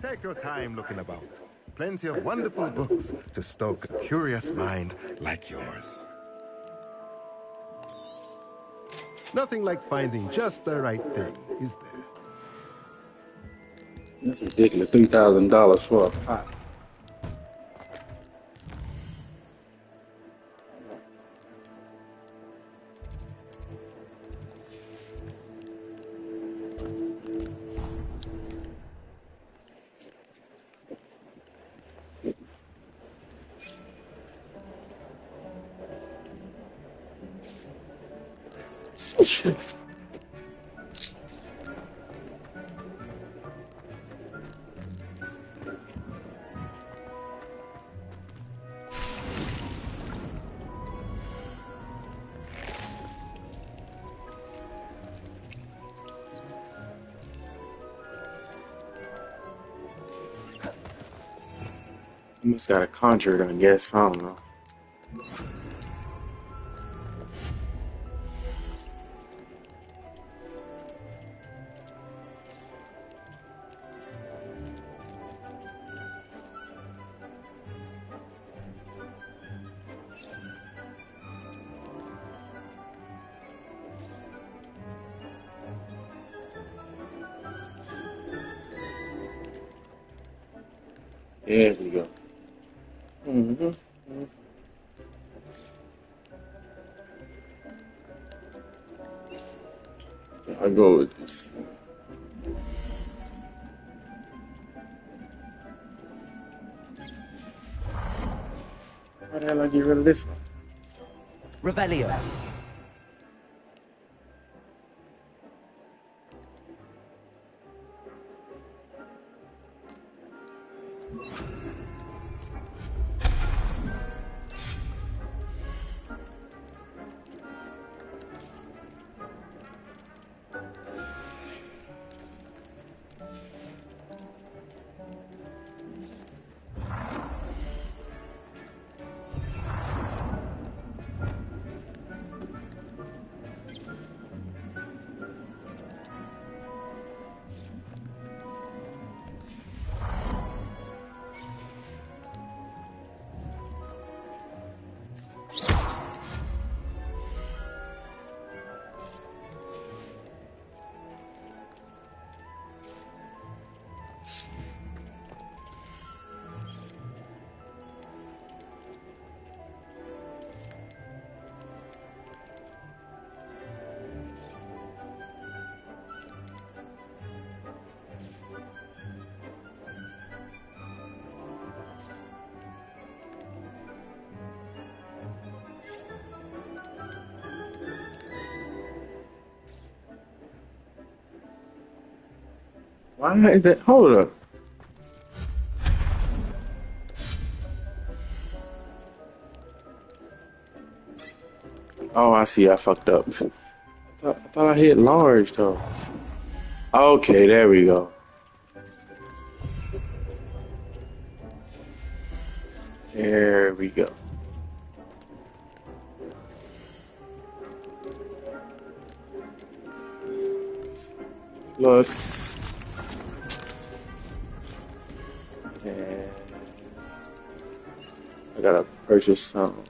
Take your time looking about. Plenty of wonderful books to stoke a curious mind like yours. Nothing like finding just the right thing, is there? That's ridiculous. $3,000 for a pot. You must got a contract, I guess. I don't know. There we go. So I go with this. How the hell I get rid of this one? Revelio. Why is that? Hold up. Oh, I see. I fucked up. I thought I hit large though. Okay, there we go. There we go. Looks. And I gotta purchase something.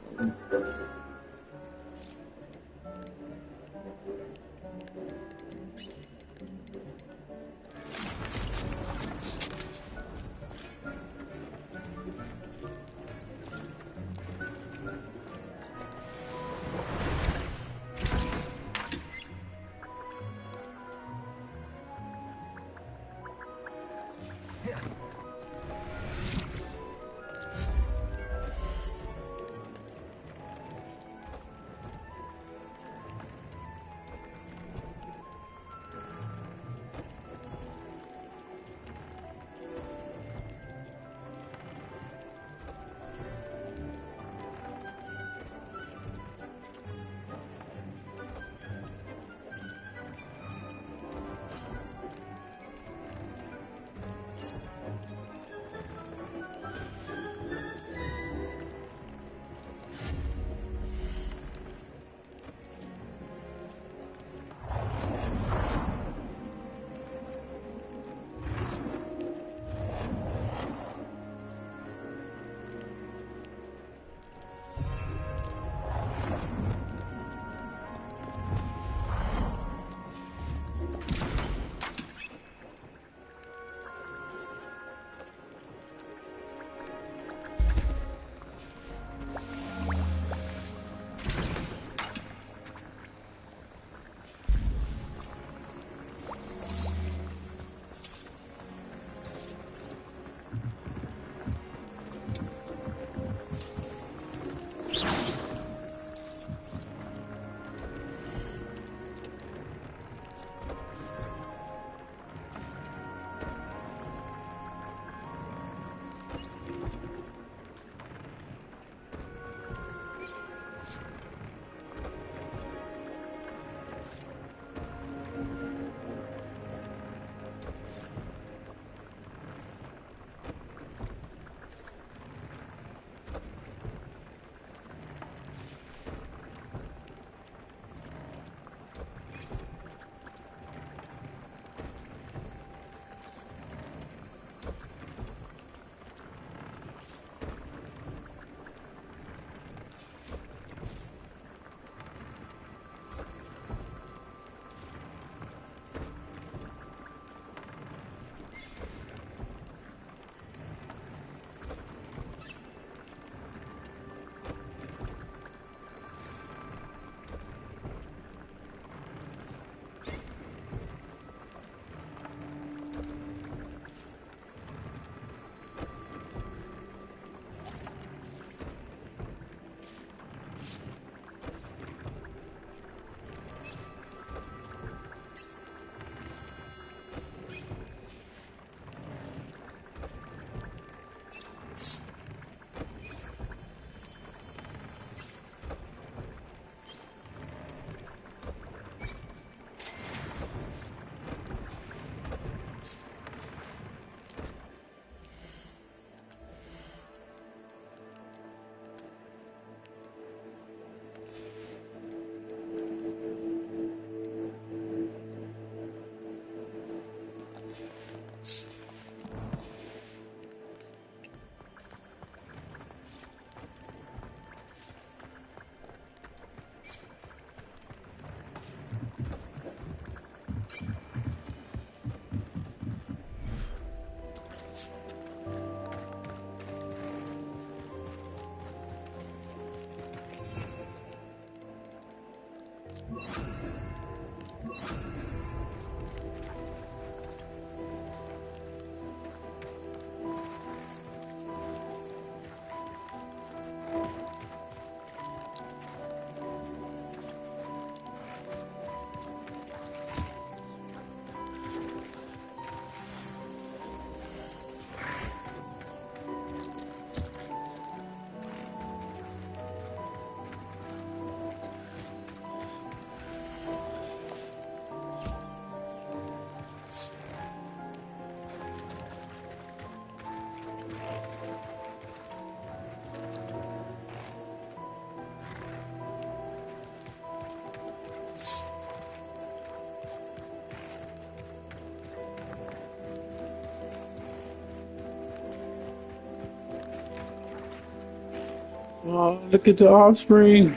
Oh, look at the offspring.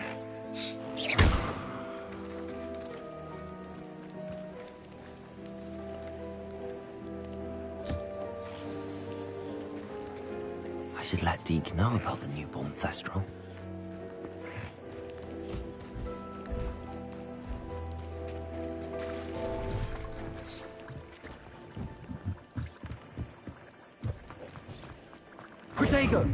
I should let Deke know about the newborn Thestral. Protego!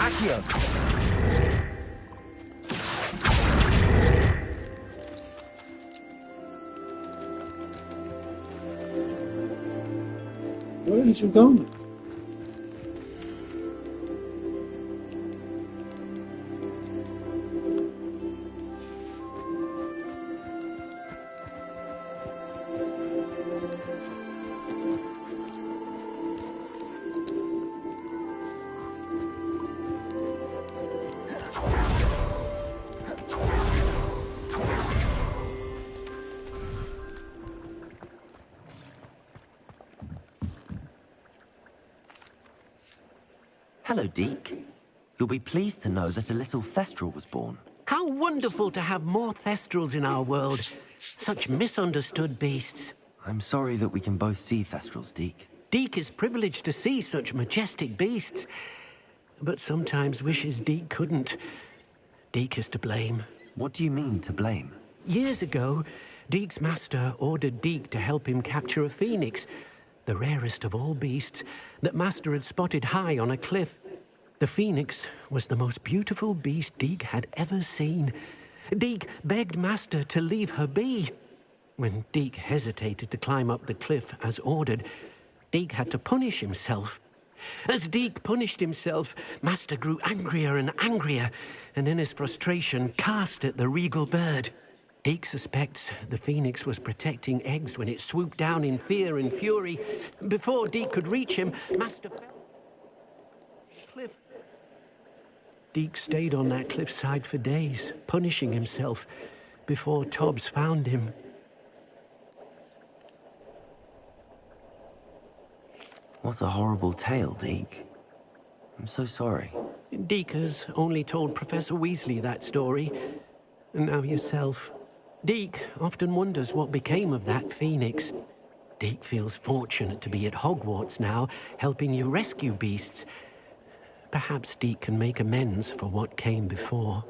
Accio! Where is you going? Hello, Deke. You'll be pleased to know that a little Thestral was born. How wonderful to have more Thestrals in our world. Such misunderstood beasts. I'm sorry that we can both see Thestrals, Deke. Deke is privileged to see such majestic beasts, but sometimes wishes Deke couldn't. Deke is to blame. What do you mean, to blame? Years ago, Deke's master ordered Deke to help him capture a phoenix. the rarest of all beasts that Master had spotted high on a cliff. The phoenix was the most beautiful beast Deek had ever seen. Deek begged Master to leave her be. When Deek hesitated to climb up the cliff as ordered, Deek had to punish himself. As Deek punished himself, Master grew angrier and angrier, and in his frustration cast at the regal bird. Deek suspects the phoenix was protecting eggs when it swooped down in fear and fury. Before Deek could reach him, Master fell off the cliff. Deek stayed on that cliffside for days, punishing himself, before Tobbs found him. What a horrible tale, Deek. I'm so sorry. Deek has only told Professor Weasley that story, and now yourself. Deek often wonders what became of that phoenix. Deek feels fortunate to be at Hogwarts now, helping you rescue beasts. Perhaps Deek can make amends for what came before.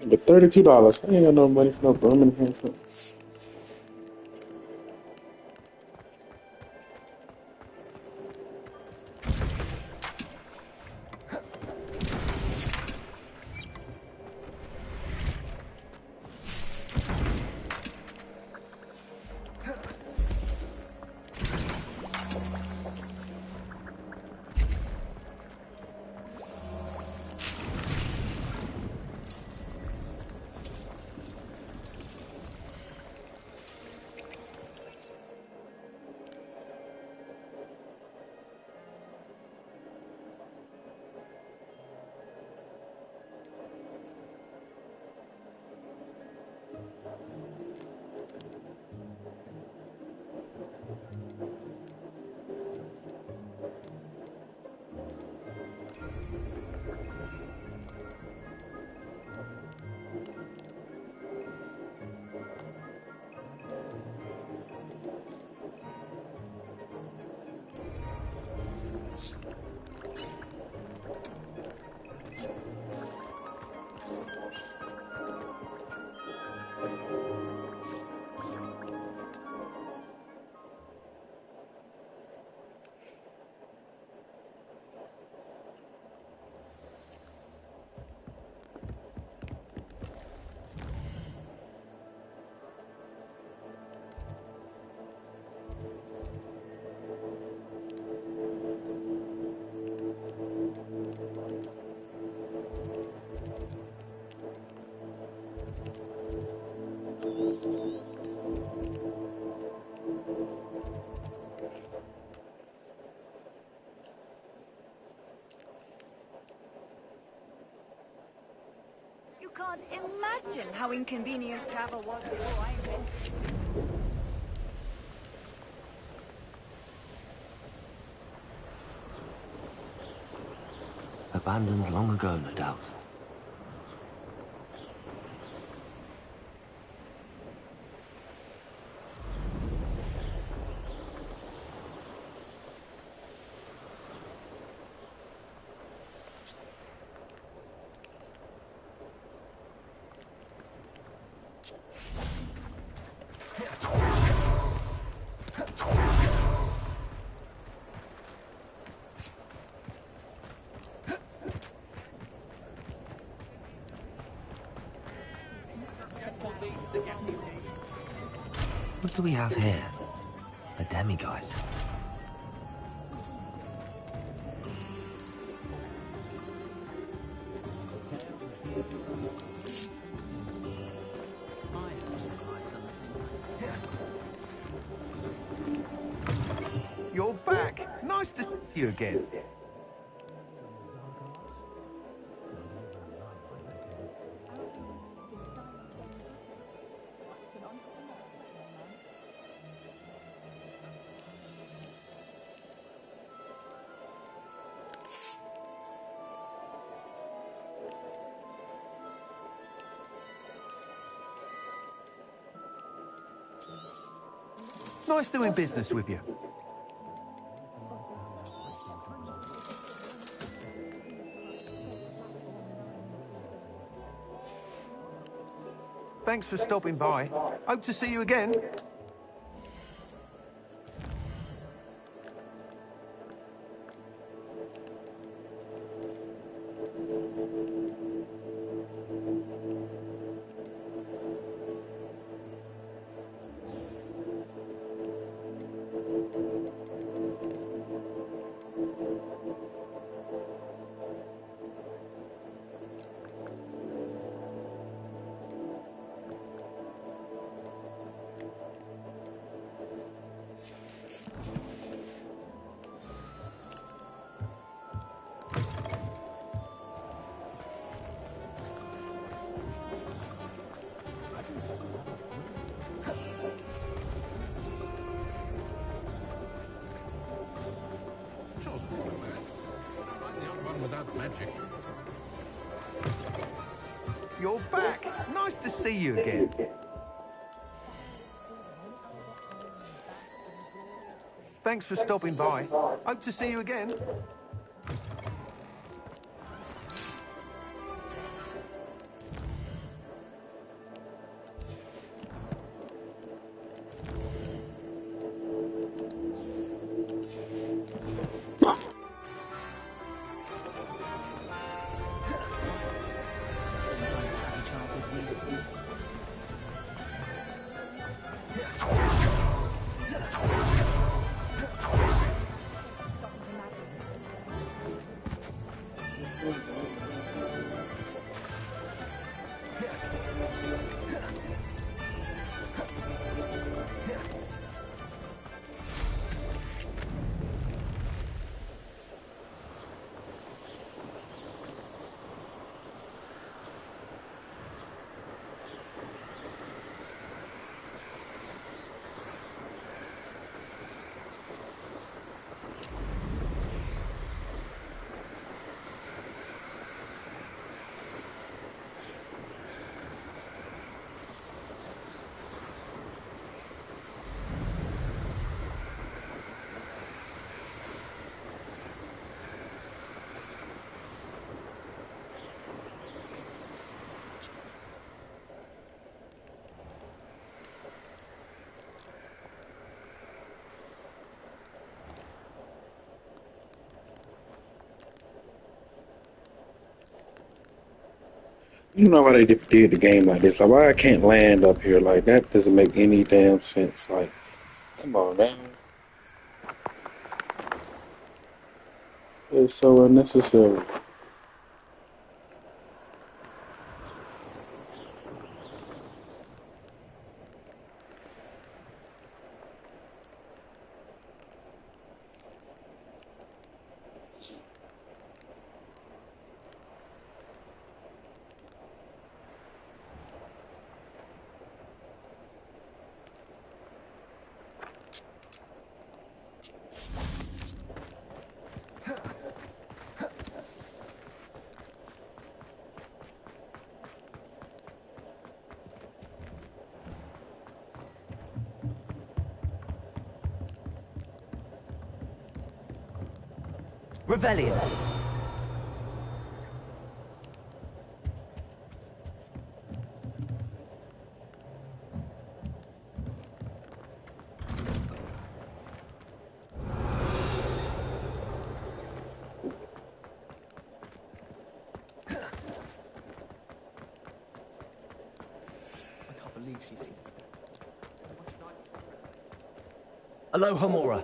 But $32. I ain't got no money for no broom and handsome. can't imagine how inconvenient travel was before I invented it. Abandoned long ago, no doubt. What do we have here? A demiguise. You're back. Nice to see you again. Nice doing business with you. Thanks for stopping by. Hope to see you again. Without magic. You're back. Nice to see you again. Thanks for stopping by. Hope to see you again. You know why they did the game like this? Like, why I can't land up here? Like, that doesn't make any damn sense. Like, come on, man. It's so unnecessary. Revelio. Aloha Mora.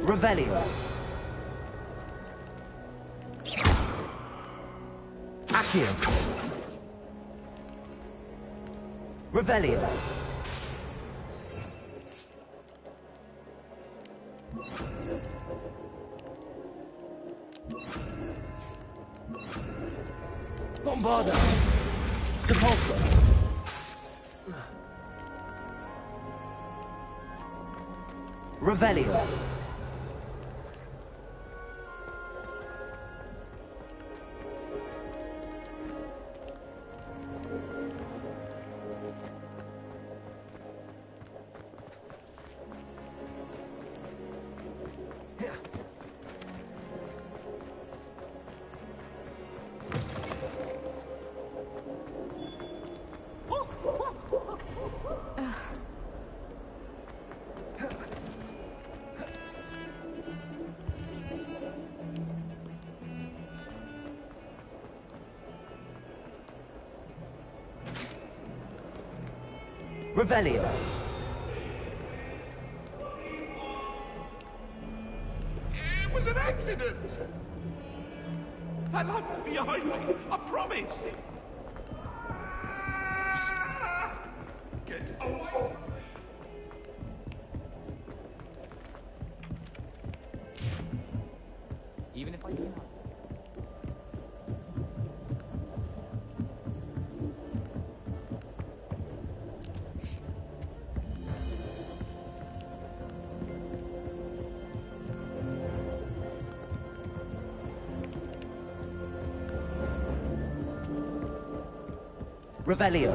Revelio. Accio. Revelio. Bombarda. Depulsor. Revelio. Revelio. It was an accident. That lamp behind me, I promise. Get away. Even if I can. Revelio.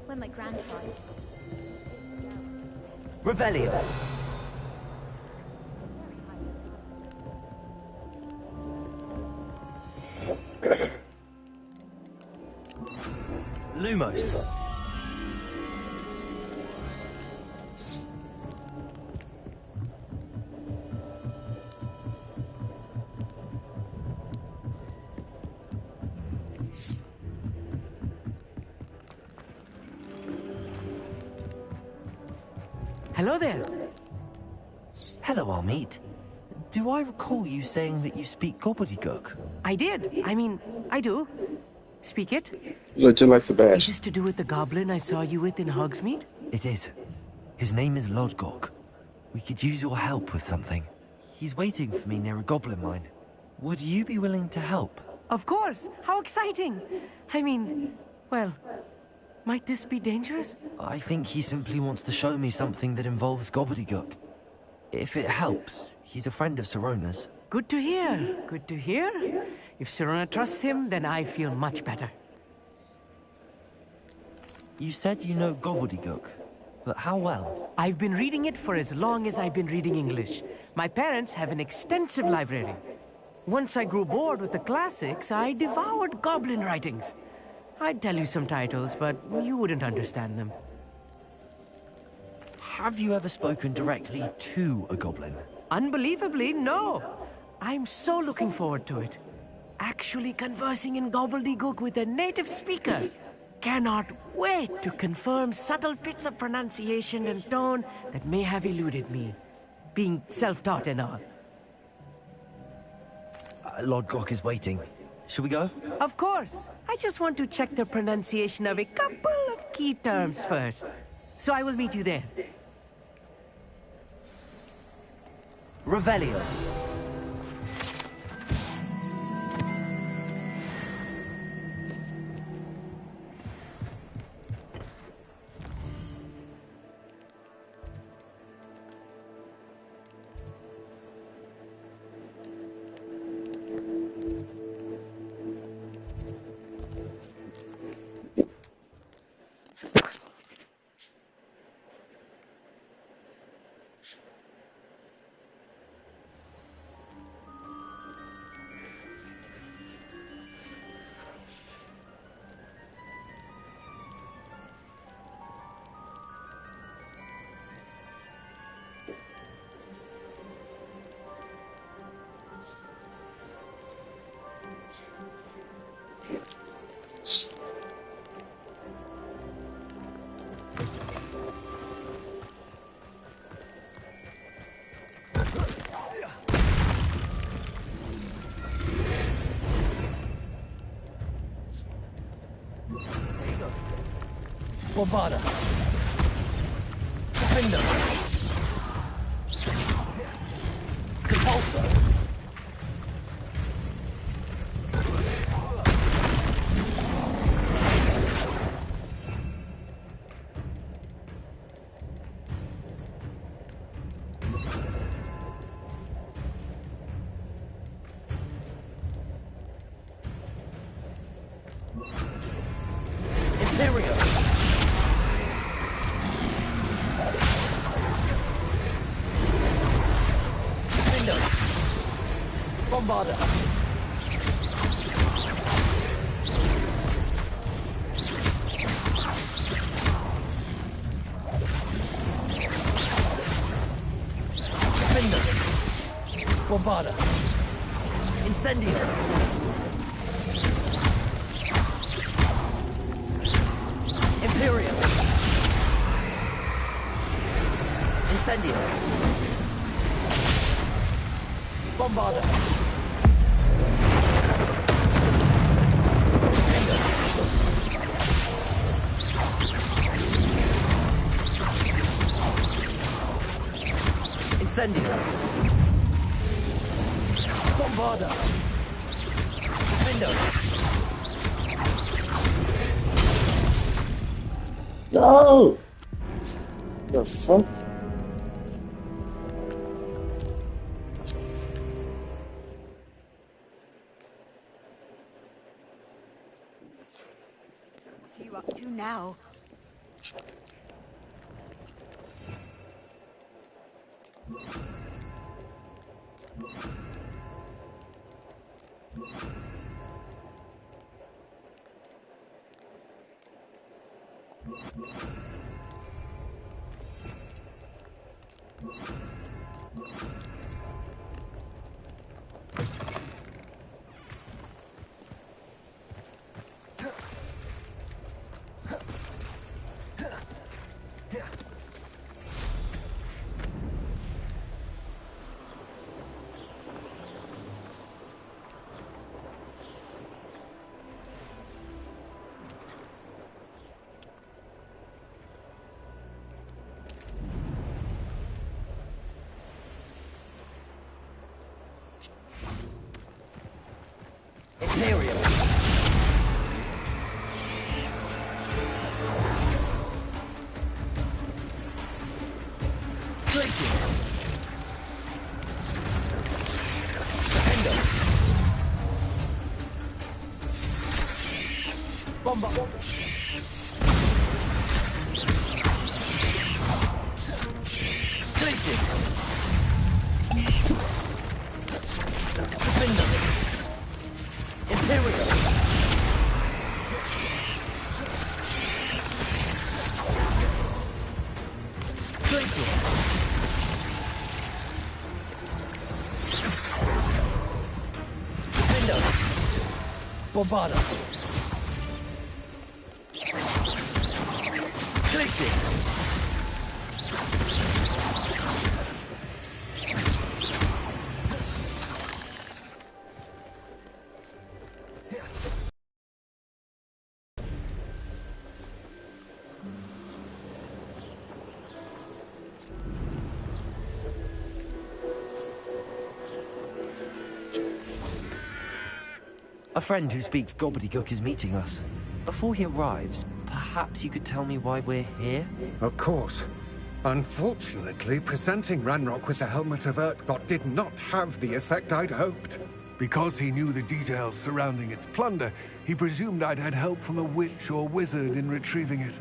When my grandfather... Revelio. Lumos. Hello there. Hello, Armeet. Do I recall you saying that you speak gobbledygook? I did. I mean, I do. Speak it. You look just like Is Sebastian. this to do with the goblin I saw you with in Hogsmeade? It is. His name is Lodgok. We could use your help with something. He's waiting for me near a goblin mine. Would you be willing to help? Of course. How exciting. I mean, well, might this be dangerous? I think he simply wants to show me something that involves gobbledygook. If it helps, he's a friend of Sirona's. Good to hear. Good to hear. If Sirona trusts him, then I feel much better. You said you know gobbledygook, but how well? I've been reading it for as long as I've been reading English. My parents have an extensive library. Once I grew bored with the classics, I devoured goblin writings. I'd tell you some titles, but you wouldn't understand them. Have you ever spoken directly to a goblin? Unbelievably, no. I'm so looking forward to it. Actually conversing in gobbledygook with a native speaker. Cannot wait to confirm subtle bits of pronunciation and tone that may have eluded me, being self-taught and all. Lord Glock is waiting. Shall we go? Of course. I just want to check the pronunciation of a couple of key terms first. So I will meet you there. Revelio. Bombarda. Defender. Compulsor. Imperio. Bombarda. Defender. Bombarda. Incendio. Imperial. Incendio. Bombarda. Incendio. Bombarda. Window. No! The fuck? What are you up to now? Imperial. Glacier. Defender. Bomba! Glacier! Defender! Imperial! Glacier! Defender! Bombarda! Glacier! A friend who speaks gobbledygook is meeting us. Before he arrives, perhaps you could tell me why we're here? Of course. Unfortunately, presenting Ranrock with the Helmet of Urtkot did not have the effect I'd hoped. Because he knew the details surrounding its plunder, he presumed I'd had help from a witch or wizard in retrieving it.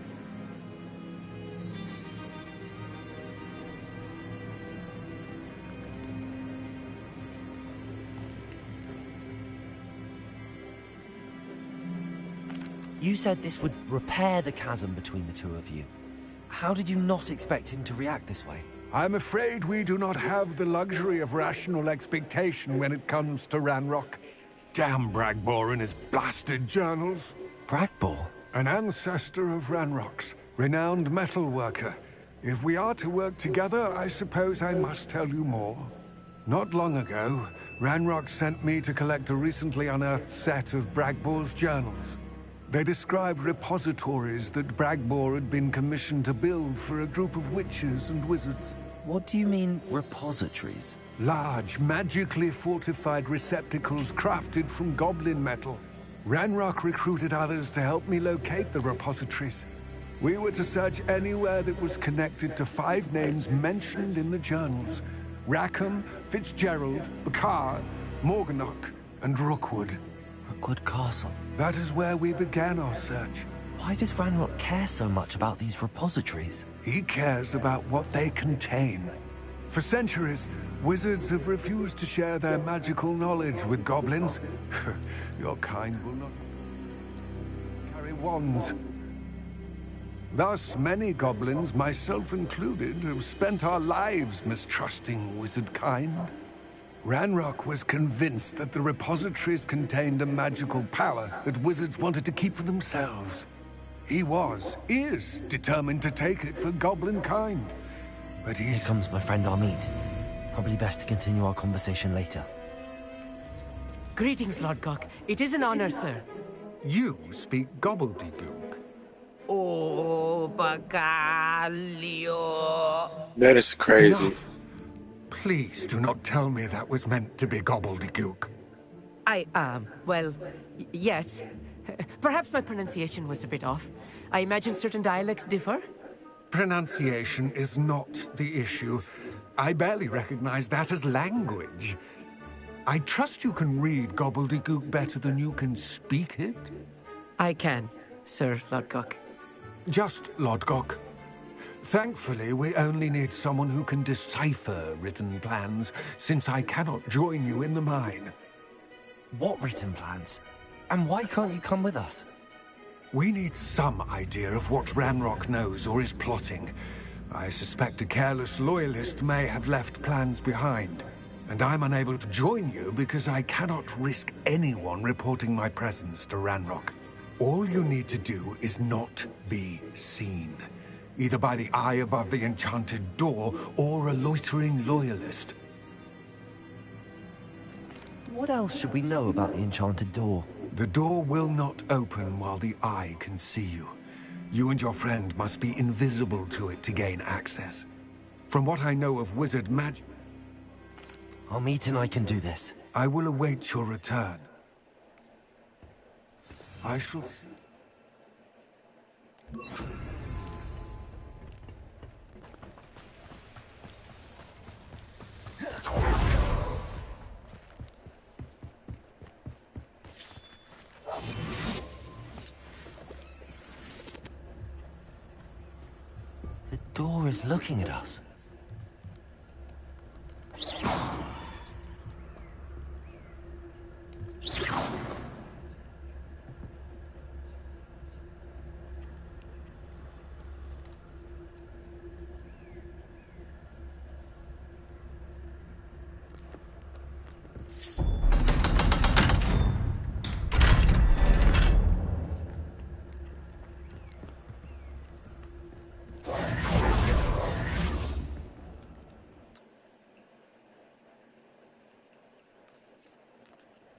You said this would repair the chasm between the two of you. How did you not expect him to react this way? I'm afraid we do not have the luxury of rational expectation when it comes to Ranrock. Damn Bragbor and his blasted journals. Bragbor? An ancestor of Ranrock's, renowned metal worker. If we are to work together, I suppose I must tell you more. Not long ago, Ranrock sent me to collect a recently unearthed set of Bragbor's journals. They described repositories that Bragbor had been commissioned to build for a group of witches and wizards. What do you mean, repositories? Large, magically fortified receptacles crafted from goblin metal. Ranrock recruited others to help me locate the repositories. We were to search anywhere that was connected to 5 names mentioned in the journals. Rackham, Fitzgerald, Bakar, Morganach, and Rookwood. Rookwood Castle? That is where we began our search. Why does Ranrock care so much about these repositories? He cares about what they contain. For centuries, wizards have refused to share their magical knowledge with goblins. Your kind will not carry wands. Thus, many goblins, myself included, have spent our lives mistrusting wizard kind. Ranrock was convinced that the repositories contained a magical power that wizards wanted to keep for themselves. He is determined to take it for goblin kind. But Here comes my friend Amit. Probably best to continue our conversation later. Greetings, Lord Cock. It is an honor, sir. You speak gobbledygook. Oh, Bacalio. That is crazy. Enough. Please do not tell me that was meant to be gobbledygook. Well, yes. Perhaps my pronunciation was a bit off. I imagine certain dialects differ. Pronunciation is not the issue. I barely recognize that as language. I trust you can read gobbledygook better than you can speak it? I can, Sir Lodgok. Just Lodgok. Thankfully, we only need someone who can decipher written plans, since I cannot join you in the mine. What written plans? And why can't you come with us? We need some idea of what Ranrock knows or is plotting. I suspect a careless loyalist may have left plans behind. And I'm unable to join you because I cannot risk anyone reporting my presence to Ranrock. All you need to do is not be seen. Either by the eye above the enchanted door, or a loitering loyalist. What else should we know about the enchanted door? The door will not open while the eye can see you. You and your friend must be invisible to it to gain access. From what I know of wizard magic... Amit and I can do this. I will await your return. I shall see... door is looking at us.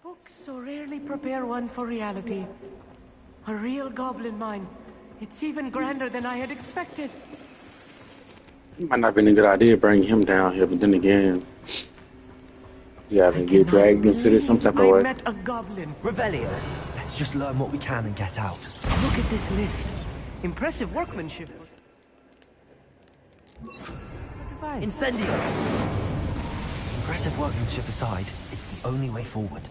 Books so rarely prepare one for reality. A real goblin mine. It's even grander than I had expected. It might not have been a good idea bringing him down here, but then again, you have to get dragged into this some type of I way. met a goblin. Revelio. Let's just learn what we can and get out. Look at this lift. Impressive workmanship. Incendio! Impressive workmanship aside, it's the only way forward.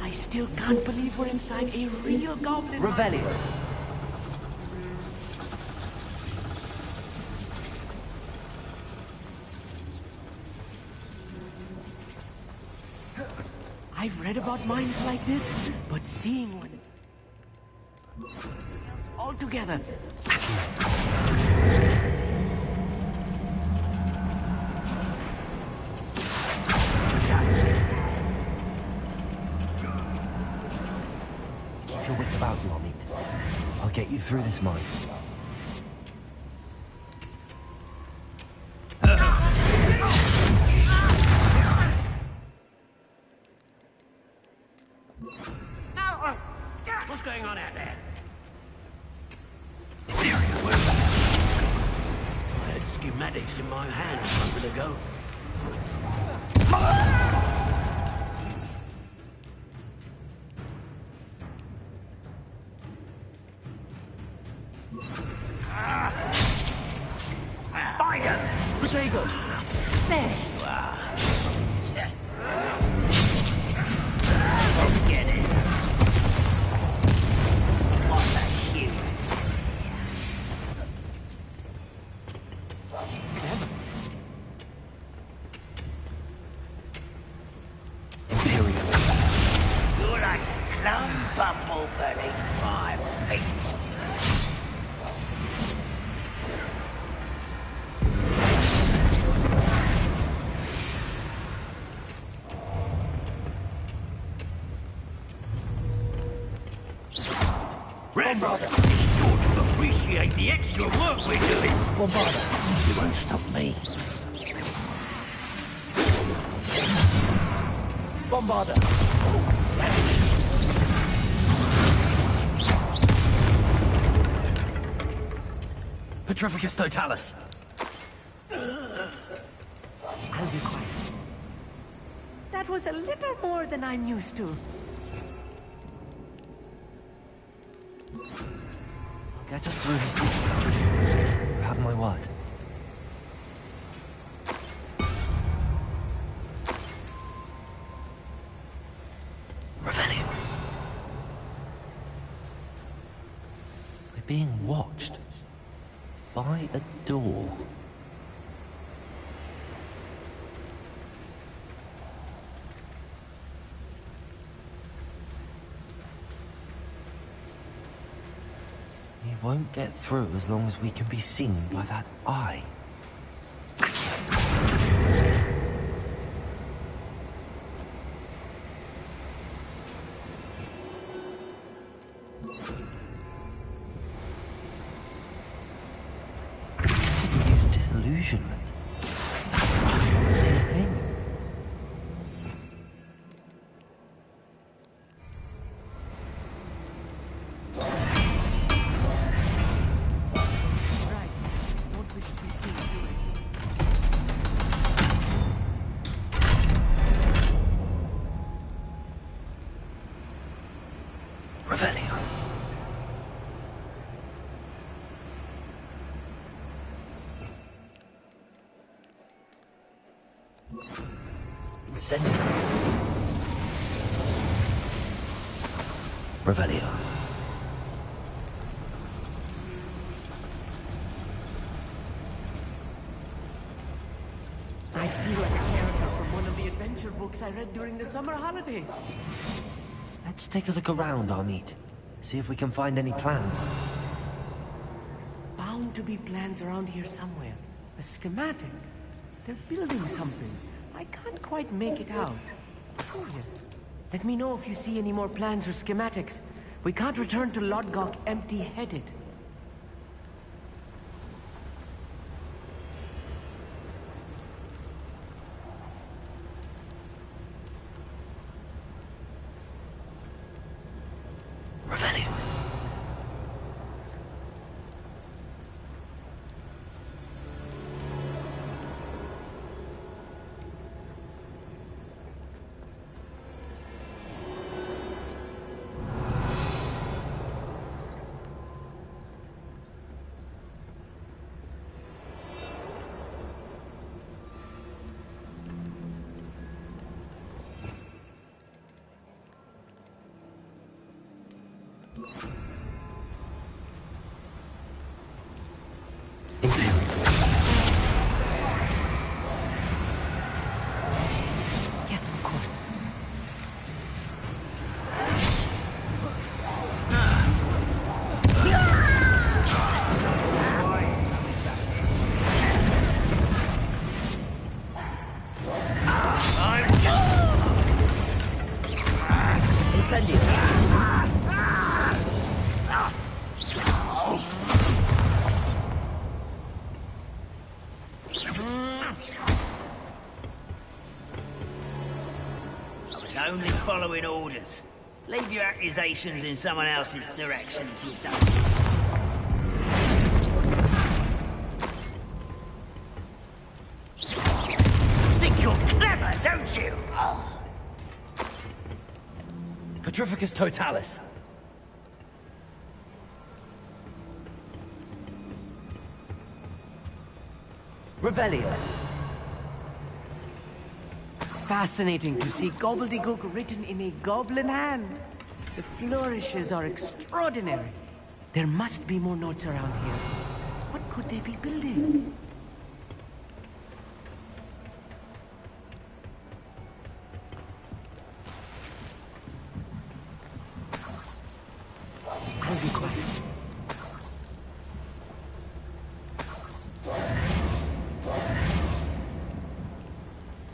I still can't believe we're inside a real goblin. Revelio. I've read about mines like this, but seeing one else altogether. Keep your wits about you, Amit. I'll get you through this mine. What's going on out there? I had schematics in my hand a moment ago. Find him! Rodrigo! There you are! Let's get this. What a shoot! You're like a plum bumble beneath my feet. Bombarda, be sure to appreciate the extra work we're doing. Bombarda, you won't stop me. Bombarda! Petrificus totalis! I'll be quiet. That was a little more than I'm used to. Get us through his secret. You have my word. Revelio. We're being watched. By a door. He won't get through as long as we can be seen by that eye. Use disillusionment. I don't see a thing. Incendies. Revelio. I feel like a character from one of the adventure books I read during the summer holidays. Let's take a look around, Amit. See if we can find any plans. Bound to be plans around here somewhere. A schematic. They're building something. I can't quite make it out. Curious. Let me know if you see any more plans or schematics. We can't return to Lodgok empty-headed. Revelio. Yes, of course. Incendio. I was only following orders. Leave your accusations in someone else's direction if you don't. Think you're clever, don't you? Petrificus Totalis. Revelio. Fascinating to see gobbledygook written in a goblin hand. The flourishes are extraordinary. There must be more notes around here. What could they be building? I'll be quiet.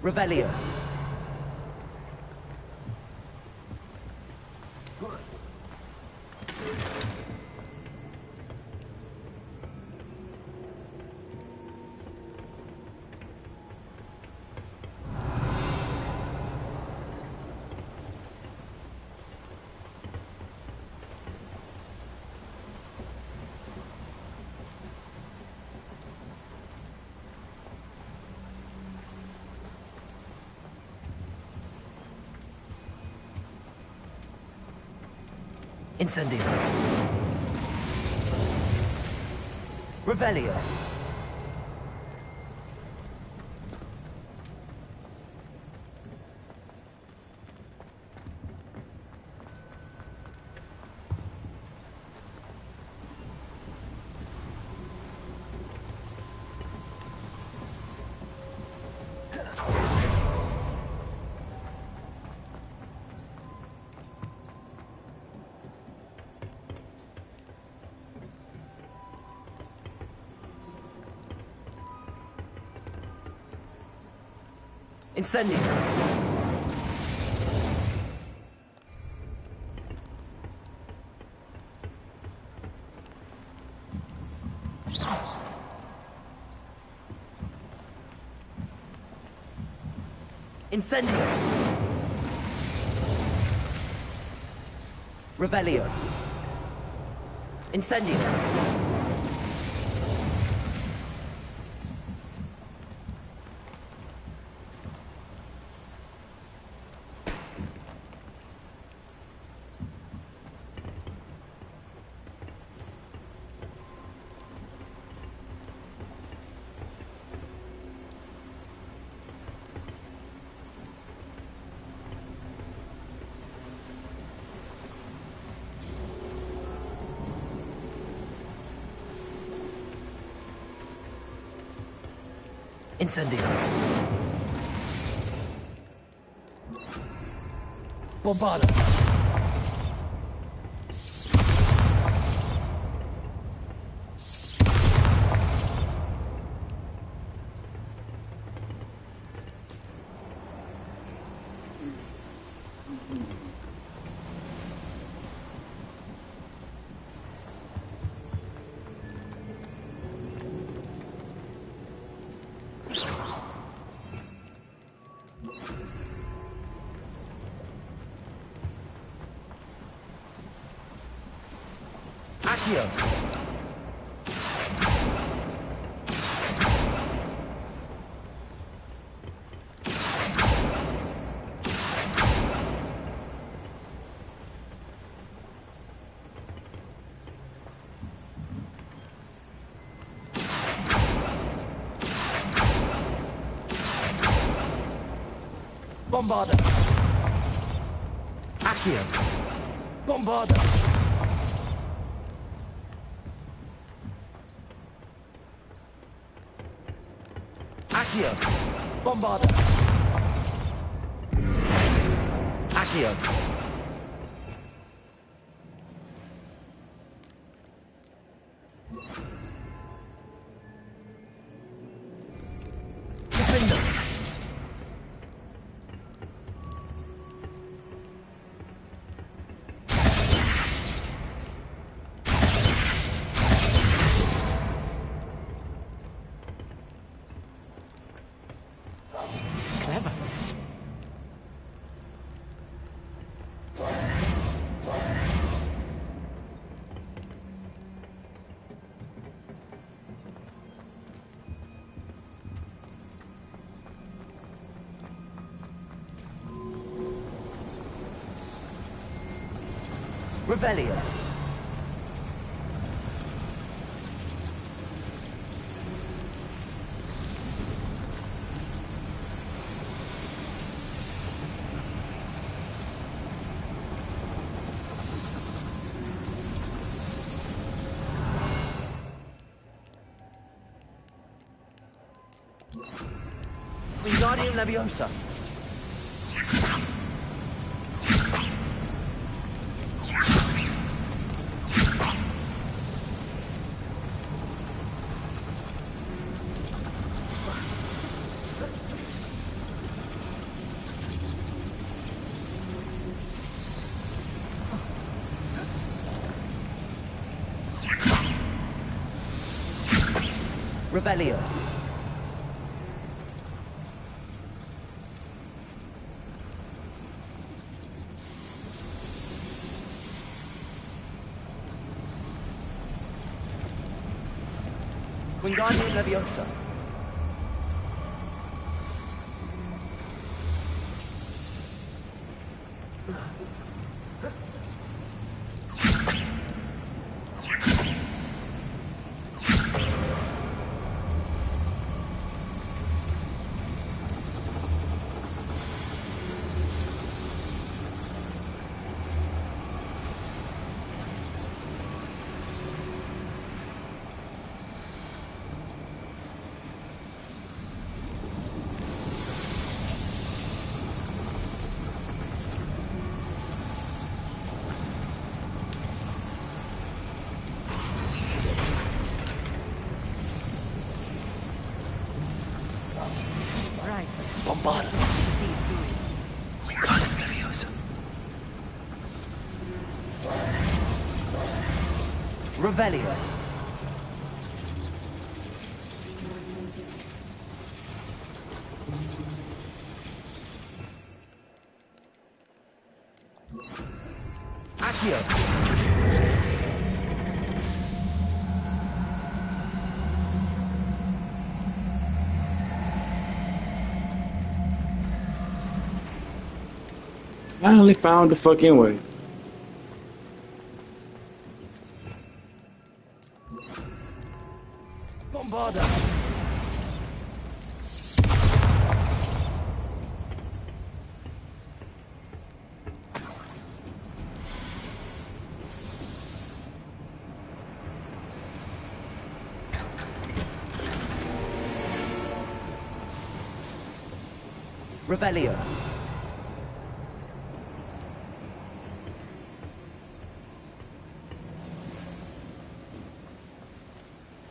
Revelio. Incendio. Revelio. Incendio. Incendio. Revelio. Incendio. Incendio. Bombarda. Accio. Bombarda. Accio. Bombarda. Accio. Bombarda. Accio. Defender. Clever. Revelio. Wingardium Leviosa. Revelio. Wingardium Leviosa. Right. Bombarda. See it through it. Wingardium Leviosa. Revelio. Accio. Finally found the fucking way. Bombarda. Revelio.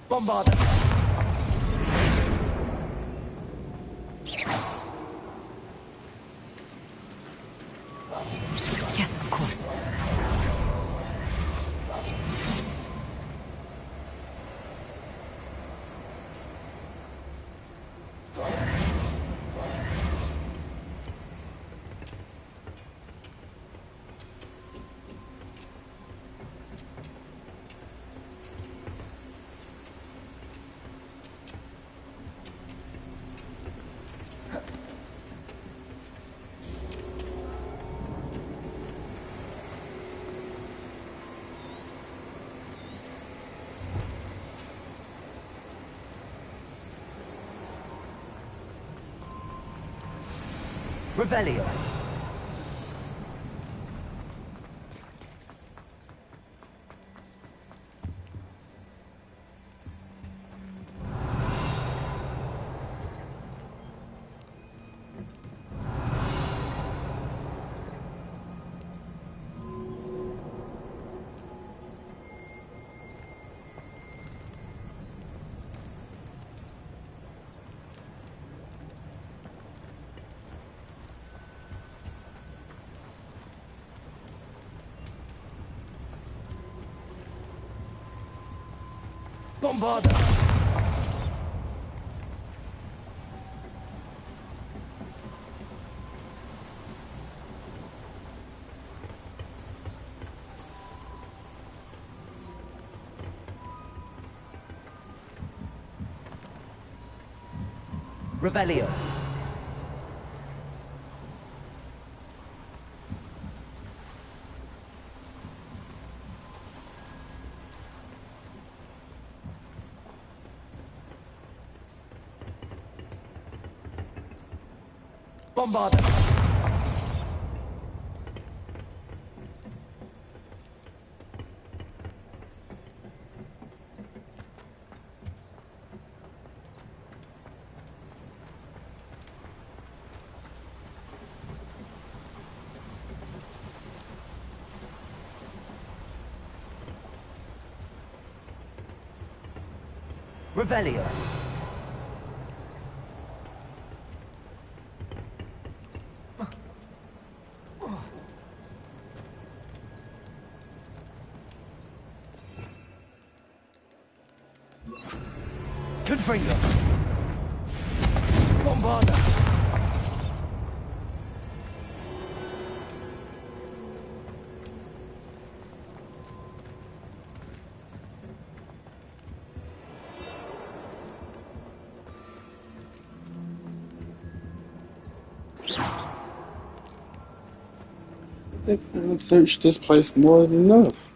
Bombarda. Yes, of course. Revelio. Bombarda. Revelio. Bombarda. Revelio. Confringo. Bombarda. I think I searched this place more than enough.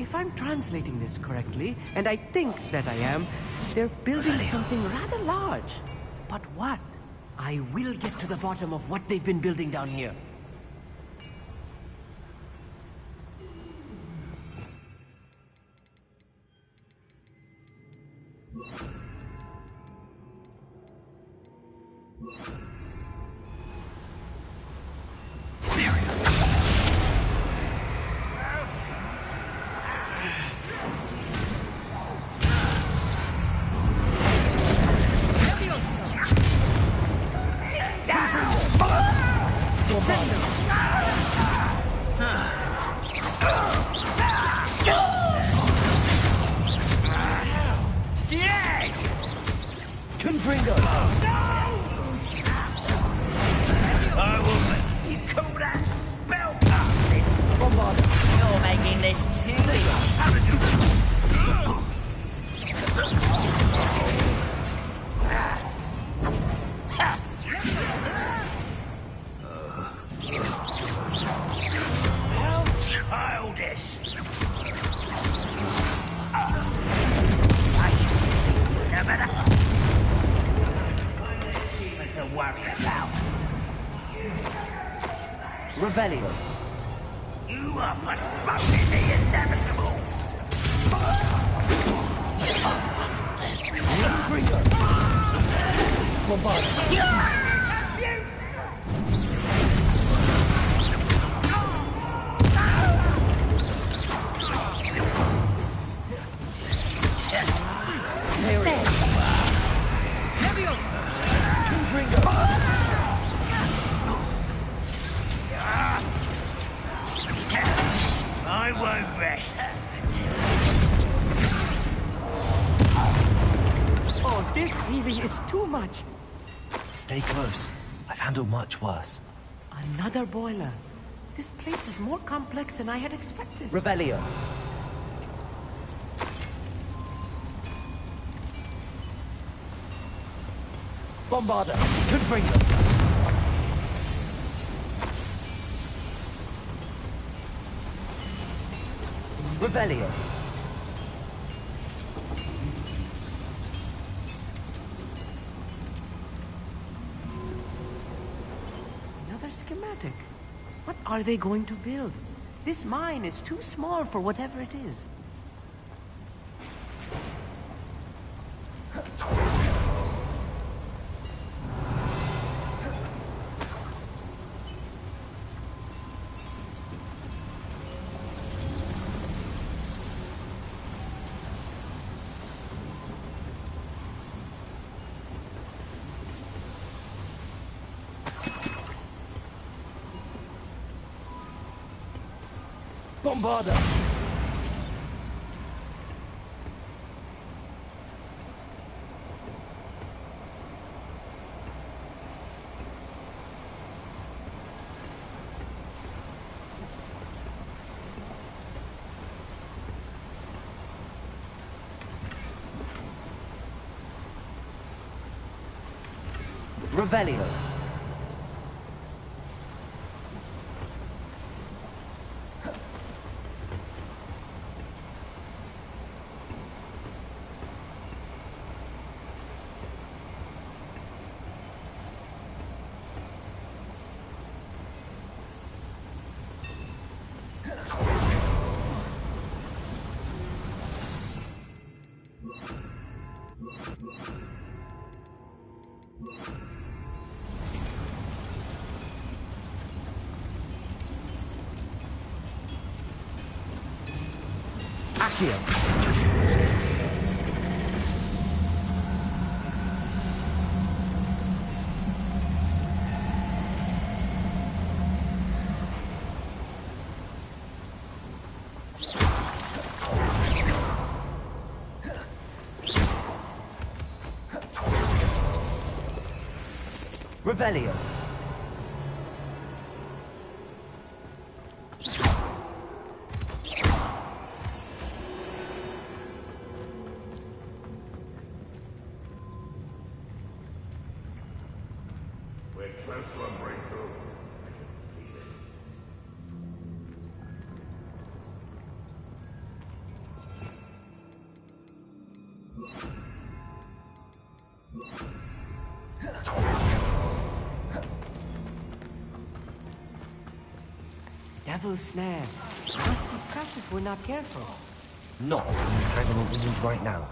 If I'm translating this correctly, and I think that I am, they're building something rather large. But what? I will get to the bottom of what they've been building down here. Revelio. You are postponing the inevitable. Trigger. I won't rest. Oh, this really is too much. Stay close. I've handled much worse. Another boiler. This place is more complex than I had expected. Revelio. Bombarder. Confringo. Revelio. Another schematic. What are they going to build? This mine is too small for whatever it is. Bombarder. Revelio. Accio. Revelio. We're close to a breakthrough. I can feel it. Devil's snare. Nasty stuff if we're not careful. Not the entanglement we need right now.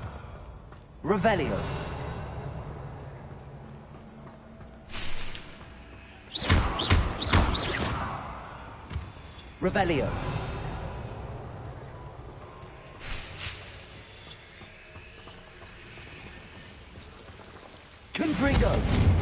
Revelio. Revelio. Confringo.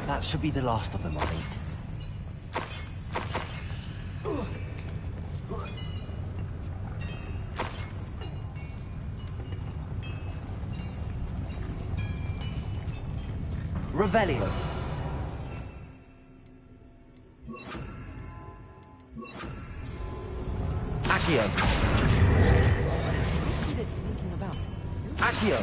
That should be the last of them, I think. Revelio. Accio. Accio.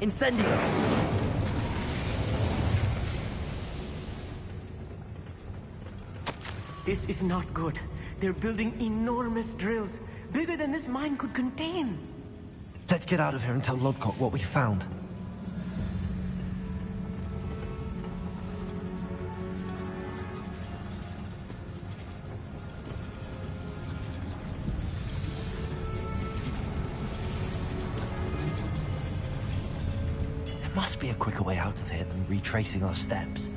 Incendio! This is not good. They're building enormous drills, bigger than this mine could contain. Let's get out of here and tell Lodcock what we found. There must be a quicker way out of here than retracing our steps.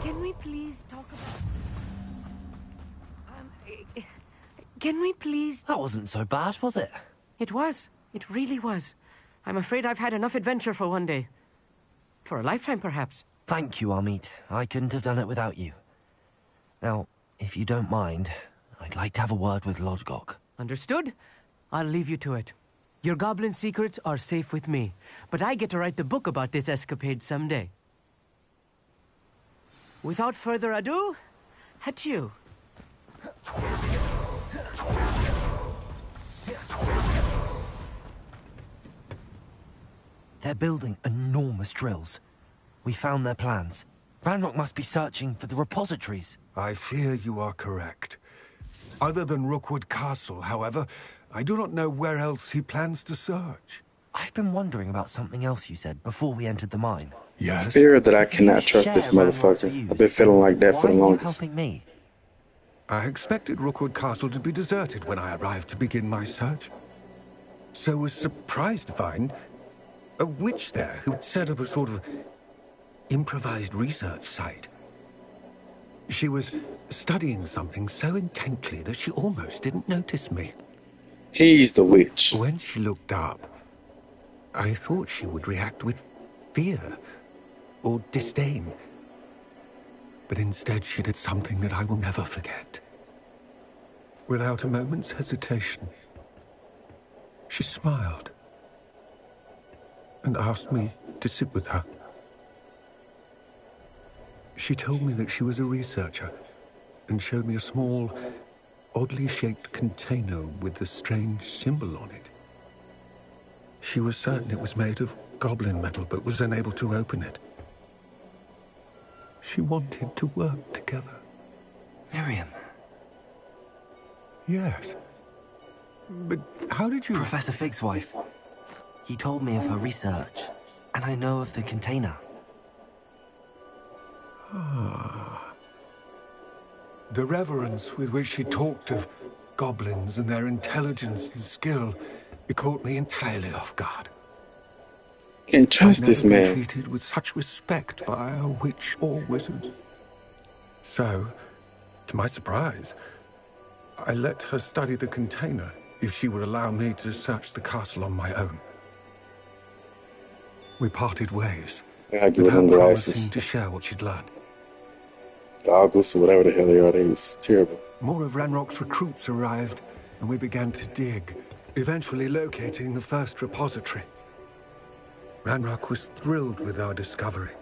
Can we please talk about... Can we please... That wasn't so bad, was it? It was. It really was. I'm afraid I've had enough adventure for one day. For a lifetime, perhaps. Thank you, Amit. I couldn't have done it without you. Now, if you don't mind, I'd like to have a word with Lodgok. Understood? I'll leave you to it. Your goblin secrets are safe with me, but I get to write the book about this escapade someday. Without further ado, adieu. They're building enormous drills. We found their plans. Ranrock must be searching for the repositories. I fear you are correct. Other than Rookwood Castle, however, I do not know where else he plans to search. I've been wondering about something else you said before we entered the mine. Yes? Fear that I cannot trust this motherfucker. I've been feeling like that for the longest. Why are you helping me? I expected Rookwood Castle to be deserted when I arrived to begin my search. So was surprised to find a witch there who'd set up a sort of improvised research site. She was studying something so intently that she almost didn't notice me. He's the witch. When she looked up, I thought she would react with fear or disdain. But instead she did something that I will never forget. Without a moment's hesitation, she smiled and asked me to sit with her. She told me that she was a researcher and showed me a small, oddly shaped container with a strange symbol on it. She was certain it was made of goblin metal, but was unable to open it. She wanted to work together. Miriam. Yes. But how did you... Professor Fig's wife. He told me of her research, and I know of the container. Ah. The reverence with which she talked of goblins and their intelligence and skill, it caught me entirely off guard. Can't trust this man. I've never been treated with such respect by a witch or wizard. So, to my surprise, I let her study the container if she would allow me to search the castle on my own. We parted ways, with with her them glasses. promising to share what she'd learned. Goggles or whatever the hell they are, it's terrible. More of Ranrock's recruits arrived, and we began to dig, eventually locating the first repository. Ranrock was thrilled with our discovery,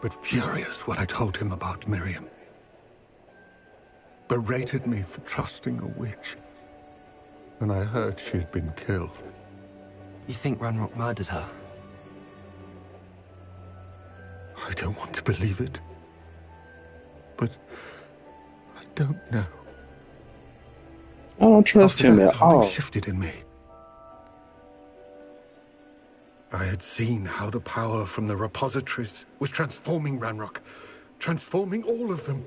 but furious when I told him about Miriam. berated me for trusting a witch. And I heard she'd been killed. You think Ranrock murdered her? I don't want to believe it. But I don't know. I don't trust After him that, at all. something shifted in me. I had seen how the power from the repositories was transforming Ranrock, transforming all of them.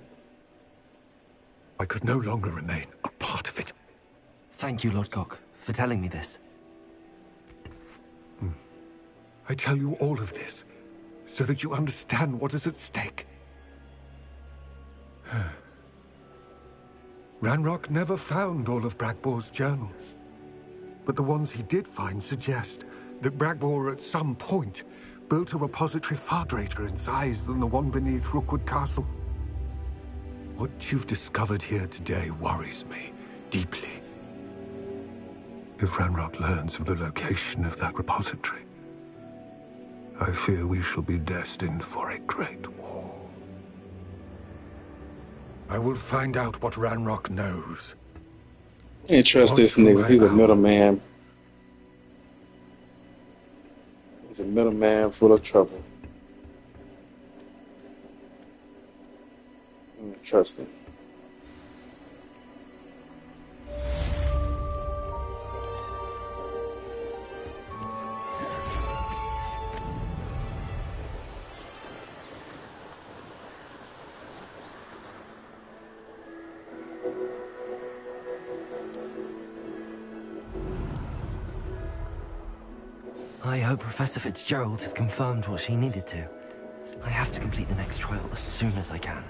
I could no longer remain a part of it. Thank you, Lord Cock, for telling me this. I tell you all of this so that you understand what is at stake. Ranrock never found all of Bragbor's journals, but the ones he did find suggest that Bragbor at some point built a repository far greater in size than the one beneath Rookwood Castle. What you've discovered here today worries me deeply. If Ranrock learns of the location of that repository, I fear we shall be destined for a great war. I will find out what Ranrock knows. Can't trust this nigga. He's a middleman. He's a middleman full of trouble. I don't trust him. I hope Professor Fitzgerald has confirmed what she needed to. I have to complete the next trial as soon as I can.